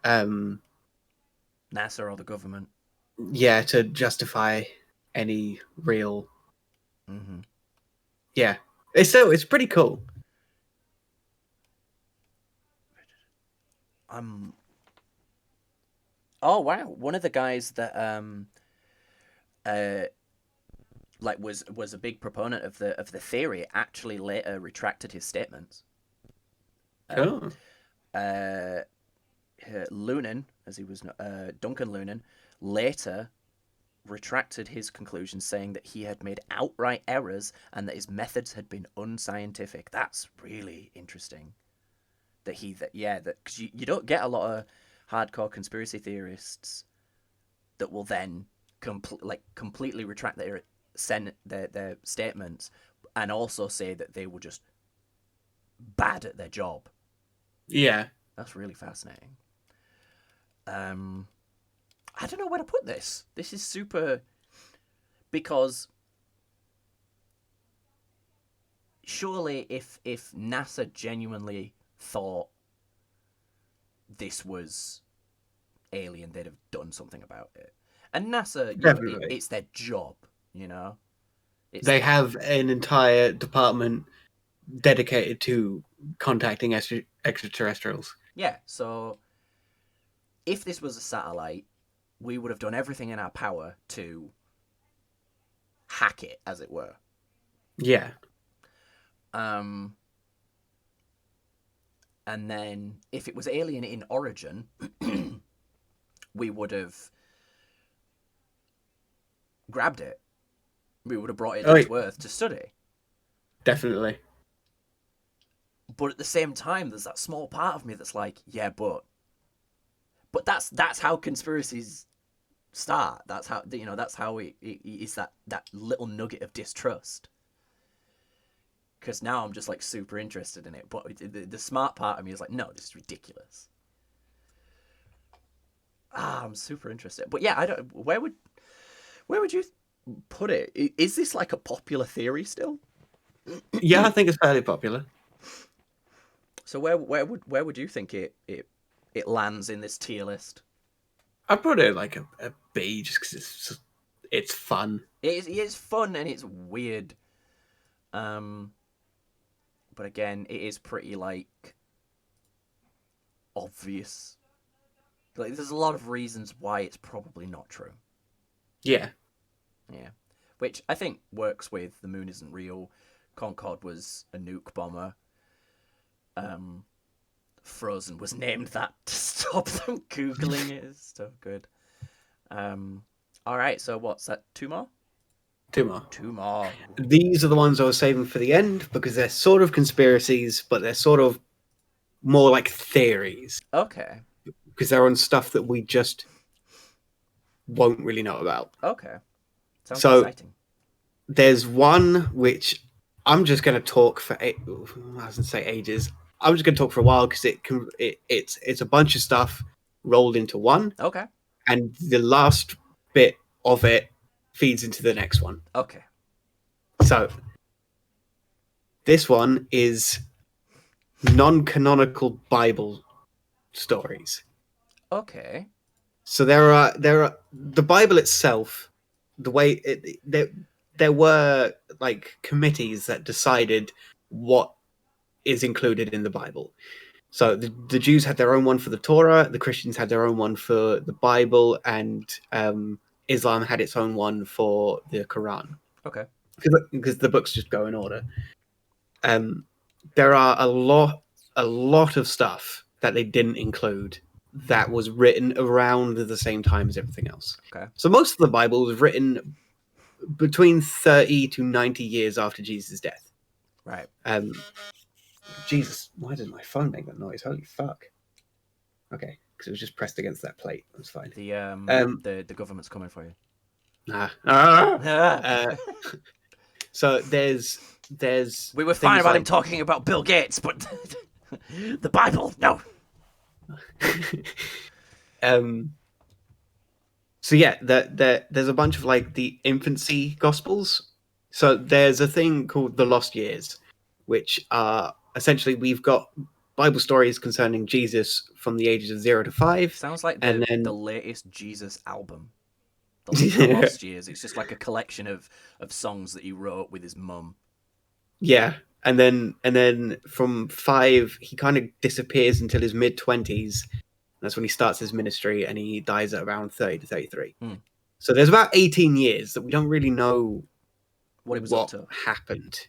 NASA or the government. Yeah, to justify any real. Mm-hmm. Yeah, it's pretty cool. Oh wow! One of the guys that was a big proponent of the theory actually later retracted his statements. Oh. Lunan, as he was Duncan Lunan, later retracted his conclusions, saying that he had made outright errors and that his methods had been unscientific. That's really interesting. Because you don't get a lot of hardcore conspiracy theorists that will then completely retract their statements and also say that they were just bad at their job. Yeah, that's really fascinating. I don't know where to put this. This is super, because surely if NASA genuinely thought this was alien, they'd have done something about it. And NASA, Definitely. it's their job, It's They their have an entire department dedicated to contacting extraterrestrials. yeah. So if this was a satellite, we would have done everything in our power to hack it, as it were. Yeah. Um, and then if it was alien in origin, we would have grabbed it. We would have brought it Oh, down to Earth to study. definitely. But at the same time, there's that small part of me that's like, yeah, but that's how conspiracies start. That's how that's how it's that little nugget of distrust. Because now I'm just like super interested in it, but the smart part of me is like, no, this is ridiculous. I'm super interested, but yeah, I don't. Where would you put it? Is this like a popular theory still? Yeah, I think it's fairly popular. So where would you think it lands in this tier list? I'd put it like a B just because it's fun. It's fun and it's weird. But again, it is pretty like obvious. Like there's a lot of reasons why it's probably not true. Yeah. Yeah. Which I think works with the moon isn't real. Concorde was a nuke bomber. Frozen was named that to stop them Googling it. It's so good. Alright, so what's that? Two more? Two more. Two more. These are the ones I was saving for the end because they're sort of conspiracies, but they're sort of more like theories. Okay. Because they're on stuff that we just won't really know about. Okay. Sounds So, exciting. There's one which I'm just going to talk for. I was going to say ages. I'm just going to talk for a while because it's a bunch of stuff rolled into one, Okay. and the last bit of it feeds into the next one. Okay. So this one is non-canonical Bible stories. Okay. So there are the Bible itself. The way there were like committees that decided what is included in the Bible. So the Jews had their own one for the Torah, the Christians had their own one for the Bible, and Islam had its own one for the Quran. Okay. Because the books just go in order. There are a lot of stuff that they didn't include that was written around the same time as everything else. Okay. So most of the Bible was written between 30 to 90 years after Jesus' death. Right. Jesus, why did my phone make that noise? Holy fuck. Okay, because it was just pressed against that plate. That's fine. The government's coming for you. So there's we were fine about him talking about Bill Gates, but the Bible, no. So yeah, there's a bunch of like the infancy gospels. So there's a thing called the Lost Years, which are essentially we've got Bible stories concerning Jesus from the ages of 0 to 5. Sounds like the latest Jesus album. The Lost Years. It's just like a collection of songs that he wrote with his mum. Yeah, and then from 5 he kind of disappears until his mid-20s. That's when he starts his ministry, and he dies at around 30 to 33. So there's about 18 years that we don't really know what happened.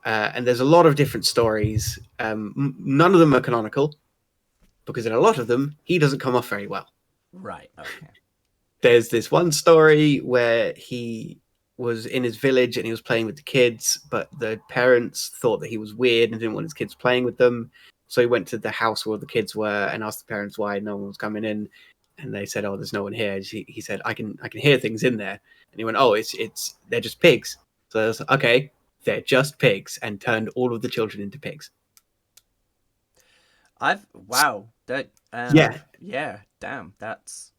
And there's a lot of different stories. None of them are canonical, because in a lot of them, he doesn't come off very well. Right, okay. There's this one story where he was in his village and he was playing with the kids, but the parents thought that he was weird and didn't want his kids playing with them. So he went to the house where the kids were and asked the parents why no one was coming in. And they said, "Oh, there's no one here." He said, "I can hear things in there." And he went, "Oh, they're just pigs." So I was like, "Okay, they're just pigs," and turned all of the children into pigs. Yeah, damn, that's...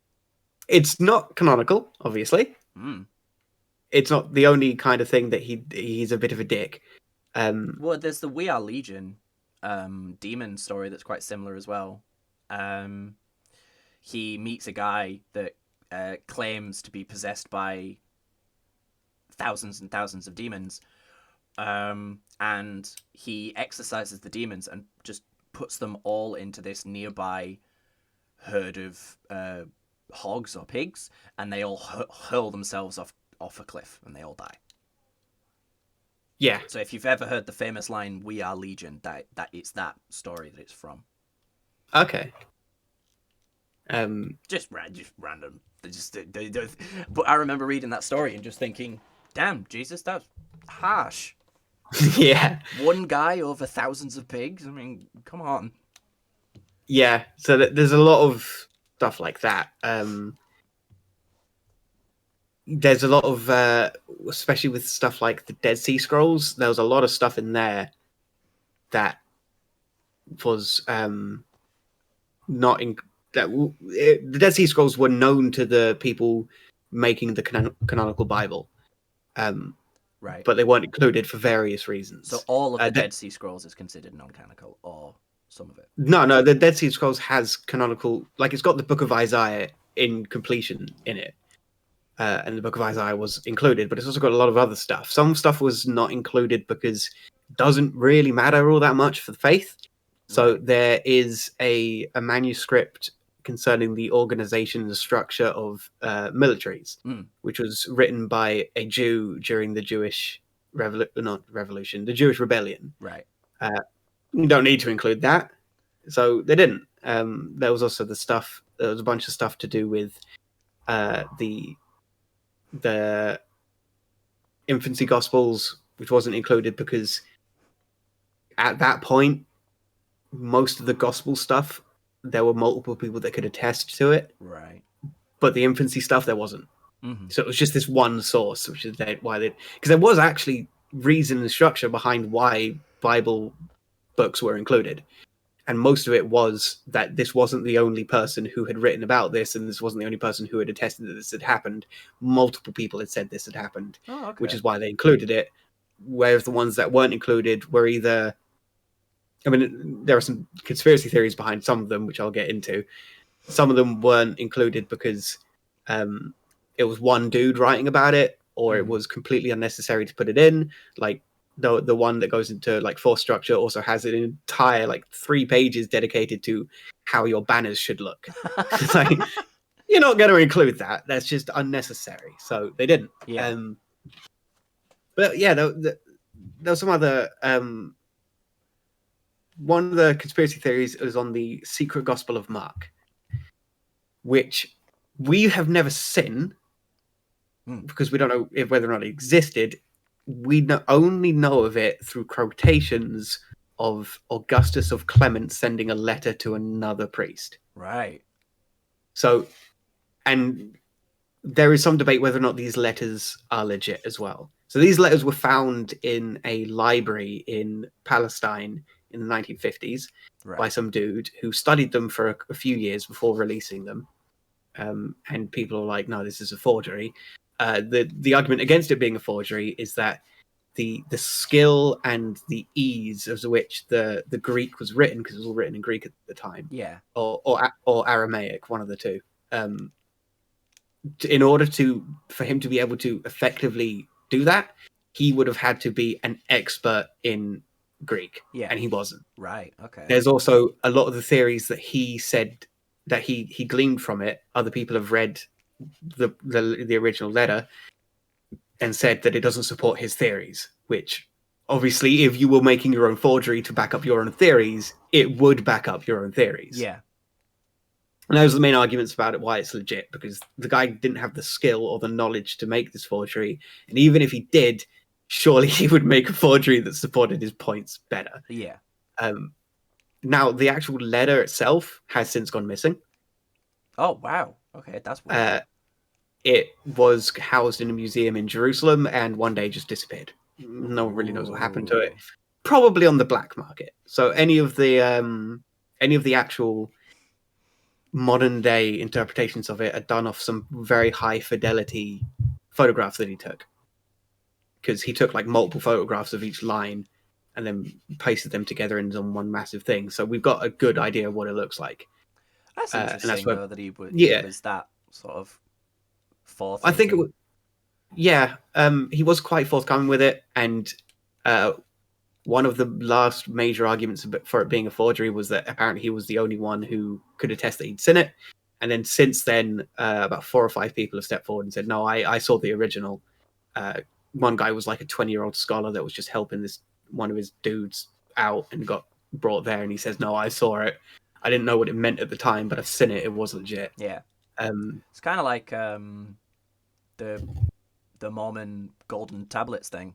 It's not canonical, obviously. It's not the only kind of thing that he's a bit of a dick. Well, there's the We Are Legion demon story that's quite similar as well. Um, he meets a guy that claims to be possessed by thousands and thousands of demons, and he exorcises the demons and just puts them all into this nearby herd of hogs or pigs, and they all hurl themselves off a cliff and they all die. Yeah. So if you've ever heard the famous line "We are Legion," that it's that story that it's from. Okay. Just random. But I remember reading that story and just thinking, "Damn, Jesus, that's harsh." Yeah. One guy over thousands of pigs. I mean, come on. Yeah. So there's a lot of stuff like that. There's a lot of, especially with stuff like the Dead Sea Scrolls. There was a lot of stuff in there that was not in the Dead Sea Scrolls were known to the people making the canonical Bible, Right. but they weren't included for various reasons. So all of the Dead Sea Scrolls is considered non-canonical, or some of it? No. The Dead Sea Scrolls has canonical, like it's got the Book of Isaiah in completion in it, and the Book of Isaiah was included, but it's also got a lot of other stuff. Some stuff was not included because it doesn't really matter all that much for the faith. So there is a manuscript concerning the organization and the structure of militaries, which was written by a Jew during the Jewish the Jewish rebellion. Right. You don't need to include that, so they didn't. There was also there was a bunch of stuff to do with the infancy gospels, which wasn't included because at that point, most of the gospel stuff, there were multiple people that could attest to it. Right. But the infancy stuff, there wasn't. Mm-hmm. So it was just this one source, which is why they, because there was actually reason and structure behind why Bible books were included. And most of it was that this wasn't the only person who had written about this, and this wasn't the only person who had attested that this had happened. Multiple people had said this had happened, which is why they included it. Whereas the ones that weren't included were either, I mean, there are some conspiracy theories behind some of them, which I'll get into. Some of them weren't included because it was one dude writing about it, or it was completely unnecessary to put it in. Like the one that goes into like force structure also has an entire like 3 pages dedicated to how your banners should look. It's like, you're not going to include that. That's just unnecessary. So they didn't. Yeah. But yeah, there was some other. One of the conspiracy theories is on the secret Gospel of Mark, which we have never seen because we don't know whether or not it existed. We only know of it through quotations of Augustus of Clement sending a letter to another priest. Right. So, and there is some debate whether or not these letters are legit as well. So these letters were found in a library in Palestine in the 1950s by some dude who studied them for a few years before releasing them. And people are like, no, this is a forgery. The argument against it being a forgery is that the skill and the ease of which the Greek was written, because it was all written in Greek at the time, or Aramaic, one of the two. In order for him to be able to effectively do that, he would have had to be an expert in Greek, and he wasn't. Right. Okay. There's also a lot of the theories that he said that he gleaned from it. Other people have read the original letter and said that it doesn't support his theories, which obviously if you were making your own forgery to back up your own theories, it would back up your own theories. Yeah. And those are the main arguments about it, why it's legit, because the guy didn't have the skill or the knowledge to make this forgery. And even if he did, surely he would make a forgery that supported his points better. Yeah. Now, the actual letter itself has since gone missing. Oh, wow. Okay, that's weird. It was housed in a museum in Jerusalem and one day just disappeared. No one really knows what happened to it. Probably on the black market. So any of the actual modern day interpretations of it are done off some very high fidelity photographs that he took. Because he took like multiple photographs of each line and then pasted them together into one massive thing. So we've got a good idea of what it looks like. That's And that's interesting, where, though, that he yeah, was that sort of I think it forward-thinking. was, yeah, he was quite forthcoming with it. And one of the last major arguments for it being a forgery was that apparently he was the only one who could attest that he'd seen it. And then since then, about 4 or 5 people have stepped forward and said, no, I saw the original. One guy was like a 20-year-old scholar that was just helping one of his dudes out and got brought there. And he says, no, I saw it. I didn't know what it meant at the time, but I've seen it. It was legit. Yeah, Um, it's kind of like the Mormon golden tablets thing.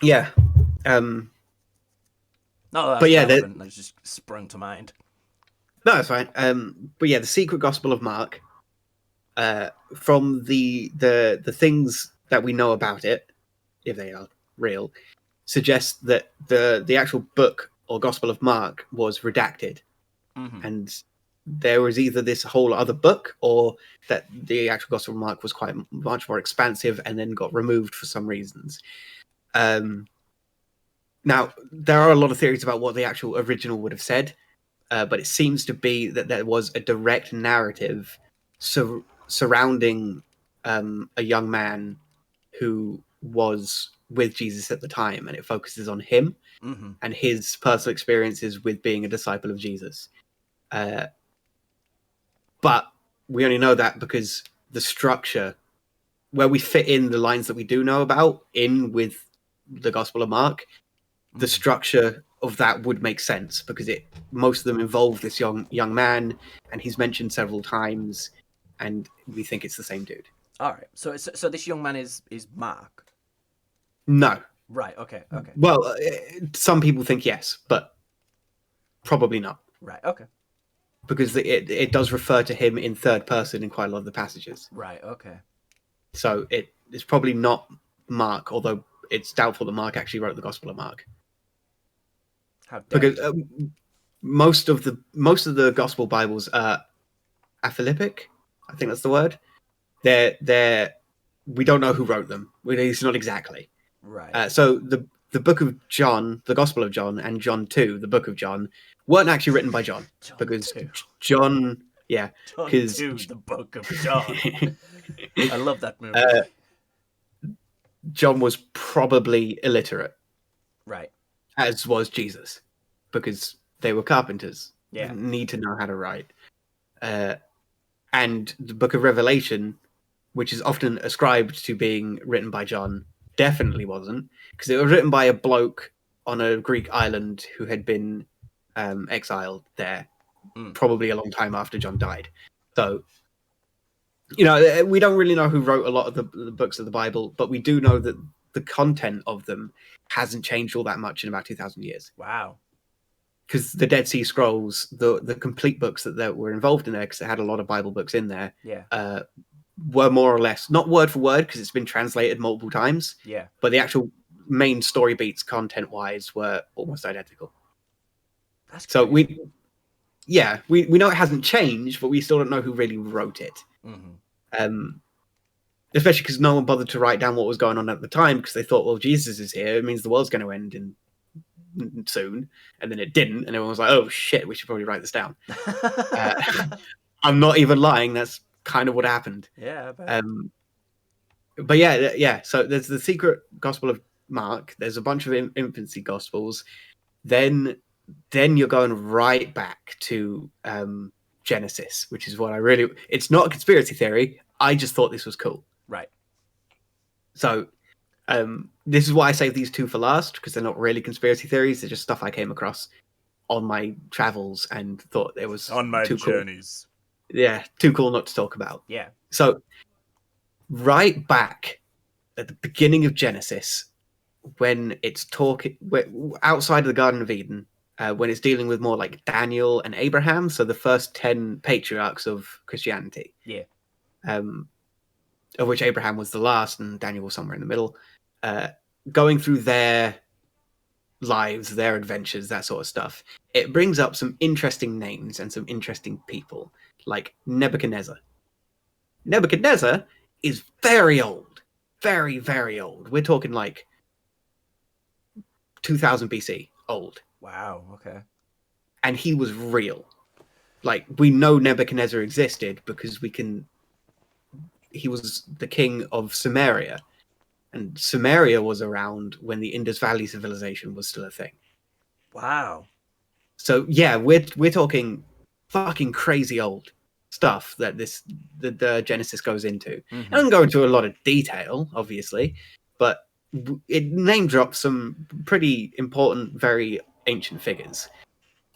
yeah. Um, No, that's but yeah, relevant. That just sprung to mind. no, that's fine. But yeah, the secret gospel of Mark, from the things that we know about it, if they are real, suggests that the actual book or gospel of Mark was redacted, and there was either this whole other book or that the actual gospel of Mark was quite much more expansive and then got removed for some reasons. Now there are a lot of theories about what the actual original would have said. But it seems to be that there was a direct narrative surrounding a young man who was with Jesus at the time, and it focuses on him and his personal experiences with being a disciple of Jesus. But we only know that because the structure, where we fit in the lines that we do know about in with the Gospel of Mark, the structure of that would make sense because most of them involve this young man, and he's mentioned several times, and we think it's the same dude. All right. So this young man is Mark. No. Right. Okay. Okay. Well, some people think yes, but probably not. Right. Okay. Because it does refer to him in third person in quite a lot of the passages. Right. Okay. So it's probably not Mark, although it's doubtful that Mark actually wrote the Gospel of Mark. How dare Because you? most of the Gospel Bibles are aphilippic. I think that's the word. They're we don't know who wrote them. It's not exactly. Right. So the book of John, the Gospel of John, and John 2, the book of John, weren't actually written by John. John Because 2. John, yeah. John 2, the Book of John. I love that movie. John was probably illiterate. Right. As was Jesus. Because they were carpenters. Yeah. Didn't need to know how to write. And the book of Revelation, which is often ascribed to being written by John, definitely wasn't, because it was written by a bloke on a Greek island who had been exiled there, probably a long time after John died. So, we don't really know who wrote a lot of the books of the Bible, but we do know that the content of them hasn't changed all that much in about 2,000 years. Wow. Because the Dead Sea Scrolls, the complete books that were involved in there, because it had a lot of Bible books in there, were more or less, not word for word, because it's been translated multiple times, but the actual main story beats, content-wise, were almost identical. That's so crazy. we know it hasn't changed, but we still don't know who really wrote it. Especially because no one bothered to write down what was going on at the time, because they thought, well, Jesus is here, it means the world's going to end soon, and then it didn't, and everyone was like, oh shit, we should probably write this down. I'm not even lying, that's kind of what happened. But yeah, so there's the secret Gospel of Mark, there's a bunch of infancy Gospels, then you're going right back to Genesis, which is what it's not a conspiracy theory, I just thought this was cool. Right. So this is why I saved these two for last, because they're not really conspiracy theories, they're just stuff I came across on my travels and thought it was on my too journeys. Cool. Yeah, too cool not to talk about. Yeah. So right back at the beginning of Genesis, when it's talking outside of the Garden of Eden, when it's dealing with more like Daniel and Abraham, so the first 10 patriarchs of Christianity. Yeah. Of which Abraham was the last and Daniel was somewhere in the middle, going through their lives, their adventures, that sort of stuff. It brings up some interesting names and some interesting people, like Nebuchadnezzar. Nebuchadnezzar is very old, very, very old. We're talking like 2000 BC old. Wow. Okay. And he was real. Like, we know Nebuchadnezzar existed because he was the king of Sumeria. And Sumeria was around when the Indus Valley civilization was still a thing. Wow. So yeah, we're talking fucking crazy old stuff that the Genesis goes into. It Mm-hmm. doesn't go into a lot of detail, obviously, but it name drops some pretty important, very ancient figures.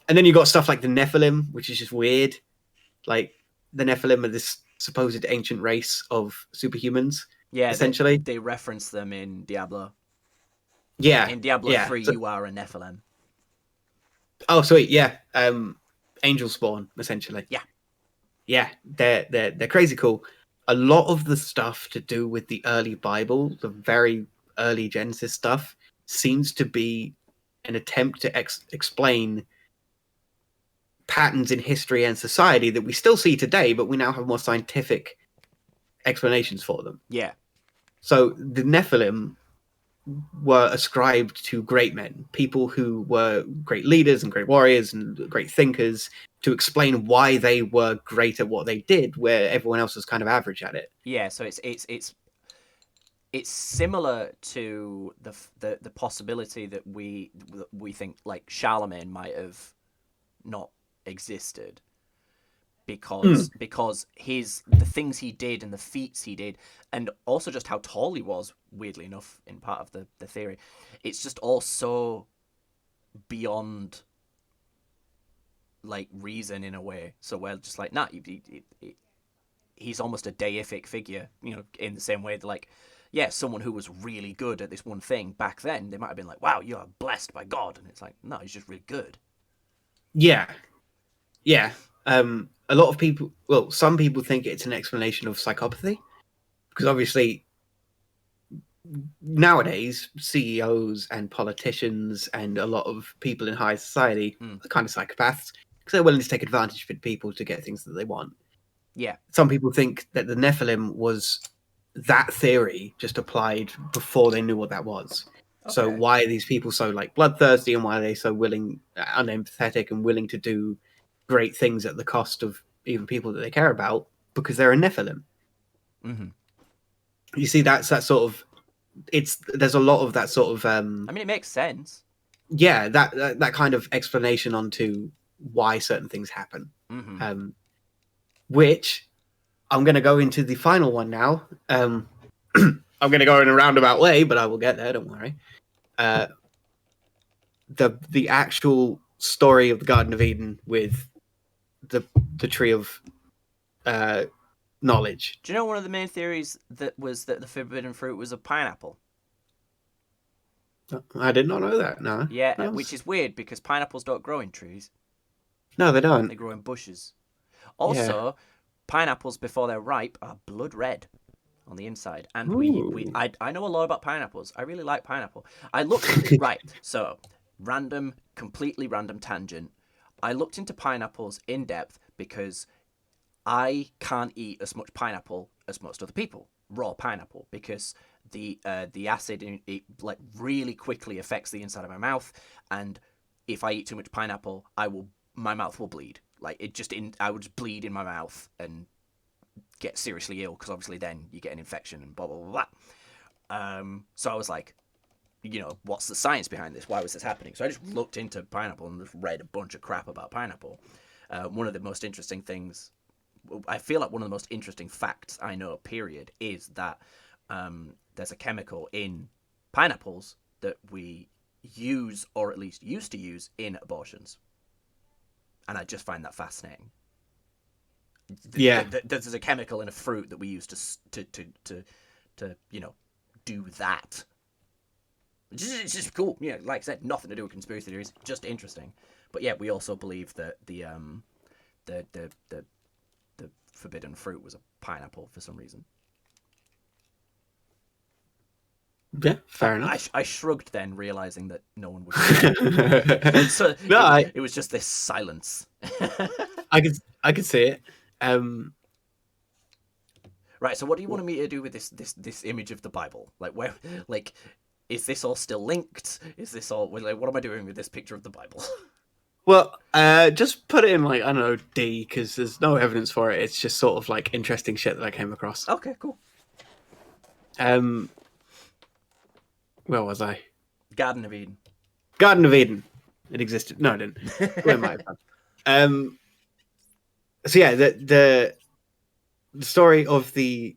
And then you got stuff like the Nephilim, which is just weird. Like, the Nephilim are this supposed ancient race of superhumans, Yeah, essentially. they reference them in Diablo. Yeah, In Diablo yeah. 3, So, you are a Nephilim. oh, sweet, yeah. Angel spawn, essentially. Yeah. Yeah, they're crazy cool. A lot of the stuff to do with the early Bible, the very early Genesis stuff, seems to be an attempt to explain patterns in history and society that we still see today, but we now have more scientific explanations for them. Yeah. So the Nephilim were ascribed to great men, people who were great leaders and great warriors and great thinkers, to explain why they were great at what they did, where everyone else was kind of average at it. Yeah, so it's similar to the possibility that we think like Charlemagne might have not existed because the things he did and the feats he did, and also just how tall he was, weirdly enough, in part of the theory, it's just all so beyond like reason in a way. So we're just like, nah, he's almost a deific figure, you know, in the same way that, like, yeah, someone who was really good at this one thing back then, they might have been like, wow, you are blessed by God. And it's like, no, he's just really good. Yeah. Yeah. A lot of people, well, some people think it's an explanation of psychopathy, because obviously nowadays CEOs and politicians and a lot of people in high society are kind of psychopaths because they're willing to take advantage of people to get things that they want. Yeah. Some people think that the Nephilim was that theory just applied before they knew what that was. Okay. So why are these people so like bloodthirsty, and why are they so willing, unempathetic, and willing to do great things at the cost of even people that they care about? Because they're a Nephilim. Mm-hmm. You see, that's that sort of. There's a lot of that sort of. I mean, it makes sense. Yeah, that kind of explanation onto why certain things happen. Mm-hmm. Which I'm going to go into the final one now. I'm going to go in a roundabout way, but I will get there. Don't worry. The actual story of the Garden of Eden with the tree of knowledge. Do you know one of the main theories that was that the forbidden fruit was a pineapple? I did not know that. No. Yeah, which is weird because pineapples don't grow in trees. No, they don't. They grow in bushes. Also, pineapples before they're ripe are blood red on the inside. And I know a lot about pineapples. I really like pineapple. I looked right. So, completely random tangent. I looked into pineapples in depth because I can't eat as much pineapple as most other people. Raw pineapple, because the acid in it like really quickly affects the inside of my mouth, and if I eat too much pineapple, my mouth will bleed. Like I would just bleed in my mouth and get seriously ill, because obviously then you get an infection and blah blah blah blah. So I was like, you know, what's the science behind this? Why was this happening? So I just looked into pineapple and just read a bunch of crap about pineapple. One of the most interesting things, I feel like one of the most interesting facts I know, period, is that there's a chemical in pineapples that we use, or at least used to use, in abortions. And I just find that fascinating. Yeah. There's a chemical in a fruit that we use to you know, do that. It's just cool. You know, like I said, nothing to do with conspiracy theories, just interesting. But yeah, we also believe that the forbidden fruit was a pineapple for some reason. Yeah, fair enough. I shrugged then, realizing that no one would. So no, it was just this silence. I could see it. Right. So, what do you want me to do with this image of the Bible? Like, where, like, is this all still linked? Is this all like, what am I doing with this picture of the Bible? Well, just put it in like I don't know D because there's no evidence for it. It's just sort of like interesting shit that I came across. Okay, cool. Um, where was I? Garden of Eden. Garden of Eden. It existed. No, it didn't. Where am I? So yeah, the story of the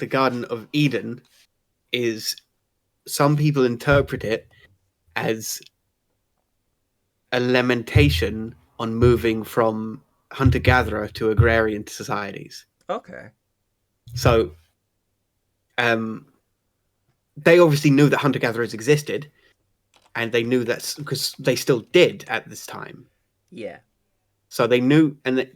Garden of Eden is some people interpret it as a lamentation on moving from hunter-gatherer to agrarian societies. Okay. So they obviously knew that hunter-gatherers existed, and they knew that because they still did at this time. Yeah. So they knew, and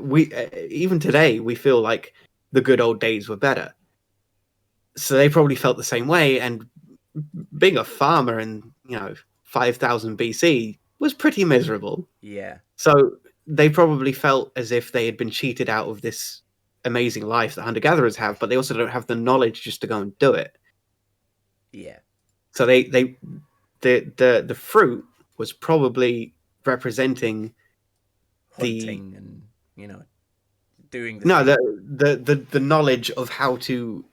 we even today we feel like the good old days were better. So they probably felt the same way, and being a farmer in 5000 BC was pretty miserable. Yeah. So they probably felt as if they had been cheated out of this amazing life that hunter gatherers have, but they also don't have the knowledge just to go and do it. Yeah. So the fruit was probably representing Hunting and doing the no thing. the knowledge of how to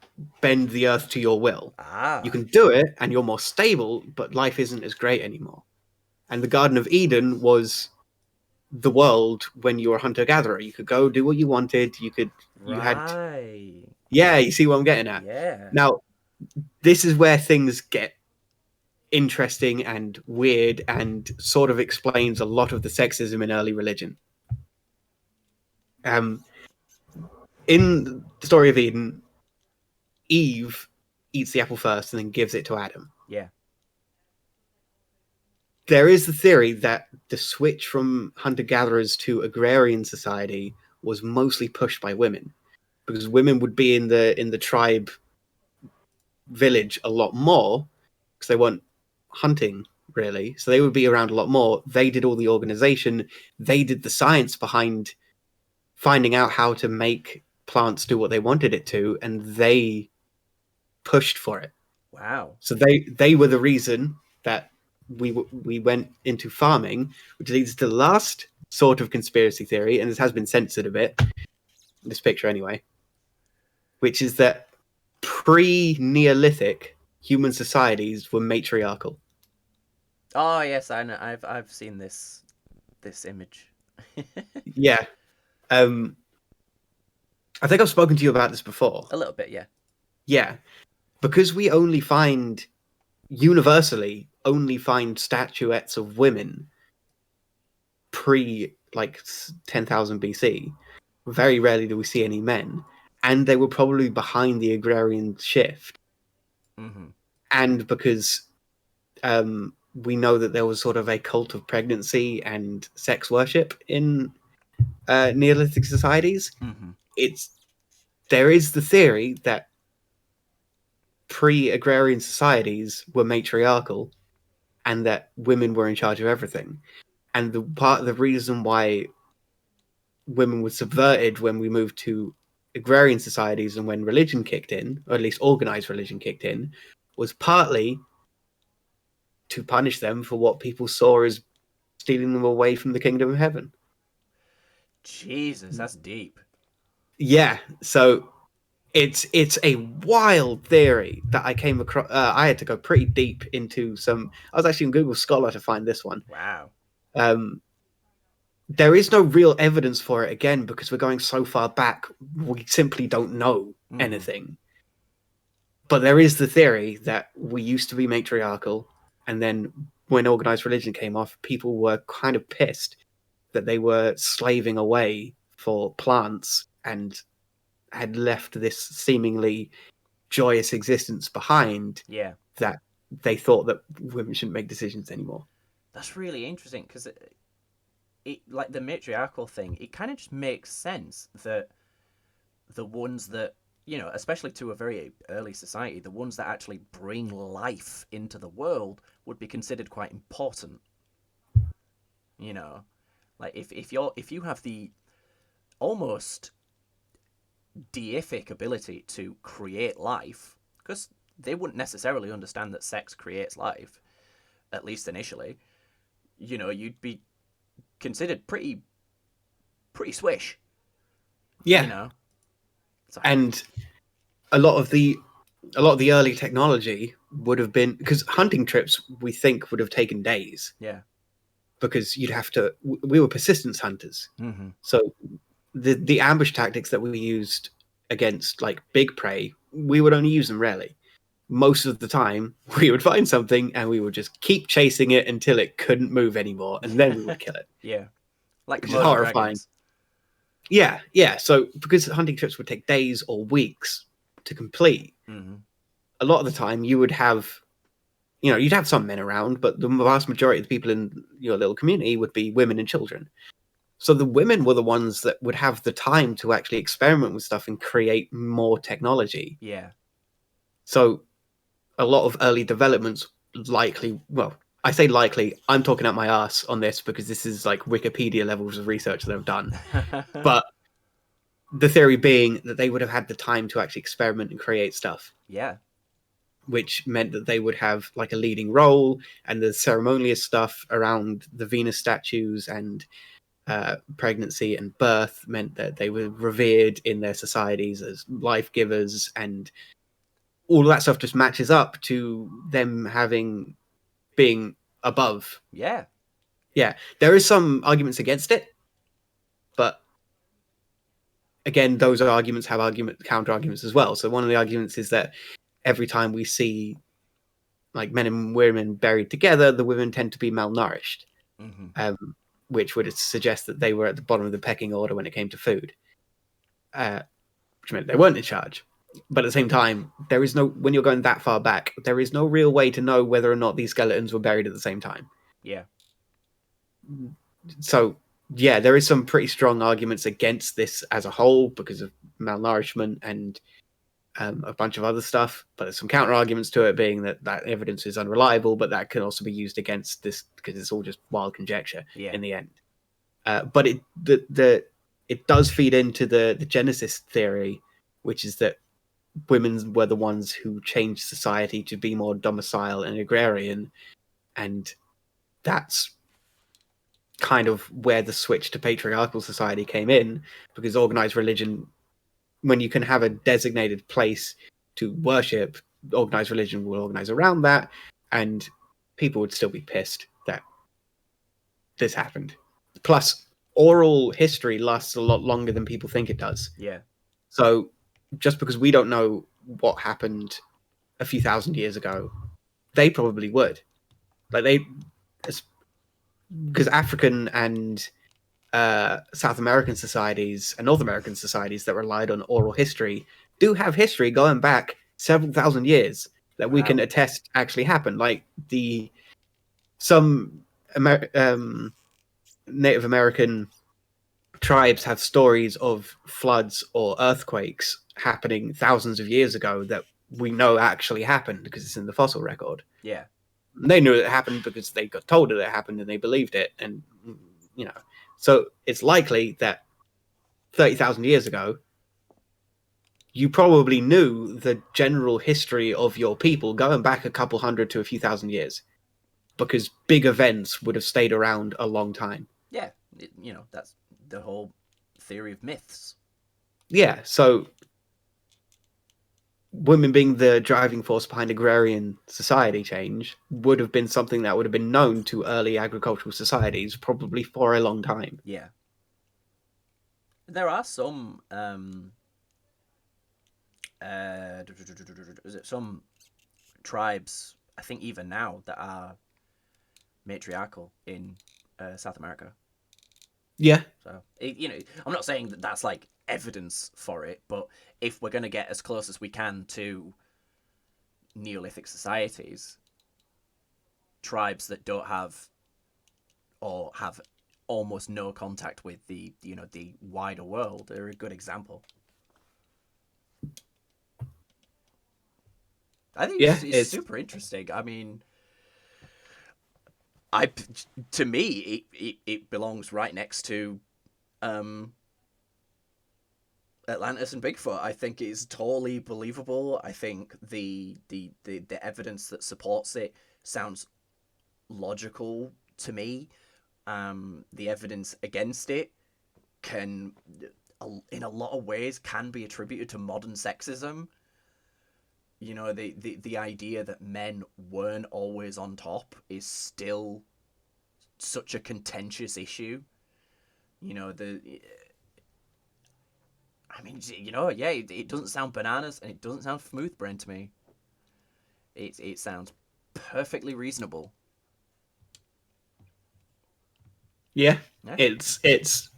bend the earth to your will. You Ah. can do it, and you're more stable, but life isn't as great anymore. And the Garden of Eden was the world when you were a hunter gatherer. You could go do what you wanted. You had Right. yeah. You see what I'm getting at? Yeah. Now this is where things get interesting and weird, and sort of explains a lot of the sexism in early religion. In the story of Eden, Eve eats the apple first and then gives it to Adam. Yeah. There is the theory that the switch from hunter-gatherers to agrarian society was mostly pushed by women, because women would be in the tribe village a lot more because they weren't hunting really, so they would be around a lot more. They did all the organization, they did the science behind finding out how to make plants do what they wanted it to, and they pushed for it. Wow. So they were the reason that we went into farming, which leads to the last sort of conspiracy theory, and this has been censored a bit, this picture anyway, which is that pre-Neolithic human societies were matriarchal. Oh yes, I know. I've seen this image. Yeah. I think I've spoken to you about this before. A little bit, yeah. Yeah. Because we only find, universally, only find statuettes of women pre, like, 10,000 BC. Very rarely do we see any men. And they were probably behind the agrarian shift. Mm-hmm. And because we know that there was sort of a cult of pregnancy and sex worship in Neolithic societies, Mm-hmm. there is the theory that pre-agrarian societies were matriarchal and that women were in charge of everything. And the part of the reason why women were subverted when we moved to agrarian societies and when religion kicked in, or at least organized religion kicked in, was partly to punish them for what people saw as stealing them away from the kingdom of heaven. Jesus, that's deep. Yeah, so it's a wild theory that I came across. I had to go pretty deep into some. I was actually on Google Scholar to find this one. Wow. There is no real evidence for it again because we're going so far back. We simply don't know anything. But there is the theory that we used to be matriarchal, and then when organized religion came off, people were kind of pissed that they were slaving away for plants and had left this seemingly joyous existence behind. Yeah. That they thought that women shouldn't make decisions anymore. That's really interesting because it like the matriarchal thing. It kind of just makes sense that the ones that especially to a very early society, the ones that actually bring life into the world would be considered quite important. Like if you have the almost deific ability to create life, because they wouldn't necessarily understand that sex creates life, at least initially, you'd be considered pretty swish, you Yeah, know. So, and a lot of the early technology would have been, because hunting trips we think would have taken days, yeah. because you'd have to. We were persistence hunters, Mm-hmm. so the ambush tactics that we used against like big prey, we would only use them rarely. Most of the time, we would find something and we would just keep chasing it until it couldn't move anymore, and then we would kill it, Yeah. Like which is Komodo horrifying. dragons. Yeah, yeah. So because hunting trips would take days or weeks to complete, Mm-hmm. a lot of the time you would have, you'd have some men around, but the vast majority of the people in your little community would be women and children. So the women were the ones that would have the time to actually experiment with stuff and create more technology. Yeah. So a lot of early developments likely, well, I say likely, I'm talking out my ass on this because this is like Wikipedia levels of research that I've done. But the theory being that they would have had the time to actually experiment and create stuff, Yeah. which meant that they would have like a leading role, and the ceremonial stuff around the Venus statues and pregnancy and birth meant that they were revered in their societies as life givers, and all of that stuff just matches up to them being above. Yeah. Yeah, there is some arguments against it, but again, those arguments have counter arguments as well. So one of the arguments is that every time we see like men and women buried together, the women tend to be malnourished, Mm-hmm. which would suggest that they were at the bottom of the pecking order when it came to food, which meant they weren't in charge. But at the same time, there is no, when you're going that far back, there is no real way to know whether or not these skeletons were buried at the same time. Yeah. So yeah, there is some pretty strong arguments against this as a whole because of malnourishment and a bunch of other stuff. But there's some counter arguments to it, being that evidence is unreliable, but that can also be used against this because it's all just wild conjecture Yeah. in the end. But it does feed into the Genesis theory, which is that women were the ones who changed society to be more domicile and agrarian, and that's kind of where the switch to patriarchal society came in, because organized religion, when you can have a designated place to worship, organized religion will organize around that, and people would still be pissed that this happened. Plus, oral history lasts a lot longer than people think it does. Yeah. So just because we don't know what happened a few thousand years ago, they probably would. Like because African and South American societies and North American societies that relied on oral history do have history going back several thousand years that we Wow. can attest actually happened. Like some Native American tribes have stories of floods or earthquakes happening thousands of years ago that we know actually happened because it's in the fossil record. Yeah. They knew it happened because they got told it happened and they believed it, and so it's likely that 30,000 years ago you probably knew the general history of your people going back a couple hundred to a few thousand years, because big events would have stayed around a long time. Yeah. That's the whole theory of myths. Yeah, so women being the driving force behind agrarian society change would have been something that would have been known to early agricultural societies probably for a long time. Yeah. There are some is it some tribes, I think even now, that are matriarchal in South America. Yeah. So I'm not saying that that's like evidence for it, but if we're going to get as close as we can to Neolithic societies, tribes that don't have or have almost no contact with the the wider world are a good example. I think Yeah, it's it's super interesting. I mean, I to me it belongs right next to Atlantis and Bigfoot, I think, is totally believable. I think the evidence that supports it sounds logical to me. The evidence against it can, in a lot of ways, can be attributed to modern sexism. You know, the idea that men weren't always on top is still such a contentious issue. You know, I mean, you know, yeah, it doesn't sound bananas and it doesn't sound smooth brain to me. It sounds perfectly reasonable. Yeah, Yeah, it's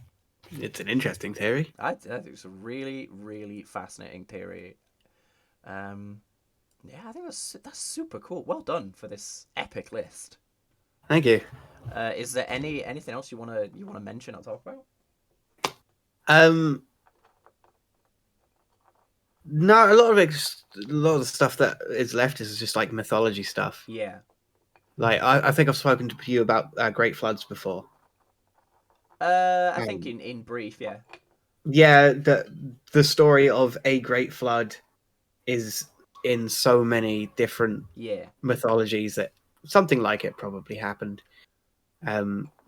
an interesting theory. I think it's a really, really fascinating theory. Um, yeah, I think that's super cool. Well done for this epic list. Thank you. Is there anything else you wanna mention or talk about? Um, no, a lot of the stuff that is left is just like mythology stuff. Yeah. Like I think I've spoken to you about Great Floods before. I think Um, in brief, yeah. yeah, the story of a Great Flood is in so many different Yeah. mythologies that something like it probably happened.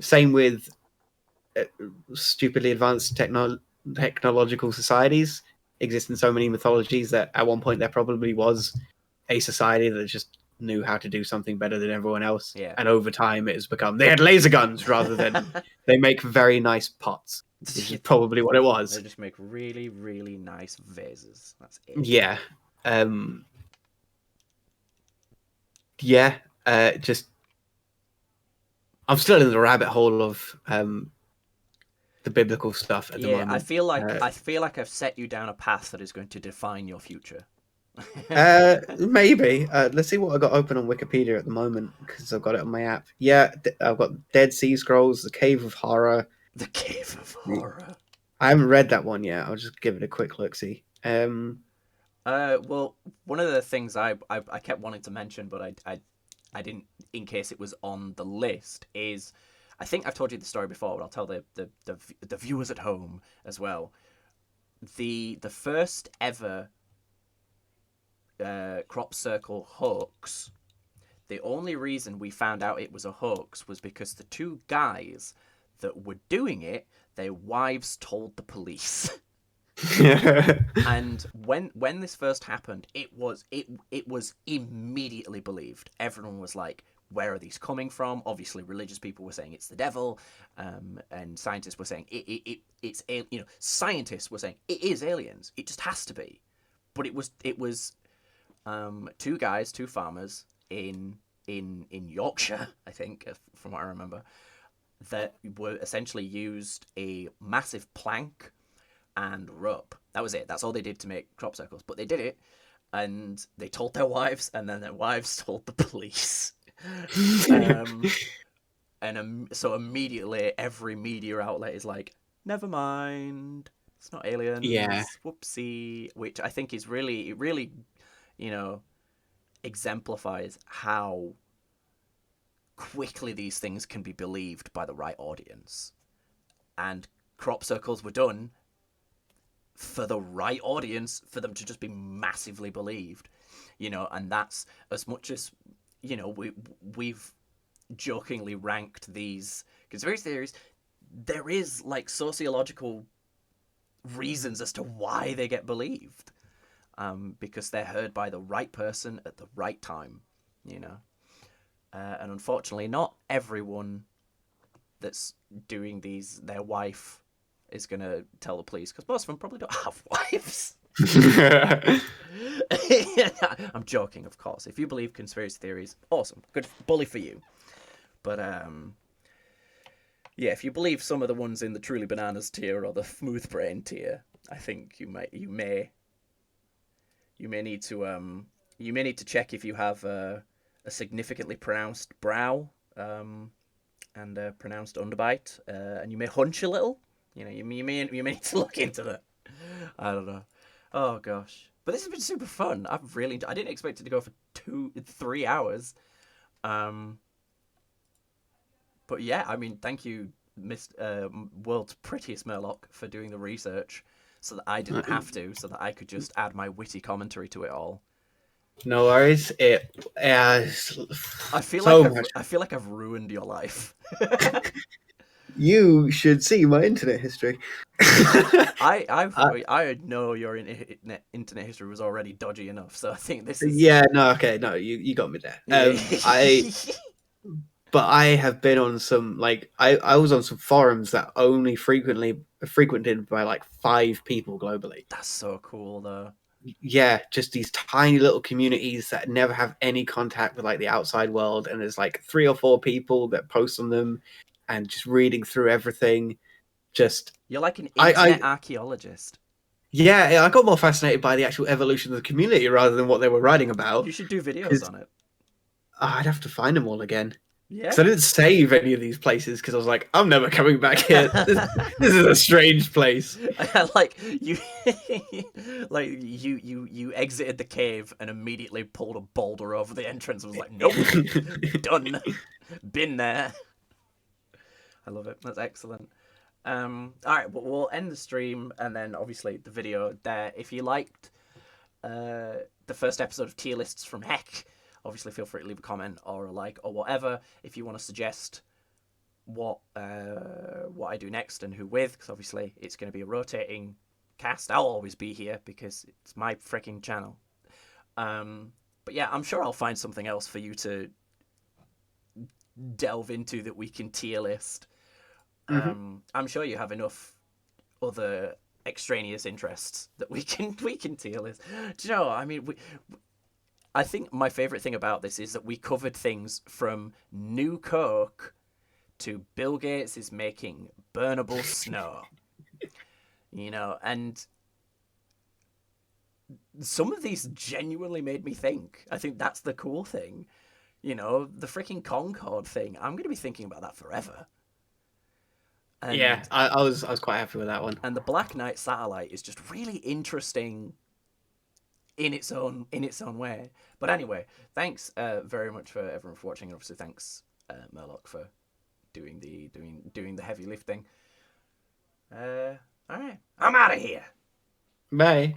Same with uh, stupidly advanced technological societies exist in so many mythologies that at one point there probably was a society that just knew how to do something better than everyone else, Yeah. and over time it has become they had laser guns rather than they make very nice pots, which is probably what it They was. just make really, really nice vases. That's it. Yeah. um yeah, just I'm still in the rabbit hole of the biblical stuff at the Yeah, moment. I feel like I've set you down a path that is going to define your future. Maybe. Let's see what I got open on Wikipedia at the moment because I've got it on my app. Yeah, I've got Dead Sea Scrolls, The Cave of Horror. The Cave of Horror. I haven't read that one yet. I'll just give it a quick look. See. Well, one of the things I kept wanting to mention, but I didn't, in case it was on the list, is I think I've told you the story before, but I'll tell the viewers at home as well. The first ever crop circle hoax. The only reason we found out it was a hoax was because the two guys that were doing it, their wives told the police. And when this first happened, it was immediately believed. Everyone was like, "Where are these coming from?" Obviously, religious people were saying it's the devil, and scientists were saying it's scientists were saying it is aliens. It just has to be. But it was two guys, two farmers in Yorkshire, I think, from what I remember, that were essentially used a massive plank and rope. That was it. That's all they did to make crop circles. But they did it, and they told their wives, and then their wives told the police. um, so immediately, every media outlet is like, "Never mind, it's not Yeah. aliens. Whoopsie." Which I think is really, you know, exemplifies how quickly these things can be believed by the right audience. And crop circles were done for the right audience for them to just be massively believed, and that's as much as we've jokingly ranked these conspiracy theories. There is like sociological reasons as to why they get believed, because they're heard by the right person at the right time, and unfortunately not everyone that's doing these, their wife is going to tell the police, because most of them probably don't have wives. I'm joking, of course. If you believe conspiracy theories, awesome, good, bully for you. But yeah, if you believe some of the ones in the truly bananas tier or the smooth brain tier, I think you may need to check if you have a significantly pronounced brow, and a pronounced underbite, and you may hunch a little. You may need to look into that. I don't know. Oh gosh, but this has been super fun. I didn't expect it to go for 3 hours. But yeah, I mean, thank you, World's Prettiest Murloc, for doing the research. so that I didn't have to, so that I could just add my witty commentary to it all. No worries. It I feel like so I've much. I feel like I've ruined your life. You should see my internet history. I know your internet history was already dodgy enough, so I think this is Yeah, no, okay, no, you got me there. yeah. But I have been on some like I was on some forums that only frequented by like 5 people globally. That's so cool though. Yeah, just these tiny little communities that never have any contact with like the outside world, and there's like 3 or 4 people that post on them, and just reading through everything. Just You're like an I internet archaeologist. yeah, I got more fascinated by the actual evolution of the community rather than what they were writing You about. should do videos Because on it. I'd have to find them all again. Yeah. Because I didn't save any of these places because I was like, I'm never coming back here. This is a strange place. Like you like you exited the cave and immediately pulled a boulder over the entrance and was like, nope, done. Been there. I love it. That's excellent. All right, but we'll end the stream and then obviously the video there. If you liked the first episode of Tier Lists from Heck, obviously feel free to leave a comment or a like or whatever. If you want to suggest what I do next and who with, because obviously it's going to be a rotating cast. I'll always be here because it's my freaking channel. But yeah, I'm sure I'll find something else for you to delve into that we can tier list. I'm sure you have enough other extraneous interests that we can tier list. Do you know? I mean, I think my favorite thing about this is that we covered things from New Coke to Bill Gates is making burnable snow. You know, and some of these genuinely made me think. I think that's the cool thing. You know, the freaking Concorde thing. I'm going to be thinking about that forever. And, Yeah, I was quite happy with that one. And the Black Knight satellite is just really interesting in its own way. But anyway, thanks very much for everyone for watching, and obviously thanks Murloc for doing the heavy lifting. All right, I'm out of here. Bye.